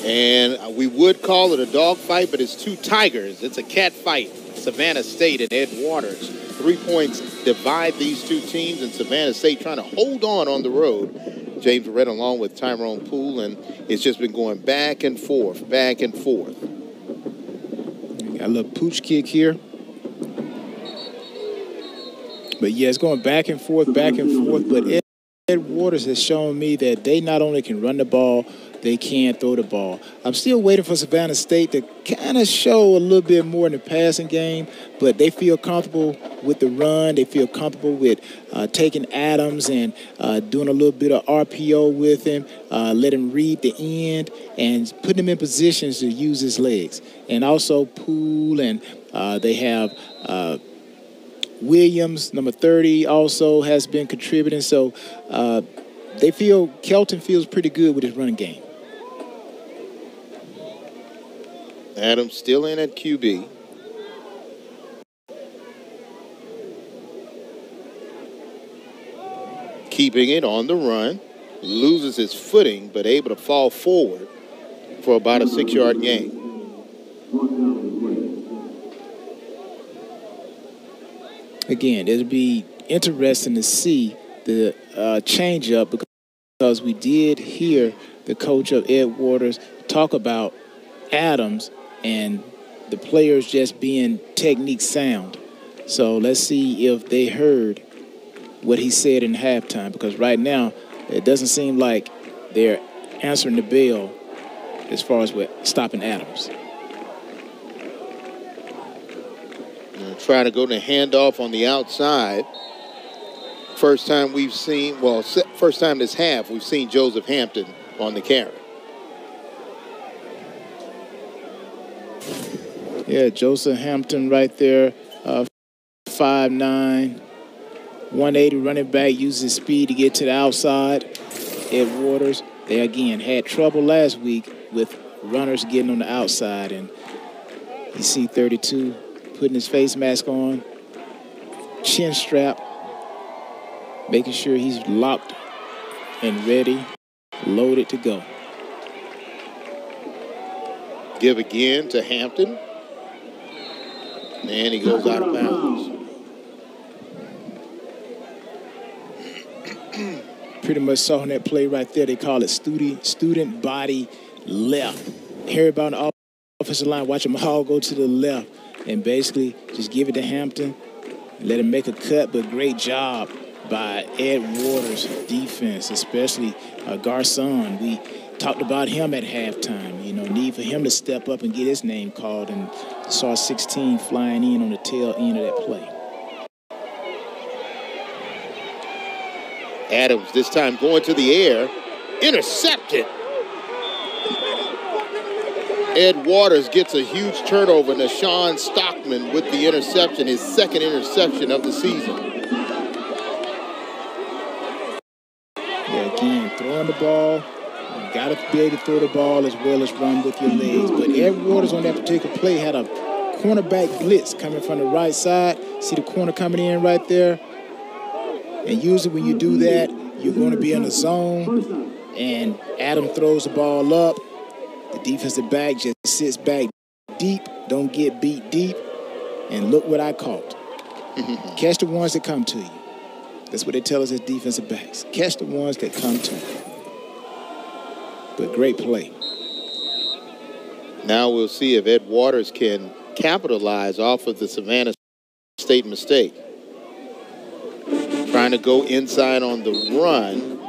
[SPEAKER 1] And we would call it a dog fight, but it's two tigers. It's a cat fight. Savannah State and Ed Waters. 3 points divide these two teams, and Savannah State trying to hold on the road. James Red along with Tyrone Poole, and it's just been going back and forth, back and forth.
[SPEAKER 2] Got a little pooch kick here. But yeah, it's going back and forth, but Ed Waters has shown me that they not only can run the ball, they can throw the ball. I'm still waiting for Savannah State to kind of show a little bit more in the passing game, but they feel comfortable with the run. They feel comfortable with taking Adams and doing a little bit of RPO with him, let him read the end, and putting him in positions to use his legs. And also Poole, and they have Williams, number 30, also has been contributing. So Kelton feels pretty good with his running game.
[SPEAKER 1] Adams still in at QB. keeping it on the run, loses his footing, but able to fall forward for about a 6-yard gain.
[SPEAKER 2] Again, it'll be interesting to see the change-up because we did hear the coach of Ed Waters talk about Adams and the players just being technique sound. So let's see if they heard what he said in halftime, because right now it doesn't seem like they're answering the bell as far as stopping Adams.
[SPEAKER 1] Trying to go to handoff on the outside. First time we've seen, first time this half, we've seen Joseph Hampton on the carry.
[SPEAKER 2] Yeah, Joseph Hampton right there, 5'9", 180 running back, uses speed to get to the outside. Ed Waters, they again had trouble last week with runners getting on the outside, and you see 32 putting his face mask on, chin strap, making sure he's locked and ready, loaded to go.
[SPEAKER 1] Give again to Hampton. And he goes out of bounds.
[SPEAKER 2] Pretty much saw on that play right there, they call it student body left. Everybody on the offensive line, watch them all go to the left and basically just give it to Hampton and let him make a cut, but great job by Ed Waters' defense, especially Garcon. We talked about him at halftime, need for him to step up and get his name called, and saw 16 flying in on the tail end of that play.
[SPEAKER 1] Adams this time going to the air, intercepted. Ed Waters gets a huge turnover. Nashawn Stockman with the interception, his second interception of the season.
[SPEAKER 2] Yeah, again, throwing the ball. You got to be able to throw the ball as well as run with your legs. But Ed Waters on that particular play had a cornerback blitz coming from the right side. See the corner coming in right there? And usually when you do that, you're going to be in a zone, and Adam throws the ball up. The defensive back just sits back deep, don't get beat deep, and look what I caught. Catch the ones that come to you. That's what they tell us as defensive backs. Catch the ones that come to you. But great play.
[SPEAKER 1] Now we'll see if Ed Waters can capitalize off of the Savannah State mistake. Trying to go inside on the run.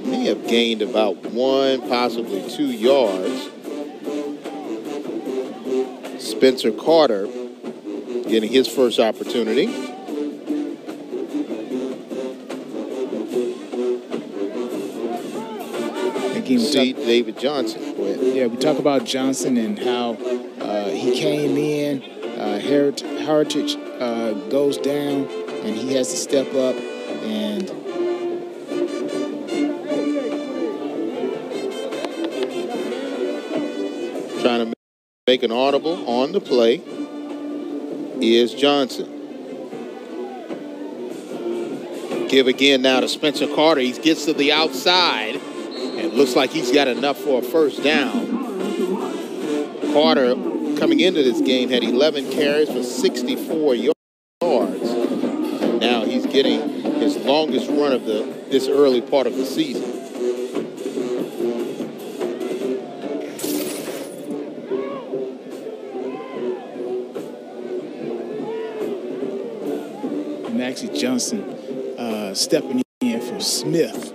[SPEAKER 1] May have gained about 1, possibly 2 yards. Spencer Carter getting his first opportunity.
[SPEAKER 2] Again,
[SPEAKER 1] see David Johnson. Go ahead.
[SPEAKER 2] Yeah, we talk about Johnson and how he came in. Heritage goes down, and he has to step up and
[SPEAKER 1] trying to make an audible on the play is Johnson. Give again now to Spencer Carter. He gets to the outside and looks like he's got enough for a first down. Carter, coming into this game, had 11 carries for 64 yards. Now he's getting his longest run of this early part of the season.
[SPEAKER 2] Maxie Johnson stepping in for Smith.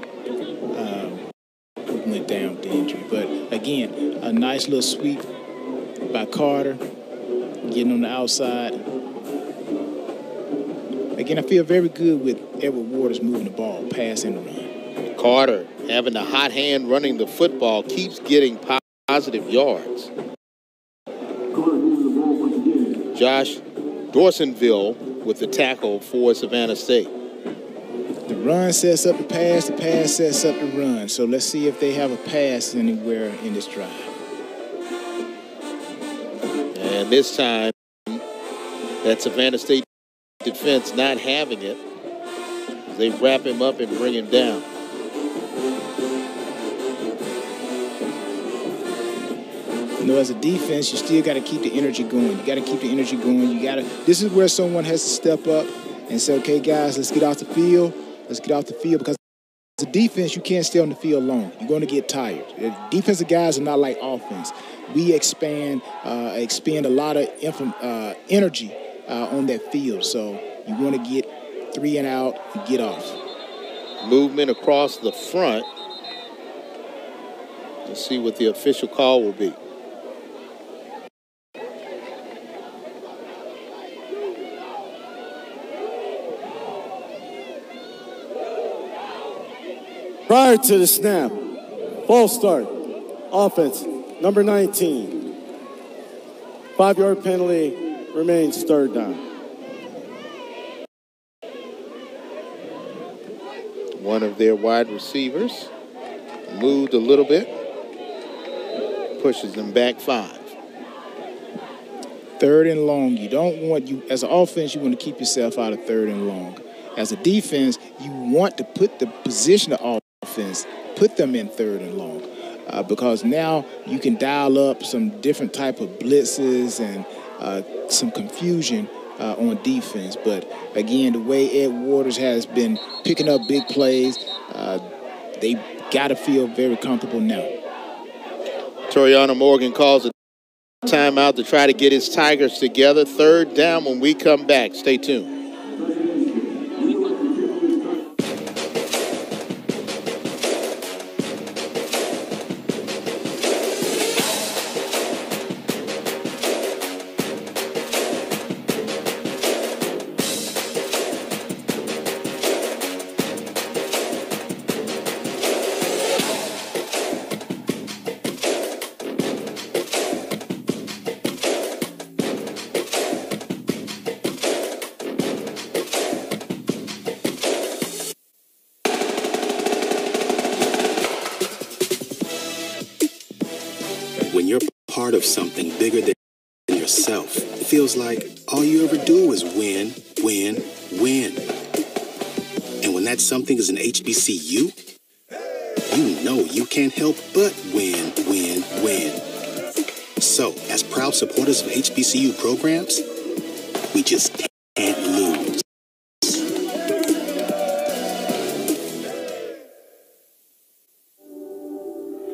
[SPEAKER 2] Who went down with the injury. But again, a nice little sweep by Carter, getting on the outside. Again, I feel very good with Edward Waters moving the ball, pass and run.
[SPEAKER 1] Carter having the hot hand running the football, keeps getting positive yards. Josh Dorsonville with the tackle for Savannah State.
[SPEAKER 2] The run sets up the pass sets up the run. So let's see if they have a pass anywhere in this drive.
[SPEAKER 1] And this time, that Savannah State defense not having it. They wrap him up and bring him down.
[SPEAKER 2] You know, as a defense, you still got to keep the energy going. You got to keep the energy going. This is where someone has to step up and say, okay, guys, let's get off the field. Let's get off the field, because as a defense, you can't stay on the field long. You're going to get tired. Defensive guys are not like offense. We expend a lot of energy on that field. So you want to get 3 and out and get off.
[SPEAKER 1] Movement across the front. Let's see what the official call will be.
[SPEAKER 3] Prior to the snap, false start, offense, number 19. 5-yard penalty, remains third down.
[SPEAKER 1] One of their wide receivers moved a little bit, pushes them back 5.
[SPEAKER 2] 3rd and long. As an offense, you want to keep yourself out of 3rd and long. As a defense, you want to put the position of offense, put them in 3rd and long, because now you can dial up some different type of blitzes and some confusion on defense. But again, the way Ed Waters has been picking up big plays, they got to feel very comfortable now.
[SPEAKER 1] Toriano Morgan calls a timeout to try to get his Tigers together. 3rd down when we come back. Stay tuned.
[SPEAKER 4] When you're part of something bigger than yourself, it feels like all you ever do is win, win, win. And when that something is an HBCU, you know you can't help but win, win, win. So, as proud supporters of HBCU programs, we just can't lose.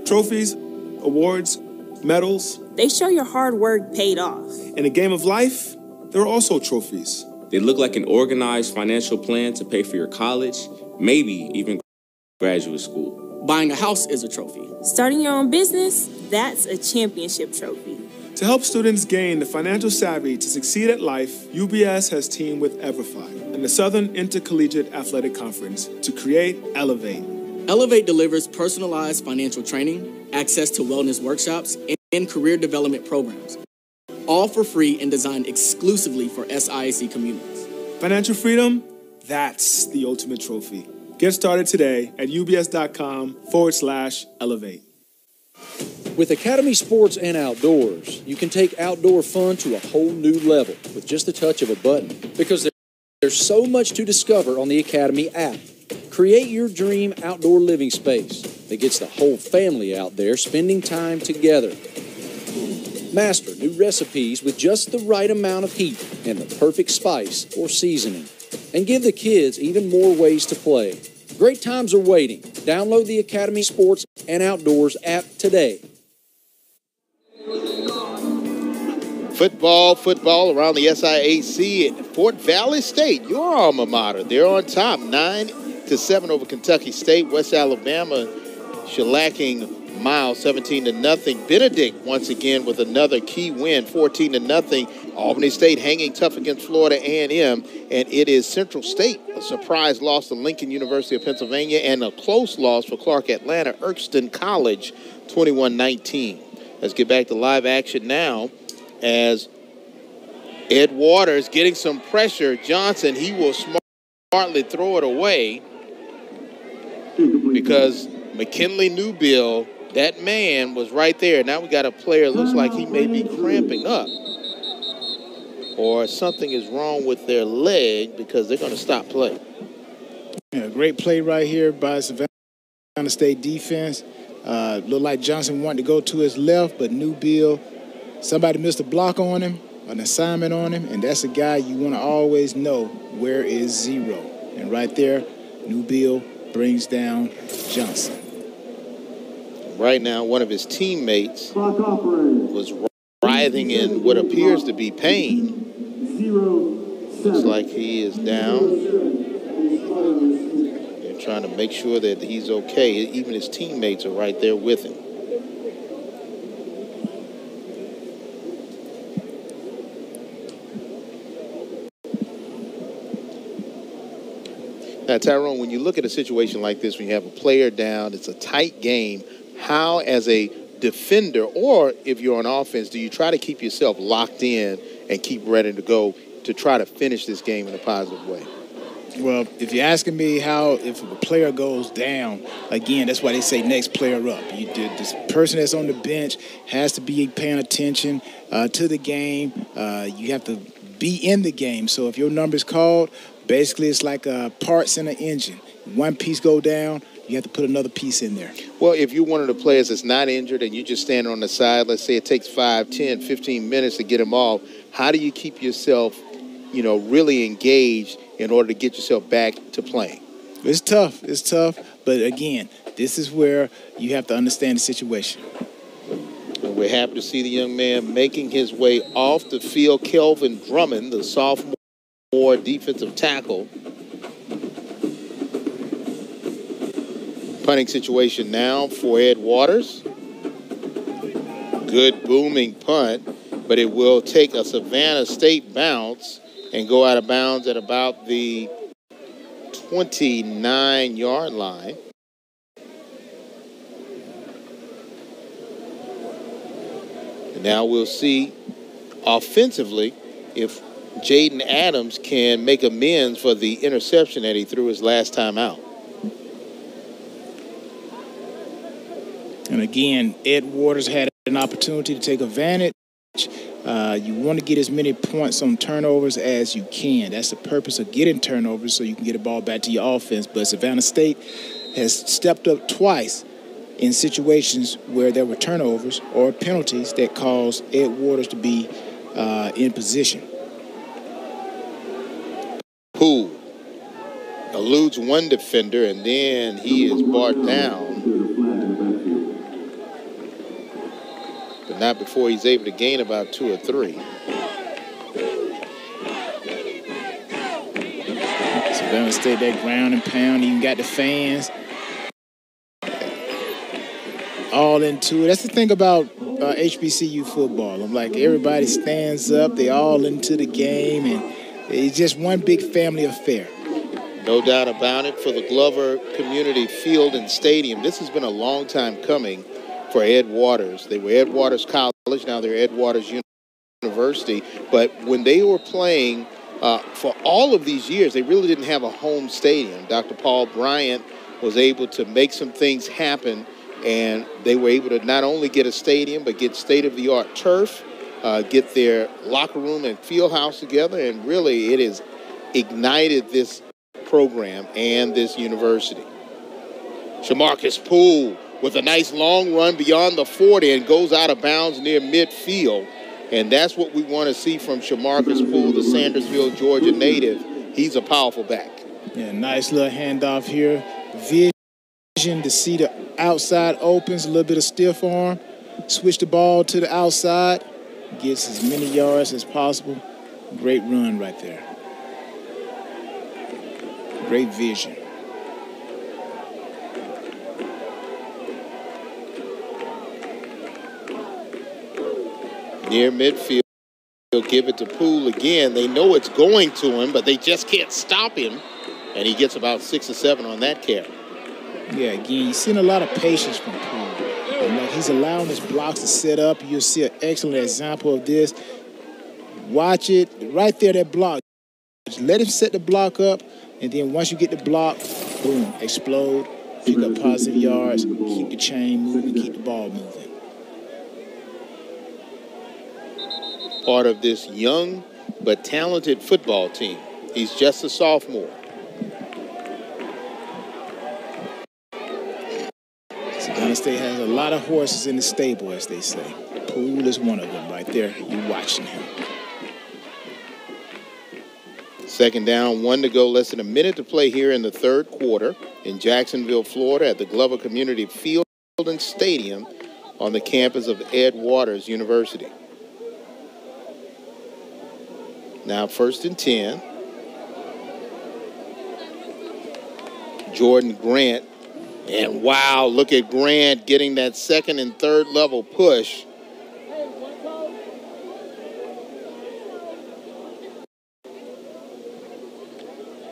[SPEAKER 9] Trophies, awards, medals.
[SPEAKER 10] They show your hard work paid off.
[SPEAKER 9] In a game of life, there are also trophies.
[SPEAKER 11] They look like an organized financial plan to pay for your college, maybe even graduate school.
[SPEAKER 12] Buying a house is a trophy.
[SPEAKER 10] Starting your own business, that's a championship trophy.
[SPEAKER 9] To help students gain the financial savvy to succeed at life, UBS has teamed with EverFi and the Southern Intercollegiate Athletic Conference to create Elevate.
[SPEAKER 12] Elevate delivers personalized financial training, access to wellness workshops, and career development programs, all for free and designed exclusively for SIAC communities.
[SPEAKER 9] Financial freedom, that's the ultimate trophy. Get started today at ubs.com/elevate.
[SPEAKER 5] With Academy Sports and Outdoors, you can take outdoor fun to a whole new level with just a touch of a button, because there's so much to discover on the Academy app. Create your dream outdoor living space that gets the whole family out there spending time together. Master new recipes with just the right amount of heat and the perfect spice or seasoning. And give the kids even more ways to play. Great times are waiting. Download the Academy Sports and Outdoors app today.
[SPEAKER 1] Football around the SIAC at Fort Valley State, your alma mater. They're on top, 9-7 over Kentucky State. West Alabama shellacking Miles 17-0. Benedict once again with another key win, 14-0. Albany State hanging tough against Florida A&M, and it is Central State, a surprise loss to Lincoln University of Pennsylvania, and a close loss for Clark Atlanta Erskine College, 21-19. Let's get back to live action now as Ed Waters getting some pressure. Johnson, he will smartly throw it away because McKinley Newbill, that man was right there. Now we got a player, looks like he may be cramping up, or something is wrong with their leg because they're going to stop play.
[SPEAKER 2] great play right here by Savannah State defense. Looked like Johnson wanted to go to his left, but New Bill, somebody missed a block on him, an assignment on him, and that's a guy you want to always know where is zero. And right there, New Bill brings down Johnson.
[SPEAKER 1] Right now, one of his teammates was writhing in what appears to be pain. Looks like he is down. They're trying to make sure that he's okay. Even his teammates are right there with him. Now, Tyrone, when you look at a situation like this, when you have a player down, it's a tight game, how, as a defender, or if you're on offense, do you try to keep yourself locked in and keep ready to go to try to finish this game in a positive way?
[SPEAKER 2] Well, if you're asking me how, if a player goes down, again, that's why they say next player up. This person that's on the bench has to be paying attention to the game. You have to be in the game. So if your number's called, basically it's like parts in an engine. One piece go down, you have to put another piece in there.
[SPEAKER 1] Well, if you're one of the players that's not injured and you just stand on the side, let's say it takes 5, 10, 15 minutes to get him off, how do you keep yourself, really engaged in order to get yourself back to playing?
[SPEAKER 2] It's tough. But again, this is where you have to understand the situation.
[SPEAKER 1] And we're happy to see the young man making his way off the field. Kelvin Drummond, the sophomore defensive tackle. Punting situation now for Ed Waters. Good booming punt, but it will take a Savannah State bounce and go out of bounds at about the 29-yard line. And now we'll see offensively if Jaden Adams can make amends for the interception that he threw his last time out.
[SPEAKER 2] And again, Ed Waters had an opportunity to take advantage. You want to get as many points on turnovers as you can. That's the purpose of getting turnovers, so you can get the ball back to your offense. But Savannah State has stepped up twice in situations where there were turnovers or penalties that caused Ed Waters to be in position.
[SPEAKER 1] Poole eludes one defender, and then he is brought down. But not before he's able to gain about 2 or 3.
[SPEAKER 2] Savannah State, that ground and pound. You got the fans all into it. That's the thing about HBCU football. I'm like, everybody stands up. They all into the game, and it's just one big family affair.
[SPEAKER 1] No doubt about it. For the Glover Community Field and Stadium, this has been a long time coming for Ed Waters. They were Ed Waters College, now they're Ed Waters University. But when they were playing for all of these years, they really didn't have a home stadium. Dr. Paul Bryant was able to make some things happen, and they were able to not only get a stadium, but get state-of-the-art turf, get their locker room and field house together, and really it has ignited this program and this university. Shamarcus Poole with a nice long run beyond the 40 and goes out of bounds near midfield. And that's what we want to see from Shamarcus Poole, the Sandersville, Georgia native. He's a powerful back.
[SPEAKER 2] Yeah, nice little handoff here. Vision to see the outside opens, a little bit of stiff arm. Switch the ball to the outside. Gets as many yards as possible. Great run right there. Great vision.
[SPEAKER 1] Near midfield, he'll give it to Poole again. They know it's going to him, but they just can't stop him. And he gets about 6 or 7 on that carry.
[SPEAKER 2] Yeah, again, you're seeing a lot of patience from Poole. And like he's allowing his blocks to set up. You'll see an excellent example of this. Watch it. Right there, that block. Just let him set the block up, and then once you get the block, boom, explode, pick up positive yards, keep the chain moving, keep the ball moving.
[SPEAKER 1] Part of this young but talented football team. He's just a sophomore.
[SPEAKER 2] Savannah State has a lot of horses in the stable, as they say. Poole is one of them right there. You're watching him.
[SPEAKER 1] Second down, 1 to go, less than a minute to play here in the third quarter in Jacksonville, Florida at the Glover Community Field and Stadium on the campus of Ed Waters University. Now 1st and 10. Jordan Grant. And wow, look at Grant getting that second and third level push.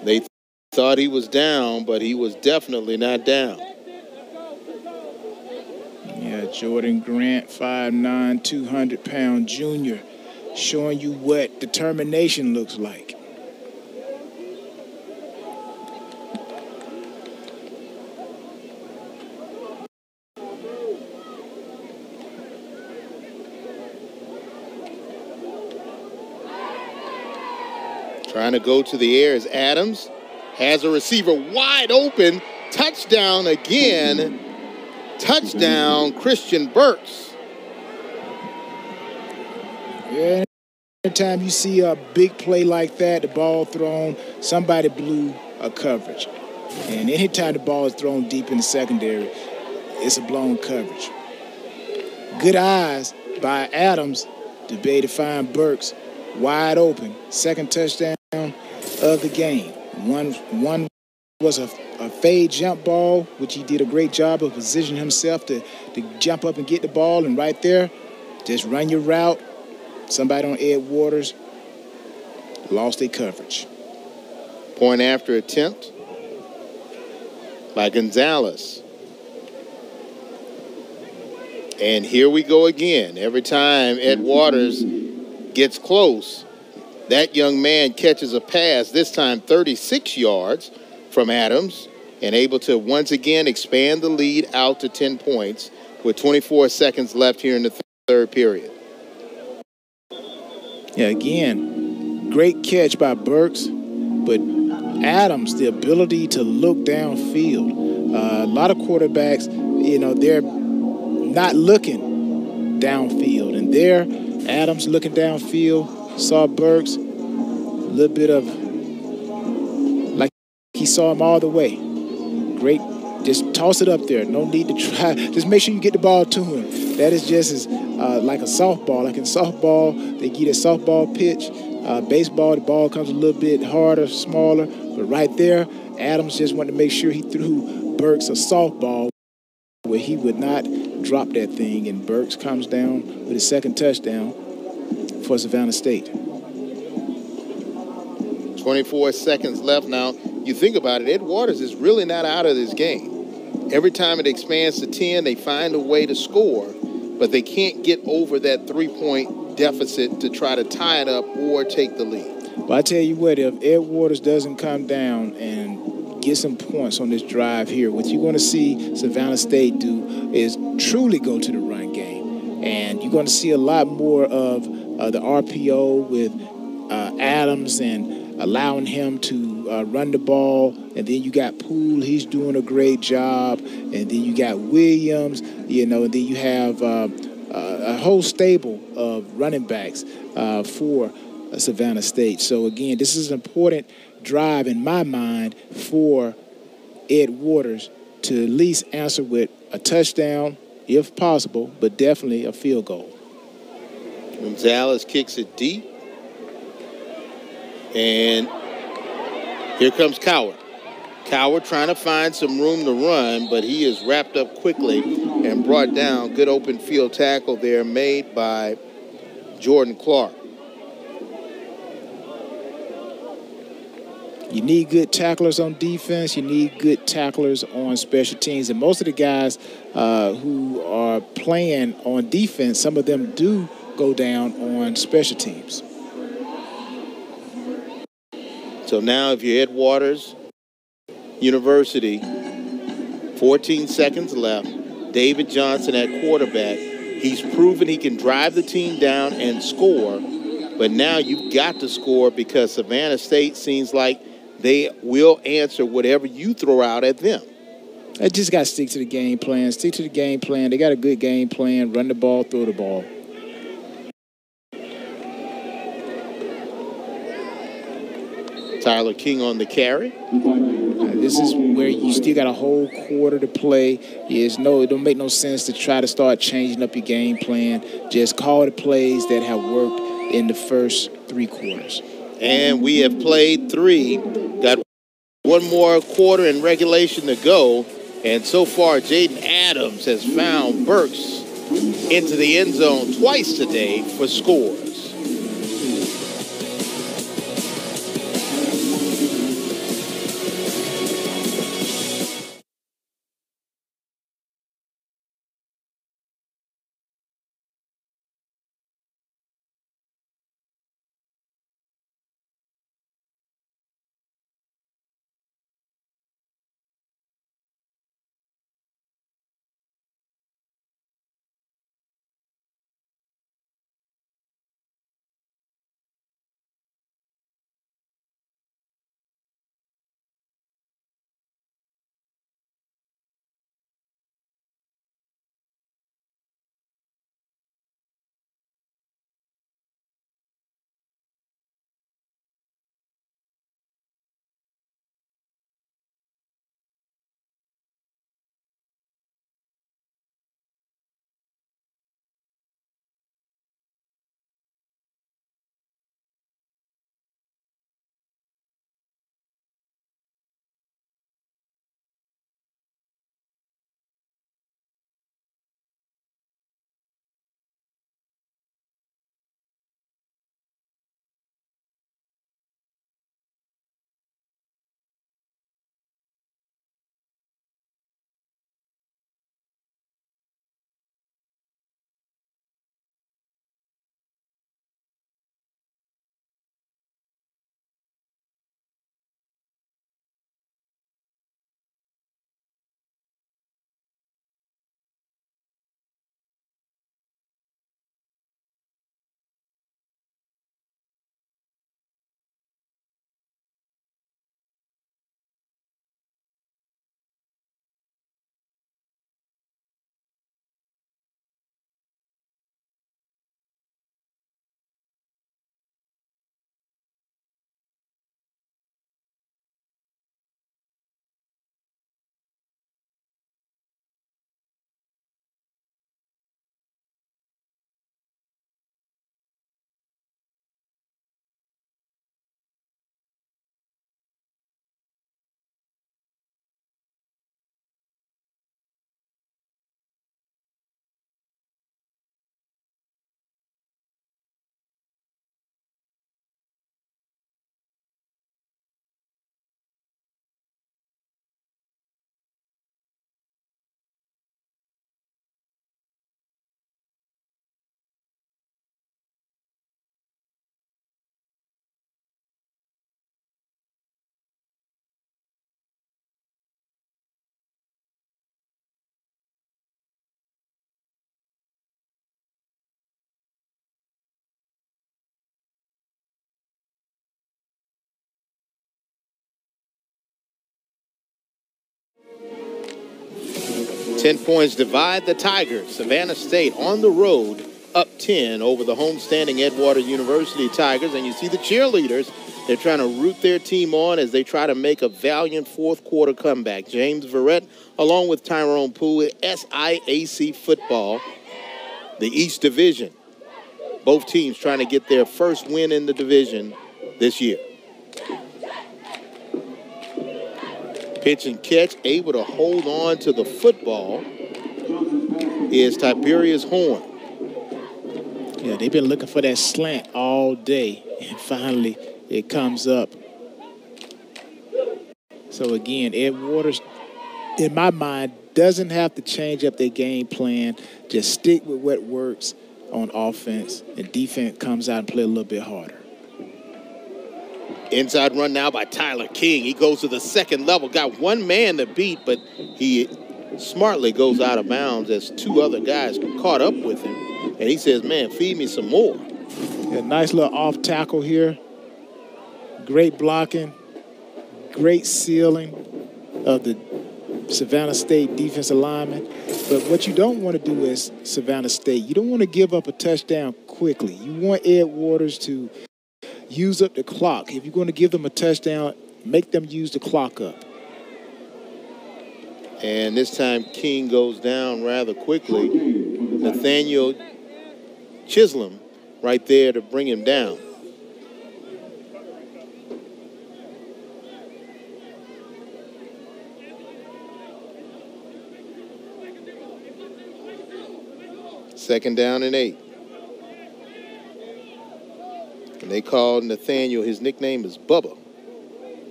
[SPEAKER 1] They thought he was down, but he was definitely not down.
[SPEAKER 2] Yeah, Jordan Grant, 5'9", 200-pound junior, showing you what determination looks like.
[SPEAKER 1] Trying to go to the air as Adams has a receiver wide open. Touchdown again. Touchdown, Christian Burks.
[SPEAKER 2] Yeah, anytime you see a big play like that, the ball thrown, somebody blew a coverage. And anytime the ball is thrown deep in the secondary, it's a blown coverage. Good eyes by Adams to be able to find Burks wide open. Second touchdown of the game. One was a fade jump ball, which he did a great job of positioning himself to jump up and get the ball. And right there, just run your route. Somebody on Ed Waters lost their coverage.
[SPEAKER 1] Point after attempt by Gonzalez. And here we go again. Every time Ed Waters gets close, that young man catches a pass, this time 36 yards from Adams, and able to once again expand the lead out to 10 points with 24 seconds left here in the third period.
[SPEAKER 2] Yeah, again, great catch by Burks, but Adams, the ability to look downfield. A lot of quarterbacks, they're not looking downfield, and there, Adams looking downfield, saw Burks, a little bit of like he saw him all the way. Great, just toss it up there. No need to try. Just make sure you get the ball to him. That is just as like a softball. Like in softball, they get a softball pitch. Baseball, the ball comes a little bit harder, smaller. But right there, Adams just wanted to make sure he threw Burks a softball where he would not drop that thing. And Burks comes down with his second touchdown for Savannah State.
[SPEAKER 1] 24 seconds left now. You think about it, Ed Waters is really not out of this game. Every time it expands to 10, they find a way to score, but they can't get over that 3-point deficit to try to tie it up or take the lead.
[SPEAKER 2] Well, I tell you what, if Ed Waters doesn't come down and get some points on this drive here, what you're going to see Savannah State do is truly go to the run game. And you're going to see a lot more of the RPO with Adams and allowing him to run the ball. And then you got Poole, he's doing a great job. And then you got Williams, and then you have a whole stable of running backs for Savannah State. So, again, this is an important drive in my mind for Ed Waters to at least answer with a touchdown, if possible, but definitely a field goal.
[SPEAKER 1] Gonzalez kicks it deep. And here comes Coward. Coward trying to find some room to run, but he is wrapped up quickly and brought down. Good open field tackle there made by Jordan Clark.
[SPEAKER 2] You need good tacklers on defense. You need good tacklers on special teams. And most of the guys who are playing on defense, some of them do go down on special teams.
[SPEAKER 1] So now if you're Ed Waters University, 14 seconds left, David Johnson at quarterback. He's proven he can drive the team down and score, but now you've got to score because Savannah State seems like they will answer whatever you throw out at them.
[SPEAKER 2] I just got to stick to the game plan. Stick to the game plan. They got a good game plan. Run the ball, throw the ball.
[SPEAKER 1] Tyler King on the carry.
[SPEAKER 2] This is where you still got a whole quarter to play. It don't make no sense to try to start changing up your game plan. Just call the plays that have worked in the first 3 quarters.
[SPEAKER 1] And we have played 3. Got one more quarter in regulation to go. And so far, Jaden Adams has found Burks into the end zone twice today for scores. Ten points divide the Tigers. Savannah State on the road, up 10 over the homestanding Edgewater University Tigers. And you see the cheerleaders. They're trying to root their team on as they try to make a valiant fourth quarter comeback. James Verrett, along with Tyrone Poole, SIAC football, the East Division. Both teams trying to get their first win in the division this year. Pitch and catch, able to hold on to the football is Tiberius Horn.
[SPEAKER 2] Yeah, they've been looking for that slant all day, and finally it comes up. So again, Edgewater, in my mind, doesn't have to change up their game plan. Just stick with what works on offense, and defense comes out and play a little bit harder.
[SPEAKER 1] Inside run now by Tyler King. He goes to the second level. Got one man to beat, but he smartly goes out of bounds as 2 other guys caught up with him. And he says, man, feed me some more.
[SPEAKER 2] A nice little off tackle here. Great blocking. Great sealing of the Savannah State defensive lineman. But what you don't want to do is Savannah State, you don't want to give up a touchdown quickly. You want Ed Waters to use up the clock. If you're going to give them a touchdown, make them use the clock up.
[SPEAKER 1] And this time King goes down rather quickly. Nathaniel Chisholm right there to bring him down. Second down and 8. And they called Nathaniel, his nickname is Bubba.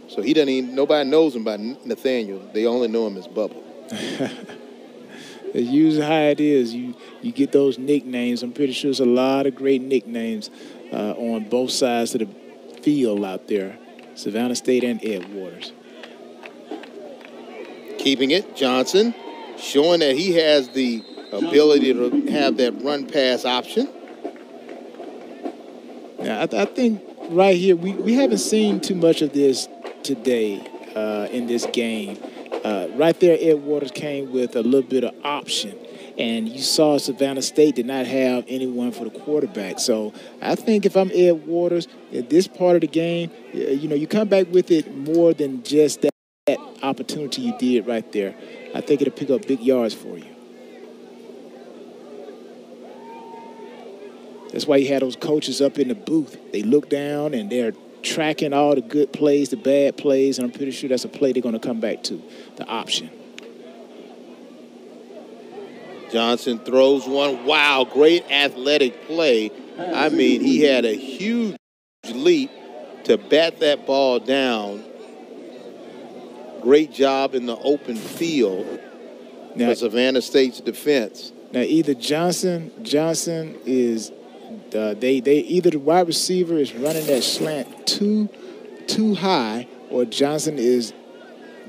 [SPEAKER 1] So he doesn't even, nobody knows him by Nathaniel. They only know him as Bubba.
[SPEAKER 2] It's usually how it is. You get those nicknames. I'm pretty sure there's a lot of great nicknames on both sides of the field out there. Savannah State and Ed Waters.
[SPEAKER 1] Keeping it, Johnson, showing that he has the ability to have that run-pass option.
[SPEAKER 2] Yeah, I think right here, we haven't seen too much of this today in this game. Right there, Ed Waters came with a little bit of option. And you saw Savannah State did not have anyone for the quarterback. So I think if I'm Ed Waters, at this part of the game, you come back with it more than just that opportunity you did right there. I think it'll pick up big yards for you. That's why you had those coaches up in the booth. They look down and they're tracking all the good plays, the bad plays, and I'm pretty sure that's a play they're going to come back to, the option.
[SPEAKER 1] Johnson throws one. Wow, great athletic play. I mean, he had a huge leap to bat that ball down. Great job in the open field for Savannah State's defense.
[SPEAKER 2] Now, either Johnson is either the wide receiver is running that slant too high, or Johnson is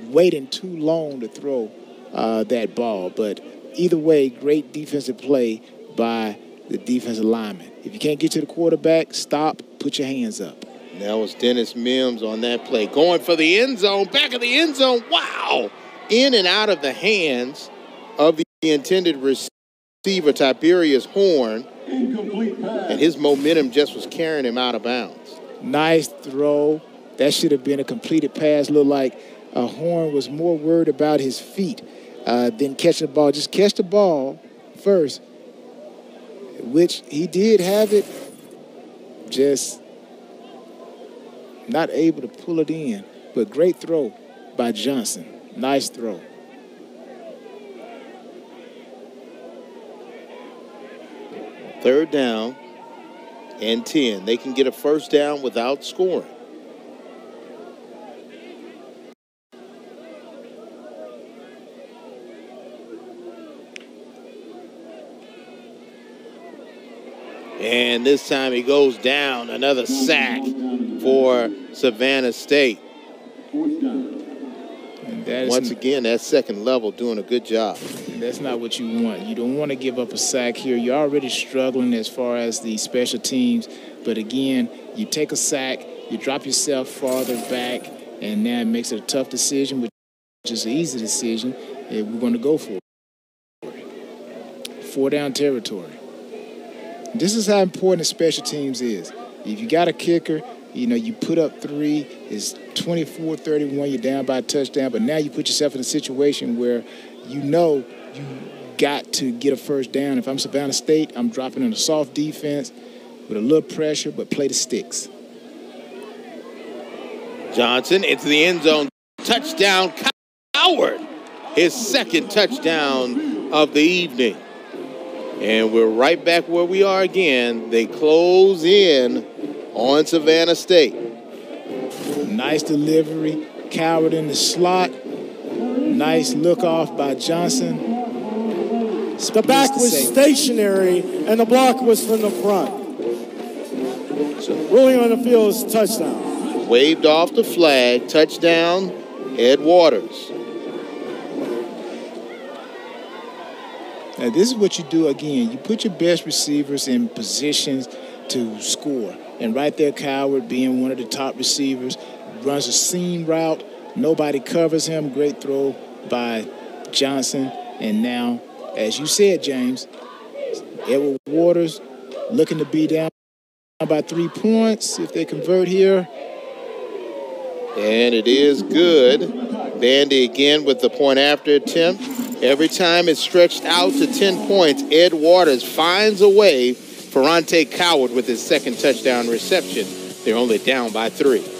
[SPEAKER 2] waiting too long to throw that ball. But either way, great defensive play by the defensive lineman. If you can't get to the quarterback, stop, put your hands up.
[SPEAKER 1] That was Dennis Mims on that play. Going for the end zone, back of the end zone. Wow! In and out of the hands of the intended receiver, Tiberius Horn. And his momentum just was carrying him out of bounds.
[SPEAKER 2] Nice throw. That should have been a completed pass. Looked like Horn was more worried about his feet than catching the ball. Just catch the ball first, which he did have it, just not able to pull it in. But great throw by Johnson. Nice throw.
[SPEAKER 1] Third down and 10. They can get a first down without scoring. And this time he goes down. Another sack for Savannah State. Once again, that second level doing a good job.
[SPEAKER 2] That's not what you want. You don't want to give up a sack here. You're already struggling as far as the special teams. But again, you take a sack, you drop yourself farther back, and now it makes it a tough decision, which is an easy decision. And we're going to go for it. 4 down territory. This is how important special teams is. If you got a kicker, you put up 3, it's 24-31, you're down by a touchdown, but now you put yourself in a situation where you got to get a first down. If I'm Savannah State, I'm dropping in a soft defense with a little pressure, but play the sticks.
[SPEAKER 1] Johnson into the end zone. Touchdown, Coward. His second touchdown of the evening. And we're right back where we are again. They close in on Savannah State.
[SPEAKER 2] Nice delivery. Coward in the slot. Nice look off by Johnson.
[SPEAKER 3] The back was stationary, and the block was from the front. Ruling on the field is a touchdown.
[SPEAKER 1] Waved off the flag. Touchdown, Ed Waters.
[SPEAKER 2] Now, this is what you do again. You put your best receivers in positions to score. And right there, Coward, being one of the top receivers, runs a seam route. Nobody covers him. Great throw by Johnson. And now, as you said, James, Edward Waters looking to be down by 3 points if they convert here.
[SPEAKER 1] And it is good. Bandy again with the point after attempt. Every time it's stretched out to 10 points, Ed Waters finds a way. Ferrante Coward with his second touchdown reception. They're only down by 3.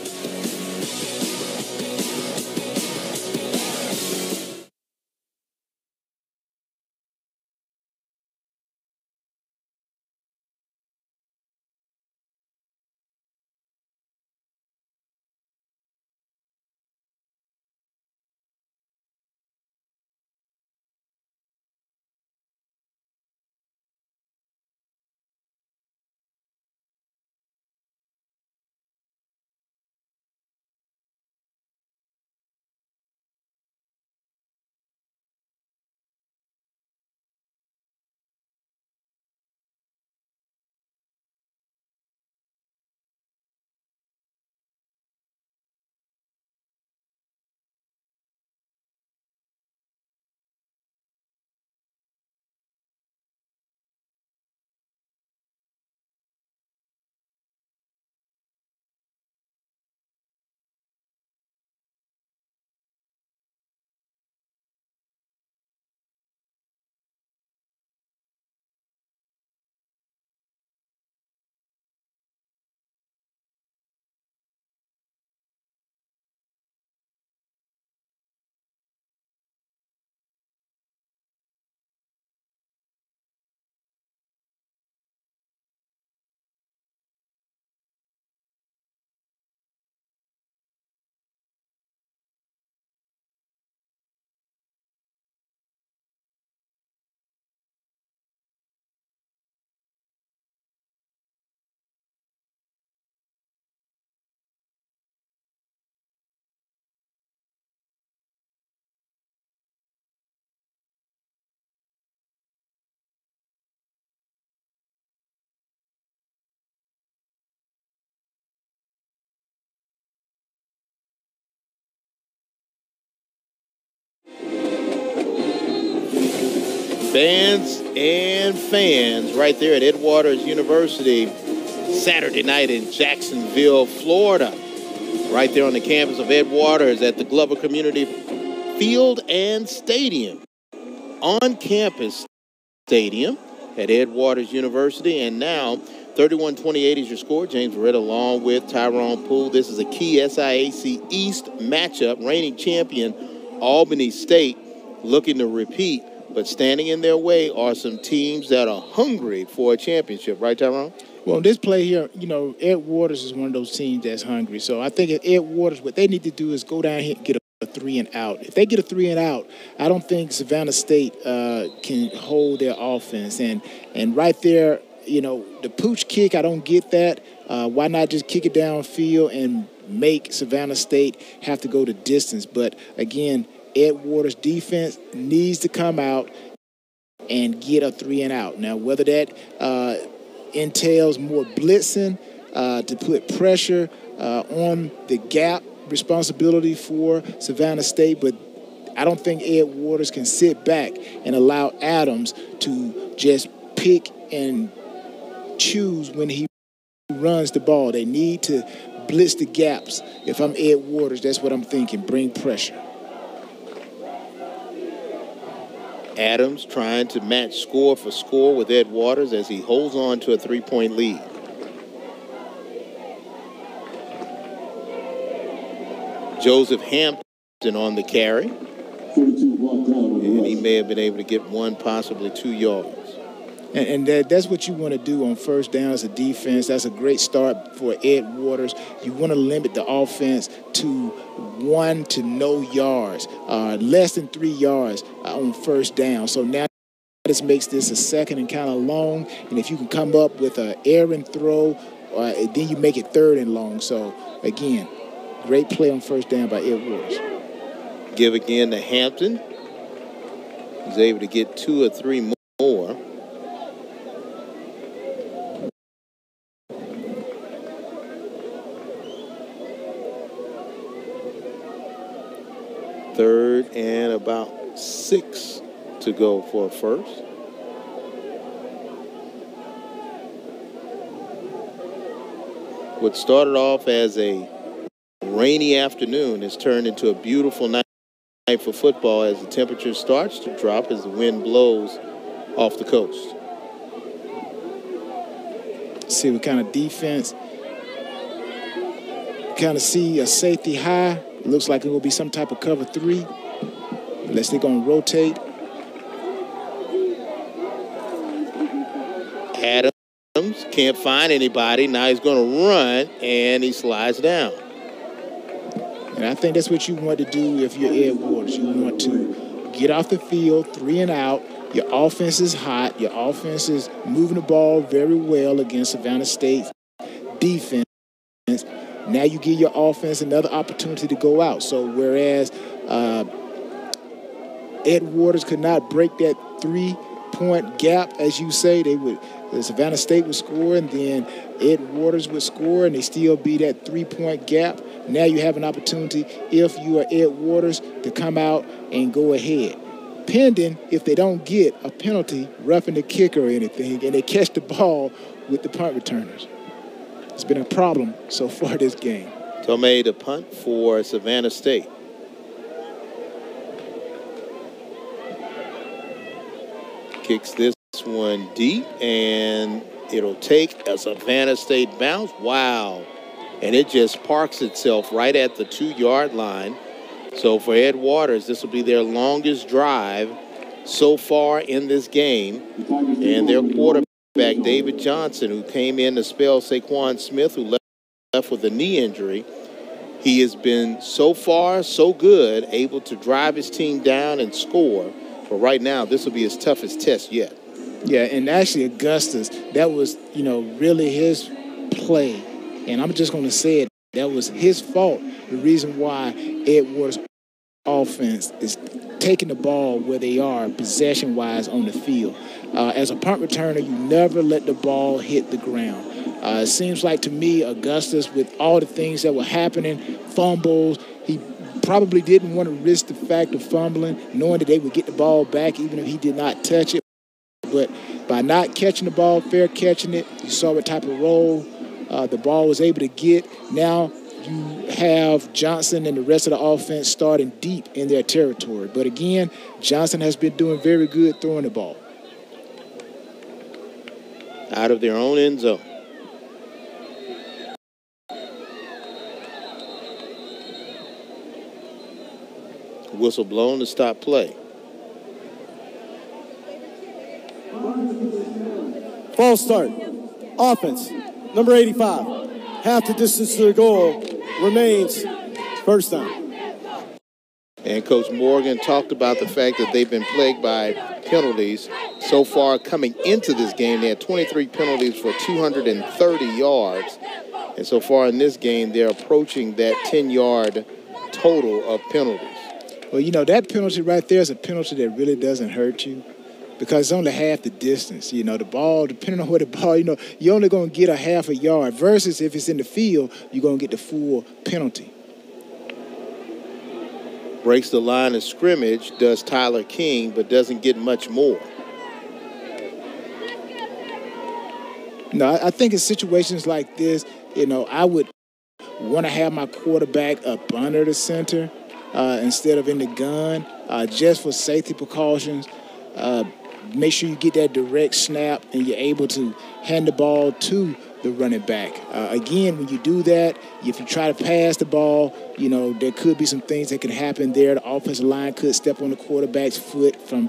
[SPEAKER 1] Bands and fans right there at Ed Waters University Saturday night in Jacksonville, Florida. Right there on the campus of Ed Waters at the Glover Community Field and Stadium. On campus stadium at Ed Waters University. And now 31-28 is your score. James Verrett along with Tyrone Poole. This is a key SIAC East matchup. Reigning champion Albany State looking to repeat. But standing in their way are some teams that are hungry for a championship. Right, Tyrone?
[SPEAKER 2] Well, this play here, Ed Waters is one of those teams that's hungry. So I think at Ed Waters, what they need to do is go down here and get a 3 and out. If they get a 3 and out, I don't think Savannah State can hold their offense. And right there, the pooch kick, I don't get that. Why not just kick it downfield and make Savannah State have to go the distance? But again, Ed Waters' defense needs to come out and get a 3 and out. Now, whether that entails more blitzing to put pressure on the gap responsibility for Savannah State, but I don't think Ed Waters can sit back and allow Adams to just pick and choose when he runs the ball. They need to blitz the gaps. If I'm Ed Waters, that's what I'm thinking. Bring pressure.
[SPEAKER 1] Adams trying to match score for score with Ed Waters as he holds on to a 3-point lead. Joseph Hampton on the carry. And he may have been able to get 1, possibly 2 yards.
[SPEAKER 2] And that's what you want to do on first down as a defense. That's a great start for Ed Waters. You want to limit the offense to 1 to no yards, less than 3 yards on first down. So now this makes this a second and kind of long. And if you can come up with an errant throw, then you make it 3rd and long. So, again, great play on first down by Ed Waters.
[SPEAKER 1] Give again to Hampton. He's able to get 2 or 3 more. Third and about 6 to go for a first. What started off as a rainy afternoon has turned into a beautiful night for football as the temperature starts to drop as the wind blows off the coast.
[SPEAKER 2] See what kind of defense. Kind of see a safety high. It looks like it will be some type of cover 3. Unless they're going to rotate.
[SPEAKER 1] Adams can't find anybody. Now he's going to run, and he slides down.
[SPEAKER 2] And I think that's what you want to do if you're Ed Waters. You want to get off the field, 3 and out. Your offense is hot. Your offense is moving the ball very well against Savannah State's defense. Now you give your offense another opportunity to go out. So whereas Ed Waters could not break that 3-point gap, as you say, the Savannah State would score, and then Ed Waters would score, and they still be that 3-point gap. Now you have an opportunity, if you are Ed Waters, to come out and go ahead. Pending if they don't get a penalty, roughing the kicker or anything, and they catch the ball with the punt returners. It's been a problem so far this game.
[SPEAKER 1] Tomei the punt for Savannah State. Kicks this one deep, and it'll take a Savannah State bounce. Wow. And it just parks itself right at the 2-yard line. So for Ed Waters, this will be their longest drive so far in this game. And their quarterback, David Johnson, who came in to spell Saquon Smith, who left with a knee injury, he has been so far so good, able to drive his team down and score. But right now, this will be his toughest test yet.
[SPEAKER 2] Yeah, and actually Augustus, that was, really his play. And I'm just going to say it, that was his fault. The reason why Ed Waters' offense is taking the ball where they are possession-wise on the field. As a punt returner, you never let the ball hit the ground. It seems like to me, Augustus, with all the things that were happening, fumbles, he probably didn't want to risk the fact of fumbling, knowing that they would get the ball back even if he did not touch it. But by not catching the ball, fair catching it, you saw what type of roll the ball was able to get. Now you have Johnson and the rest of the offense starting deep in their territory. But again, Johnson has been doing very good throwing the ball.
[SPEAKER 1] Out of their own end zone. Whistle blown to stop play.
[SPEAKER 3] False start. Offense, number 85. Half the distance to the goal remains first down.
[SPEAKER 1] And Coach Morgan talked about the fact that they've been plagued by penalties. So far coming into this game, they had 23 penalties for 230 yards. And so far in this game, they're approaching that 10-yard total of penalties.
[SPEAKER 2] Well, that penalty right there is a penalty that really doesn't hurt you because it's only half the distance. The ball, depending on where the ball, you're only going to get a half a yard versus if it's in the field, you're going to get the full penalty.
[SPEAKER 1] Breaks the line of scrimmage, does Tyler King, but doesn't get much more.
[SPEAKER 2] No, I think in situations like this, I would want to have my quarterback up under the center instead of in the gun, just for safety precautions. Make sure you get that direct snap and you're able to hand the ball to the running back. Again, when you do that, if you try to pass the ball, there could be some things that can happen there. The offensive line could step on the quarterback's foot from,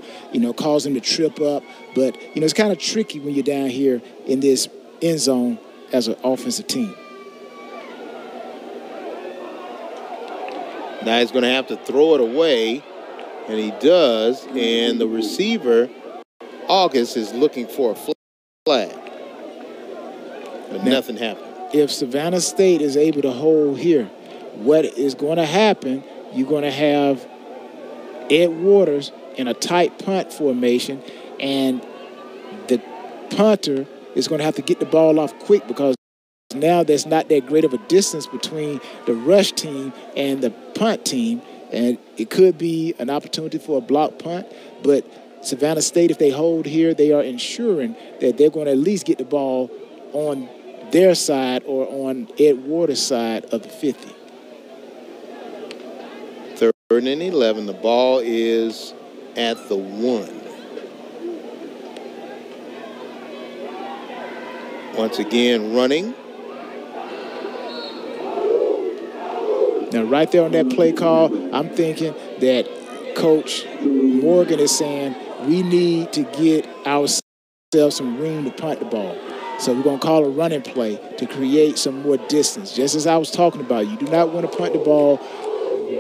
[SPEAKER 2] cause him to trip up. But, it's kind of tricky when you're down here in this end zone as an offensive team.
[SPEAKER 1] Now he's going to have to throw it away, and he does. And the receiver, August, is looking for a flag. But
[SPEAKER 2] now,
[SPEAKER 1] nothing happened.
[SPEAKER 2] If Savannah State is able to hold here, what is going to happen, you're going to have Ed Waters in a tight punt formation, and the punter is going to have to get the ball off quick because now there's not that great of a distance between the rush team and the punt team, And it could be an opportunity for a block punt, but Savannah State, if they hold here, they are ensuring that they're going to at least get the ball on their side or on Ed Waters' side of the 50.
[SPEAKER 1] 3rd and 11. The ball is at the 1. Once again, running.
[SPEAKER 2] Now, right there on that play call, I'm thinking that Coach Morgan is saying we need to get ourselves some room to punt the ball. So we're going to call a running play to create some more distance. Just as I was talking about, you do not want to punt the ball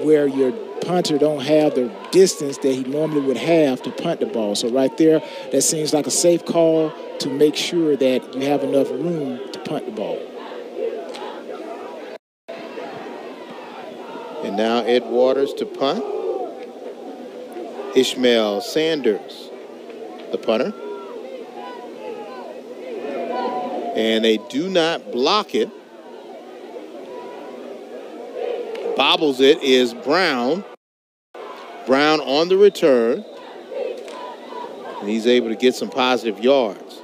[SPEAKER 2] where your punter don't have the distance that he normally would have to punt the ball. So right there, that seems like a safe call to make sure that you have enough room to punt the ball.
[SPEAKER 1] And now Ed Waters to punt. Ishmael Sanders, the punter. And they do not block it. Bobbles it is Brown. Brown on the return. And he's able to get some positive yards.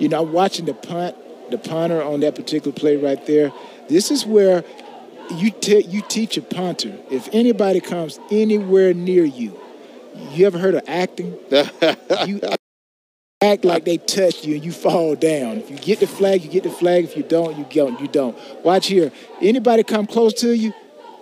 [SPEAKER 2] You know, I'm watching the punter on that particular play right there. This is where you teach a punter, if anybody comes anywhere near you, you ever heard of acting? You act like they touched you and you fall down. If you get the flag, you get the flag. If you don't, you don't. Watch here. Anybody come close to you,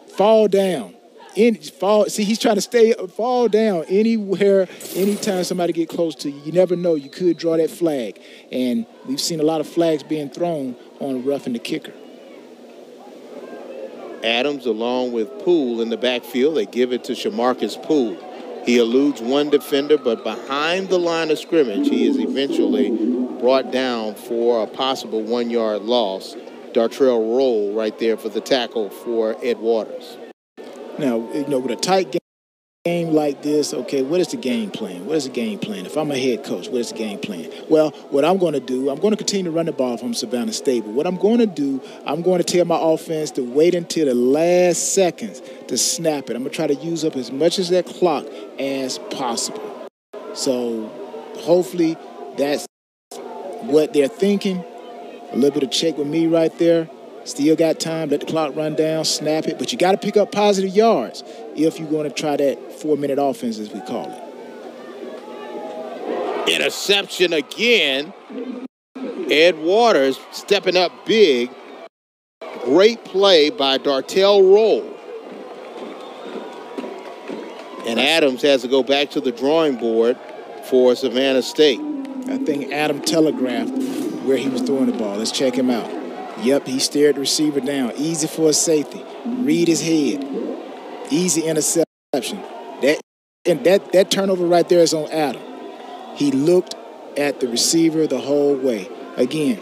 [SPEAKER 2] fall down. See, he's trying to fall down anywhere, anytime somebody get close to you. You never know. You could draw that flag. And we've seen a lot of flags being thrown on roughing the kicker.
[SPEAKER 1] Adams along with Poole in the backfield. They give it to Shamarcus Poole. He eludes one defender, but behind the line of scrimmage, he is eventually brought down for a possible 1-yard loss. Dartrell Roll right there for the tackle for Ed Waters.
[SPEAKER 2] Now, you know, with a tight game like this, okay, what is the game plan? What is the game plan? If I'm a head coach, what is the game plan? Well, what I'm going to do, I'm going to continue to run the ball from Savannah State. But what I'm going to do, I'm going to tell my offense to wait until the last seconds to snap it. I'm going to try to use up as much of that clock as possible. So hopefully that's what they're thinking. A little bit of check with me right there. Still got time, let the clock run down, snap it. But you got to pick up positive yards if you're going to try that 4-minute offense, as we call it.
[SPEAKER 1] Interception again. Ed Waters stepping up big. Great play by Dartrell Roll. And Adams has to go back to the drawing board for Savannah State.
[SPEAKER 2] I think Adam telegraphed where he was throwing the ball. Let's check him out. Yep, he stared the receiver down. Easy for a safety. Read his head. Easy interception. That turnover right there is on Adam. He looked at the receiver the whole way. Again,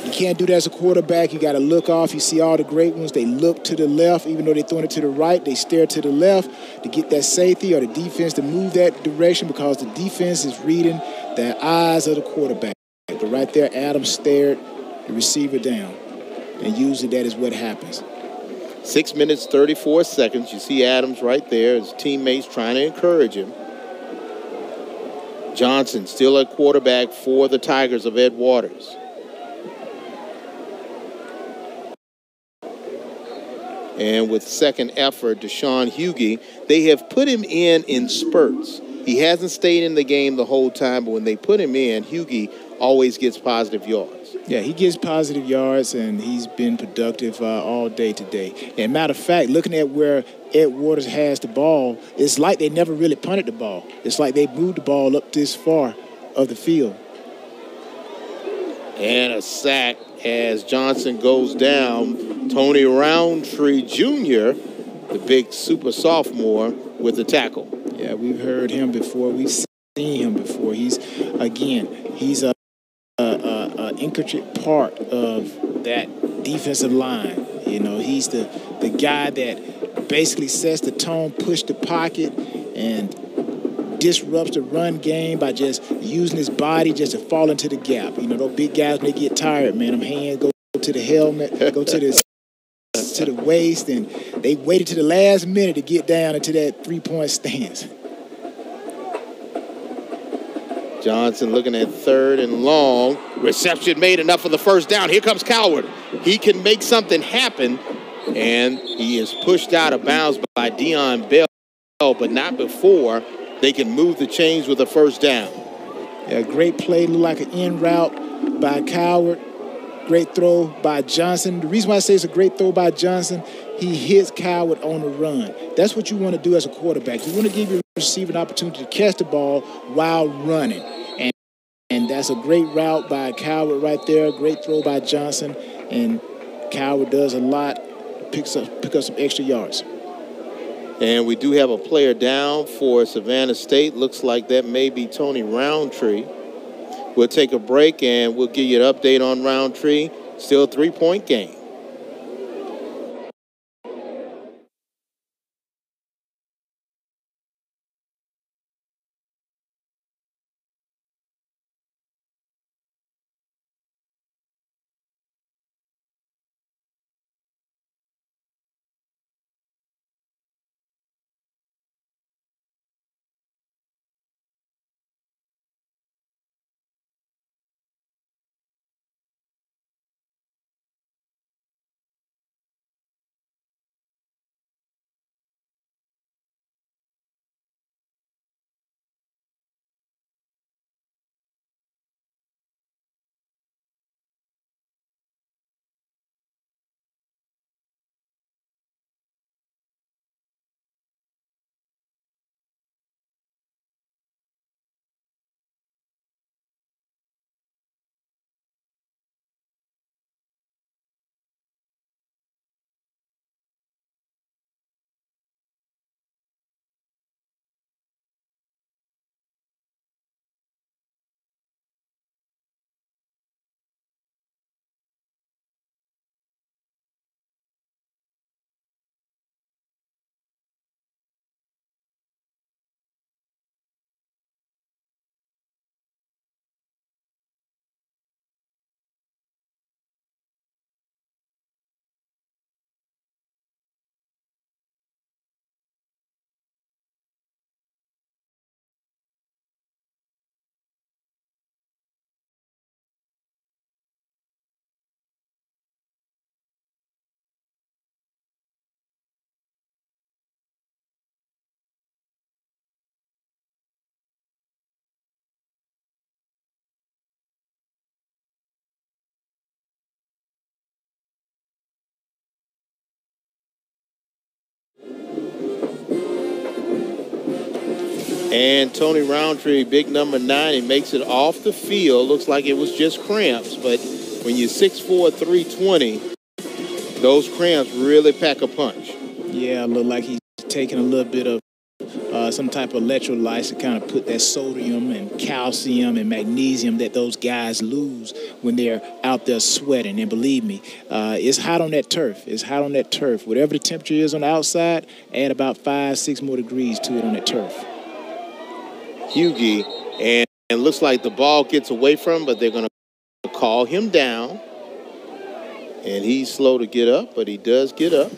[SPEAKER 2] you can't do that as a quarterback. You got to look off. You see all the great ones. They look to the left. Even though they're throwing it to the right, they stare to the left to get that safety or the defense to move that direction because the defense is reading the eyes of the quarterback. But right there, Adam stared the receiver down. And usually that is what happens.
[SPEAKER 1] 6 minutes, 34 seconds. You see Adams right there. His teammates trying to encourage him. Johnson still at quarterback for the Tigers of Ed Waters. And with second effort, Deshaun Hughey, they have put him in spurts. He hasn't stayed in the game the whole time, but when they put him in, Hughey always gets positive yards.
[SPEAKER 2] Yeah, he gets positive yards, and he's been productive all day today. And matter of fact, looking at where Ed Waters has the ball, it's like they never really punted the ball. It's like they moved the ball up this far of the field.
[SPEAKER 1] And a sack as Johnson goes down. Tony Roundtree Jr., the big super sophomore, with the tackle.
[SPEAKER 2] Yeah, we've heard him before. We've seen him before. He's a intricate part of that defensive line. You know, he's the guy that basically sets the tone, push the pocket, and disrupts the run game by just using his body just to fall into the gap. You know, those big guys, when they get tired, man, them hands go to the helmet, go to the to the waist, and they waited to the last minute to get down into that three-point stance.
[SPEAKER 1] Johnson looking at third and long. Reception made enough for the first down. Here comes Coward. He can make something happen, and he is pushed out of bounds by Dion Bell, but not before they can move the chains with a first down.
[SPEAKER 2] Yeah, great play, looked like an in route by Coward. Great throw by Johnson. The reason why I say it's a great throw by Johnson, he hits Coward on the run. That's what you want to do as a quarterback. You want to give your receiver an opportunity to catch the ball while running. And that's a great route by Coward right there. Great throw by Johnson. And Coward does a lot, pick up some extra yards.
[SPEAKER 1] And we do have a player down for Savannah State. Looks like that may be Tony Roundtree. We'll take a break, and we'll give you an update on Roundtree. Still a 3-point game. And Tony Roundtree, big number 9, he makes it off the field. Looks like it was just cramps, but when you're 6'4", 320, those cramps really pack a punch.
[SPEAKER 2] Yeah, look like he's taking a little bit of some type of electrolytes to kind of put that sodium and calcium and magnesium that those guys lose when they're out there sweating. And believe me, it's hot on that turf. It's hot on that turf. Whatever the temperature is on the outside, add about 5-6 more degrees to it on that turf.
[SPEAKER 1] Hughie, and it looks like the ball gets away from him, but they're going to call him down. And he's slow to get up, but he does get up.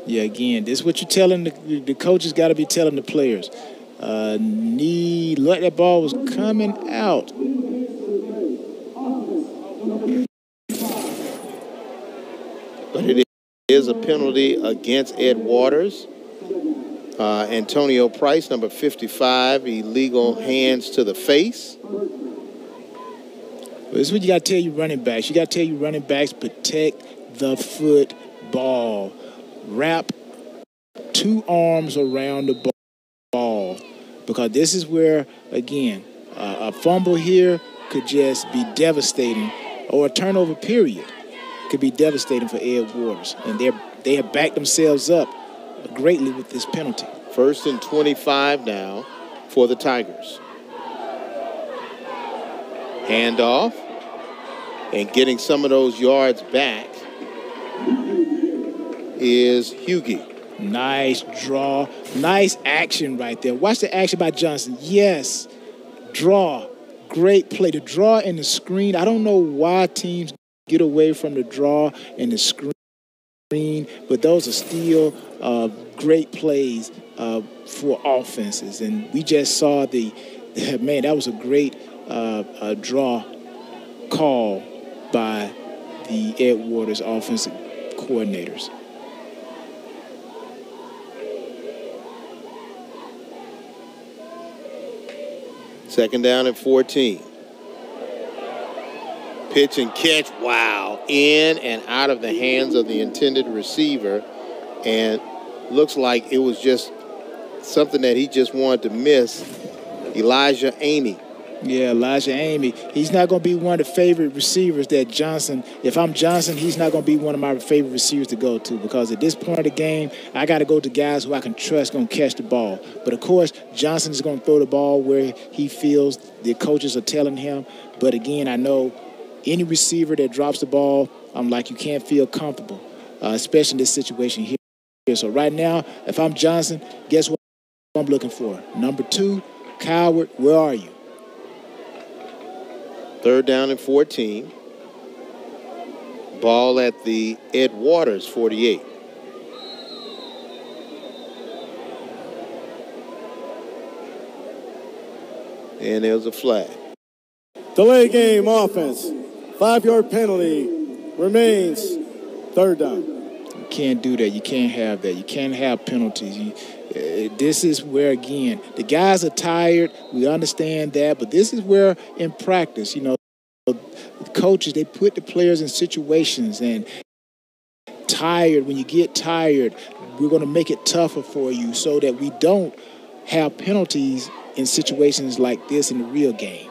[SPEAKER 2] Yeah, again, this is what you're telling the coaches got to be telling the players. Look, that ball was coming out.
[SPEAKER 1] But it is a penalty against Ed Waters. Antonio Price, number 55, illegal hands to the face.
[SPEAKER 2] Well, this is what you got to tell you running backs. You got to tell you running backs, protect the football. Wrap 2 arms around the ball, because this is where, again, a fumble here could just be devastating, or a turnover period could be devastating for Ed Waters. And they have backed themselves up greatly with this penalty.
[SPEAKER 1] 1st and 25 now for the Tigers. Handoff, and getting some of those yards back is Hughie.
[SPEAKER 2] Nice draw. Nice action right there. Watch the action by Johnson. Yes. Draw. Great play. The draw and the screen. I don't know why teams get away from the draw and the screen. but those are still great plays for offenses. And we just saw man, that was a great draw call by the Ed Waters offensive coordinators.
[SPEAKER 1] Second down and 14. Pitch and catch, wow, in and out of the hands of the intended receiver, and looks like it was just something that he just wanted to miss. Elijah Amy.
[SPEAKER 2] Yeah, Elijah Amy. He's not going to be one of the favorite receivers that Johnson, if I'm Johnson, he's not going to be one of my favorite receivers to go to, because at this point of the game, I got to go to guys who I can trust going to catch the ball. But, of course, Johnson is going to throw the ball where he feels the coaches are telling him. But, again, I know any receiver that drops the ball, I'm like, you can't feel comfortable, especially in this situation here. So right now, if I'm Johnson, guess what I'm looking for? Number 2, Coward, where are you?
[SPEAKER 1] Third down and 14. Ball at the Ed Waters 48. And there's a flag.
[SPEAKER 3] Delay game offense. 5-yard penalty remains third down.
[SPEAKER 2] You can't do that. You can't have that. You can't have penalties. This is where, again, the guys are tired. We understand that. But this is where, in practice, the coaches, they put the players in situations, and tired, when you get tired, we're going to make it tougher for you so that we don't have penalties in situations like this in the real game.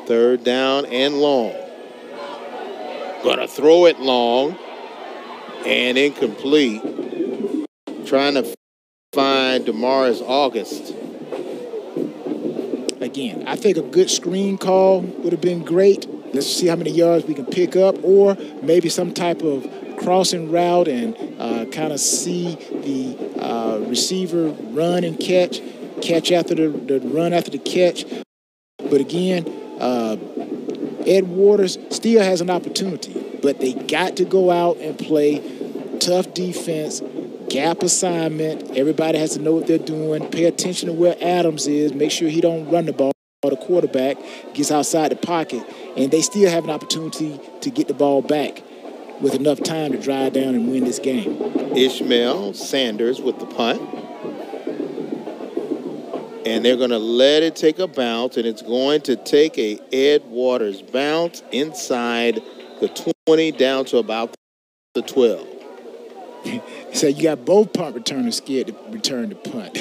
[SPEAKER 1] Third down and long. Going to throw it long and incomplete. Trying to find Damaris August.
[SPEAKER 2] Again, I think a good screen call would have been great. Let's see how many yards we can pick up, or maybe some type of crossing route and kind of see the receiver run and catch after the run after the catch. But again, Ed Waters still has an opportunity, but they got to go out and play tough defense, gap assignment. Everybody has to know what they're doing. Pay attention to where Adams is. Make sure he don't run the ball. The quarterback gets outside the pocket, and they still have an opportunity to get the ball back with enough time to drive down and win this game.
[SPEAKER 1] Ishmael Sanders with the punt. And they're going to let it take a bounce, and it's going to take a Ed Waters bounce inside the 20 down to about the 12.
[SPEAKER 2] So you got both punt returners scared to return the punt.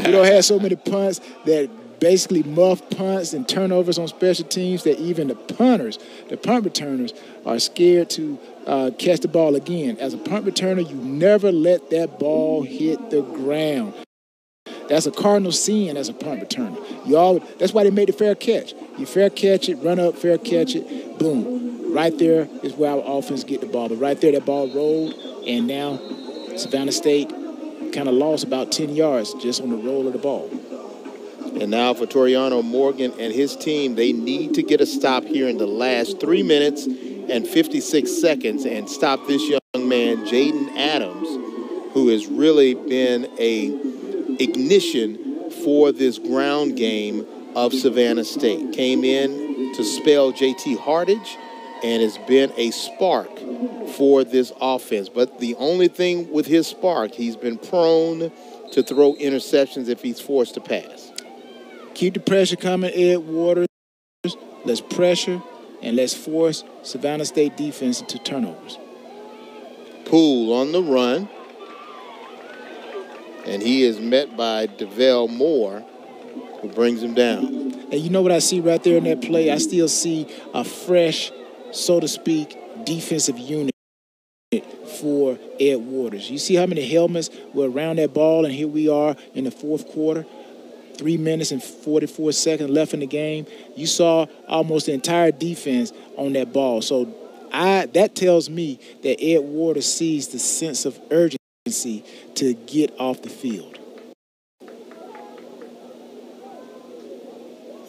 [SPEAKER 2] We don't have so many punts that basically muff punts and turnovers on special teams that even the punt returners are scared to catch the ball again. As a punt returner, you never let that ball hit the ground. That's a cardinal sin as a punt returner. That's why they made the fair catch. You fair catch it, run up, fair catch it, boom. Right there is where our offense get the ball. But right there, that ball rolled, and now Savannah State kind of lost about 10 yards just on the roll of the ball.
[SPEAKER 1] And now for Toriano Morgan and his team, they need to get a stop here in the last 3 minutes and 56 seconds and stop this young man, Jaden Adams, who has really been a ignition for this ground game of Savannah State. Came in to spell J.T. Hardage and has been a spark for this offense. But the only thing with his spark, he's been prone to throw interceptions if he's forced to pass.
[SPEAKER 2] Keep the pressure coming, Ed Waters. Let's pressure and let's force Savannah State defense into turnovers.
[SPEAKER 1] Poole on the run. And he is met by DeVell Moore, who brings him down.
[SPEAKER 2] And you know what I see right there in that play? I still see a fresh, so to speak, defensive unit for Ed Waters. You see how many helmets were around that ball, and here we are in the fourth quarter. 3 minutes and 44 seconds left in the game. You saw almost the entire defense on that ball. So that tells me that Ed Waters sees the sense of urgency to get off the field.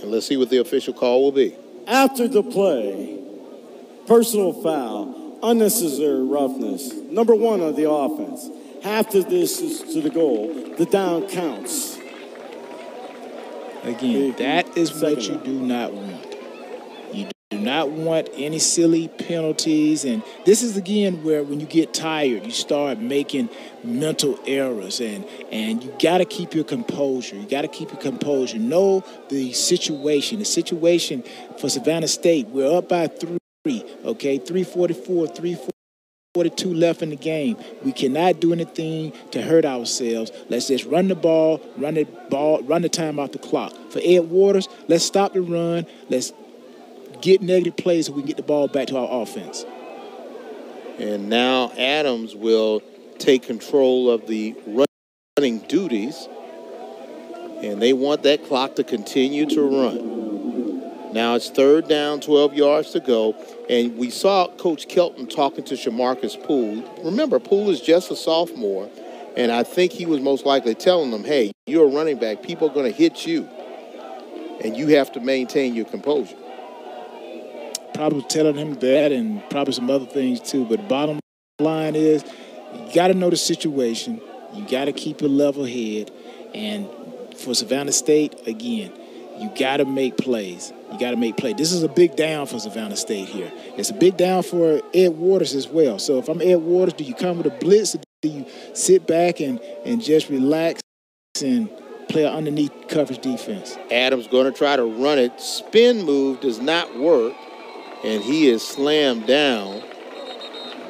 [SPEAKER 1] And let's see what the official call will be.
[SPEAKER 3] After the play, personal foul Unnecessary roughness. Number 1 on the offense. Half the distance to the goal. The down counts.
[SPEAKER 2] Again, that is what you do not want. You do not want any silly penalties. And this is, again, where when you get tired, you start making mental errors. And you got to keep your composure. You got to keep your composure. Know the situation. The situation for Savannah State, we're up by 3, okay? 3:44, 3:42 left in the game. We cannot do anything to hurt ourselves. Let's just run the ball, run the time off the clock. For Ed Waters, let's stop the run. Let's get negative plays so we can get the ball back to our offense.
[SPEAKER 1] And now Adams will take control of the running duties, and they want that clock to continue to run. Now it's 3rd down, 12 yards to go, and we saw Coach Kelton talking to Shamarcus Poole. Remember, Poole is just a sophomore, and I think he was most likely telling them, hey, you're a running back. People are going to hit you, and you have to maintain your composure.
[SPEAKER 2] Probably telling him that and probably some other things too. But bottom line is you got to know the situation. You got to keep a level head. And for Savannah State, again, you got to make plays. You got to make plays. This is a big down for Savannah State here. It's a big down for Ed Waters as well. So if I'm Ed Waters, do you come with a blitz or do you sit back and just relax and play an underneath coverage defense?
[SPEAKER 1] Adams going to try to run it. Spin move does not work. And he is slammed down.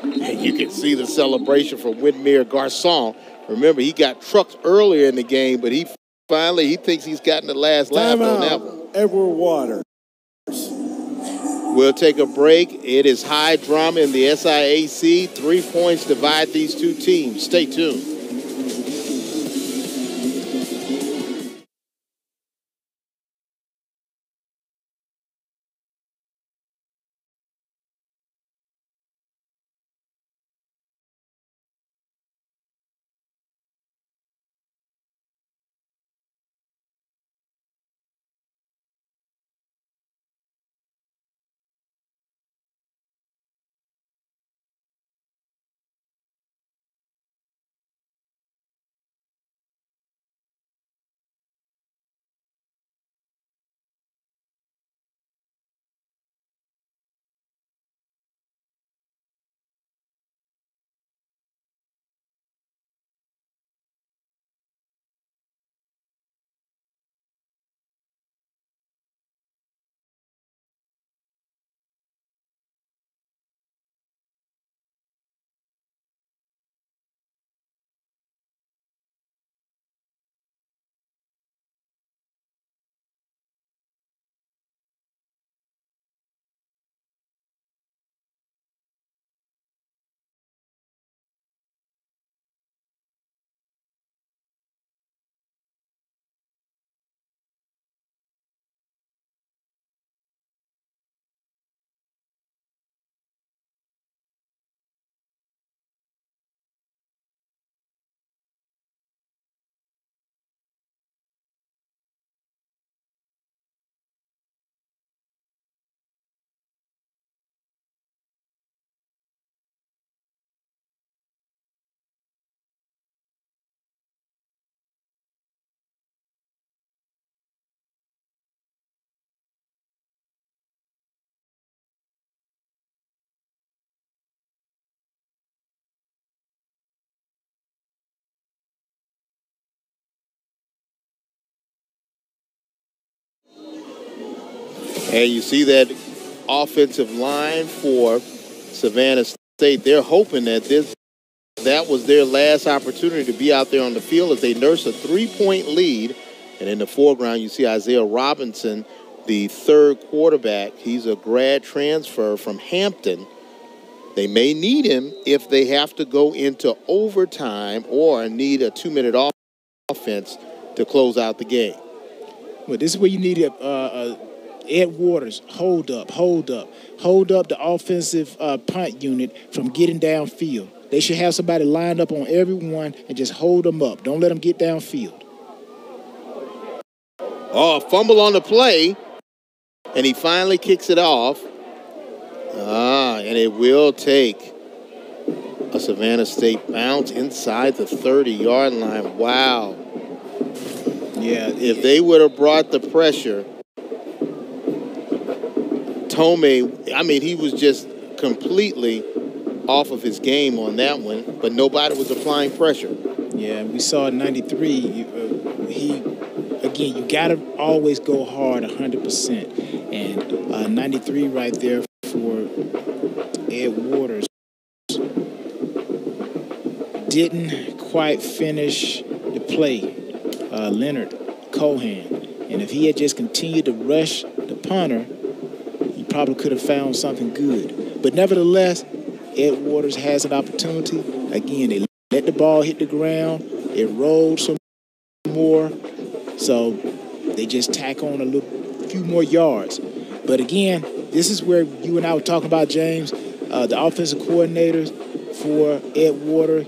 [SPEAKER 1] And you can see the celebration from Whitmere Garcon. Remember, he got trucked earlier in the game, but he thinks he's gotten the last laugh on that one.
[SPEAKER 3] Edward Waters.
[SPEAKER 1] We'll take a break. It is high drama in the SIAC. 3 points divide these two teams. Stay tuned. And you see that offensive line for Savannah State. They're hoping that that was their last opportunity to be out there on the field as they nurse a 3-point lead. And in the foreground, you see Isaiah Robinson, the 3rd quarterback. He's a grad transfer from Hampton. They may need him if they have to go into overtime or need a 2-minute offense to close out the game.
[SPEAKER 2] Well, this is where you need Ed Waters, hold up the offensive punt unit from getting downfield. They should have somebody lined up on everyone and just hold them up. Don't let them get downfield.
[SPEAKER 1] Oh, fumble on the play, and he finally kicks it off. And it will take a Savannah State bounce inside the 30-yard line. Wow.
[SPEAKER 2] Yeah.
[SPEAKER 1] If they would have brought the pressure, Tomei, I mean, he was just completely off of his game on that one, but nobody was applying pressure.
[SPEAKER 2] Yeah, we saw 93. Again, you got to always go hard 100%. And 93 right there for Ed Waters. Didn't quite finish the play, Leonard Cohan. And if he had just continued to rush the punter, he probably could have found something good. But nevertheless, Ed Waters has an opportunity. Again, they let the ball hit the ground. It rolled some more. So they just tack on a few more yards. But again, this is where you and I were talking about, James, the offensive coordinators for Ed Waters.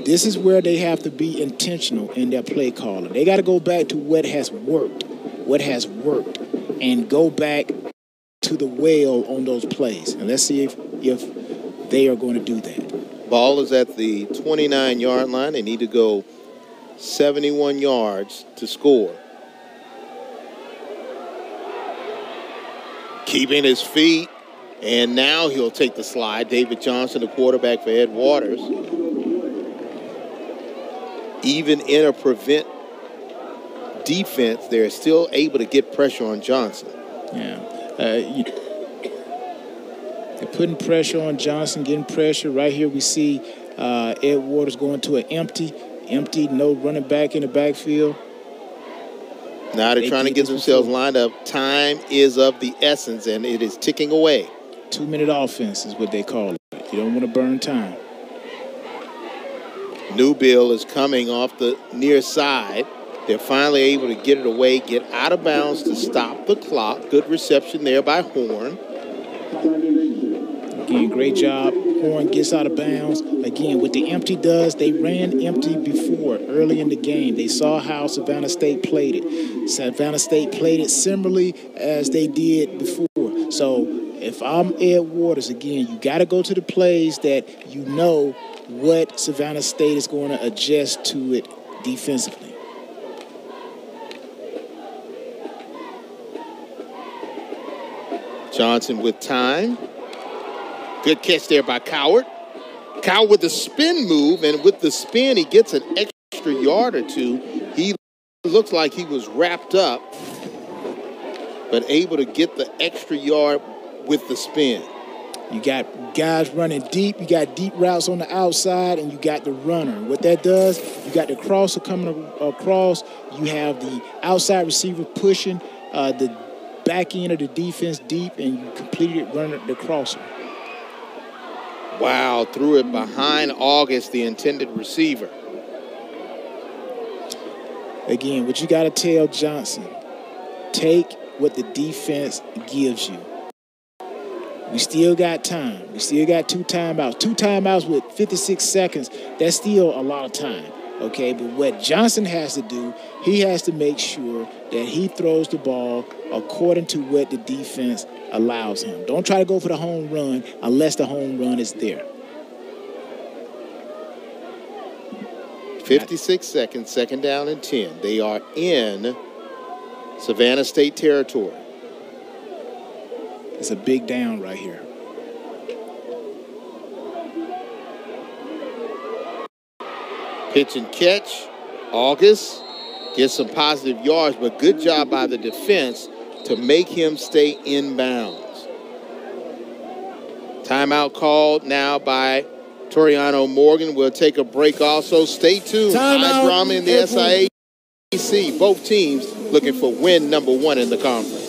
[SPEAKER 2] This is where they have to be intentional in their play calling. They got to go back to what has worked, and go back to the well on those plays. And let's see if they are going to do that.
[SPEAKER 1] Ball is at the 29-yard line. They need to go 71 yards to score. Keeping his feet, and now he'll take the slide. David Johnson, the quarterback for Ed Waters. Even in a prevent defense, they're still able to get pressure on Johnson.
[SPEAKER 2] Yeah. They're putting pressure on Johnson, getting pressure. Right here we see Ed Waters going to an empty, no running back in the backfield.
[SPEAKER 1] Now they're trying to get themselves lined up. Time is of the essence, and it is ticking away.
[SPEAKER 2] 2-minute offense is what they call it. You don't want to burn time.
[SPEAKER 1] Newbill is coming off the near side. They're finally able to get it away, get out of bounds to stop the clock. Good reception there by Horn.
[SPEAKER 2] Again, great job. Horn gets out of bounds. Again, what the empty does, they ran empty before, early in the game. They saw how Savannah State played it. Savannah State played it similarly as they did before. So if I'm Ed Waters, again, you got to go to the plays that you know what Savannah State is going to adjust to it defensively.
[SPEAKER 1] Johnson with time. Good catch there by Coward. Coward with the spin move, and with the spin, he gets an extra yard or two. He looks like he was wrapped up, but able to get the extra yard with the spin.
[SPEAKER 2] You got guys running deep. You got deep routes on the outside, and you got the runner. What that does, you got the crosser coming across. You have the outside receiver pushing the back end of the defense deep, and you completed running the crosser.
[SPEAKER 1] Wow, threw it behind August, the intended receiver.
[SPEAKER 2] Again, what you got to tell Johnson, take what the defense gives you. We still got time. We still got 2 timeouts. 2 timeouts with 56 seconds, that's still a lot of time, okay? But what Johnson has to do, he has to make sure that he throws the ball according to what the defense allows him. Don't try to go for the home run unless the home run is there.
[SPEAKER 1] 56 seconds, second down and 10. They are in Savannah State territory.
[SPEAKER 2] It's a big down right here.
[SPEAKER 1] Pitch and catch. August gets some positive yards, but good job by the defense to make him stay in bounds. Timeout called now by Toriano Morgan. We'll take a break also. Stay tuned. High drama in the SIAC. Both teams looking for win number 1 in the conference.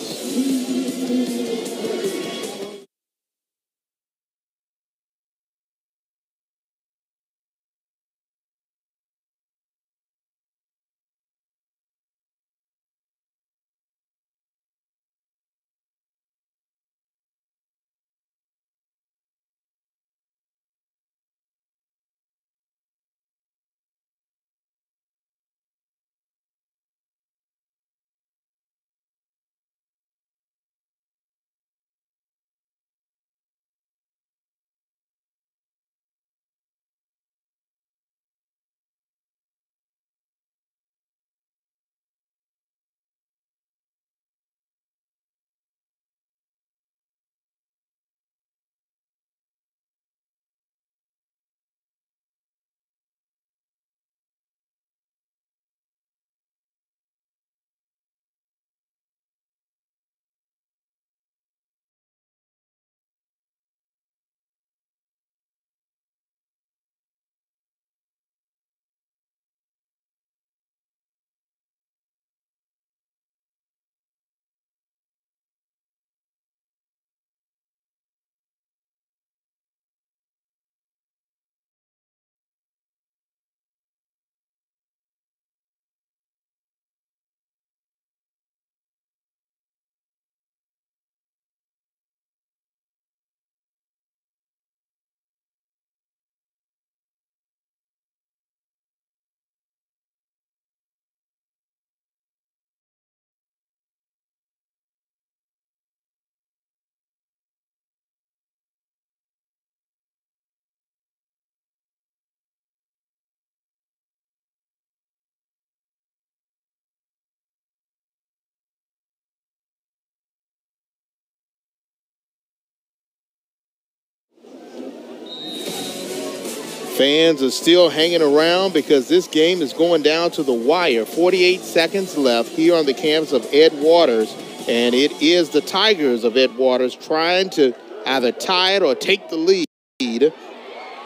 [SPEAKER 1] Fans are still hanging around because this game is going down to the wire. 48 seconds left here on the campus of Ed Waters, and it is the Tigers of Ed Waters trying to either tie it or take the lead.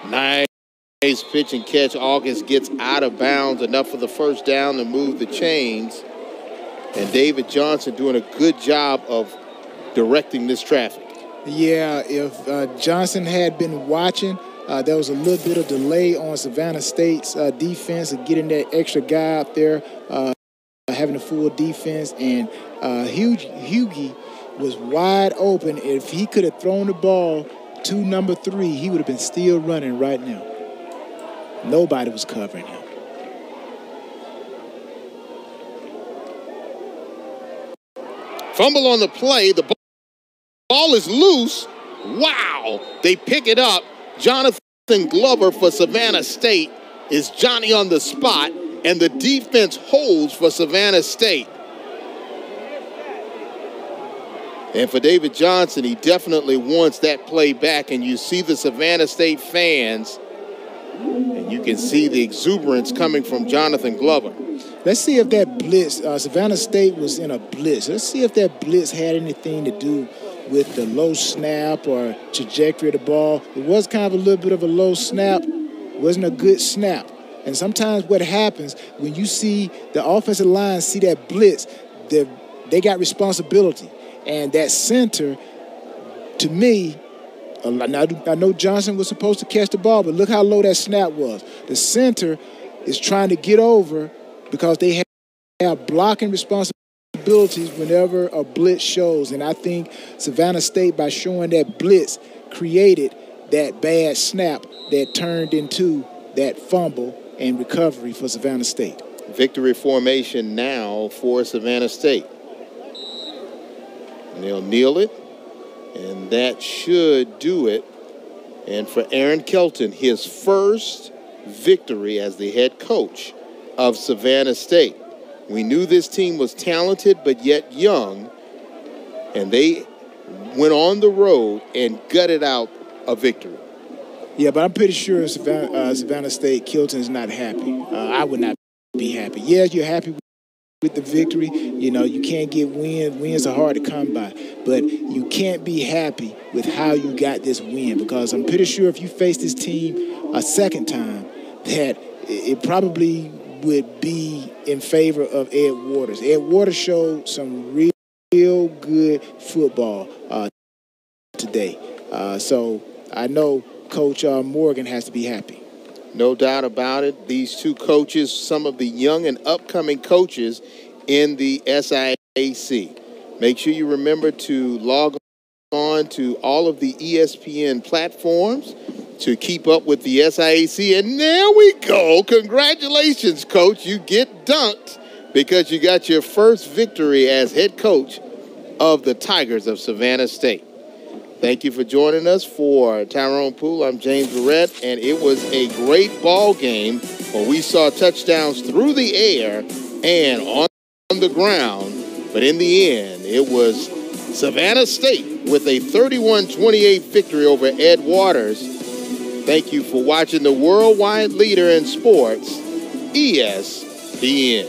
[SPEAKER 1] Nice pitch and catch. August gets out of bounds, enough for the first down to move the chains. And David Johnson doing a good job of directing this traffic.
[SPEAKER 2] Yeah, if Johnson had been watching, there was a little bit of delay on Savannah State's defense of getting that extra guy out there, having a full defense. And Hughie was wide open. If he could have thrown the ball to number 3, he would have been still running right now. Nobody was covering him.
[SPEAKER 1] Fumble on the play. The ball is loose. Wow. They pick it up. Jonathan Glover for Savannah State is Johnny on the spot, and the defense holds for Savannah State. And for David Johnson, he definitely wants that play back, and you see the Savannah State fans, and you can see the exuberance coming from Jonathan Glover.
[SPEAKER 2] Let's see if that blitz, Savannah State was in a blitz. Let's see if that blitz had anything to do with the low snap or trajectory of the ball. It was kind of a little bit of a low snap. It wasn't a good snap. And sometimes what happens when you see the offensive line see that blitz, they got responsibility. And that center, to me, I know Johnson was supposed to catch the ball, but look how low that snap was. The center is trying to get over because they have blocking responsibilities whenever a blitz shows. And I think Savannah State, by showing that blitz, created that bad snap that turned into that fumble and recovery for Savannah State.
[SPEAKER 1] Victory formation now for Savannah State. And they'll kneel it, and that should do it. And for Aaron Kelton, his first victory as the head coach of Savannah State. We knew this team was talented but yet young, and they went on the road and gutted out a victory.
[SPEAKER 2] Yeah, but I'm pretty sure Savannah State, Kelton's not happy. I would not be happy. Yeah, you're happy with the victory. You know, you can't get wins. Wins are hard to come by. But you can't be happy with how you got this win, because I'm pretty sure if you face this team a second time, that it probably would be in favor of Ed Waters. Ed Waters showed some real good football today. So I know Coach Morgan has to be happy.
[SPEAKER 1] No doubt about it. These two coaches, some of the young and upcoming coaches in the SIAC. Make sure you remember to log on to all of the ESPN platforms to keep up with the SIAC. And there we go. Congratulations, Coach. You get dunked because you got your first victory as head coach of the Tigers of Savannah State. Thank you for joining us. For Tyrone Poole, I'm James Barrett, and it was a great ball game where we saw touchdowns through the air and on the ground. But in the end, it was Savannah State with a 31-28 victory over Ed Waters. Thank you for watching the worldwide leader in sports, ESPN.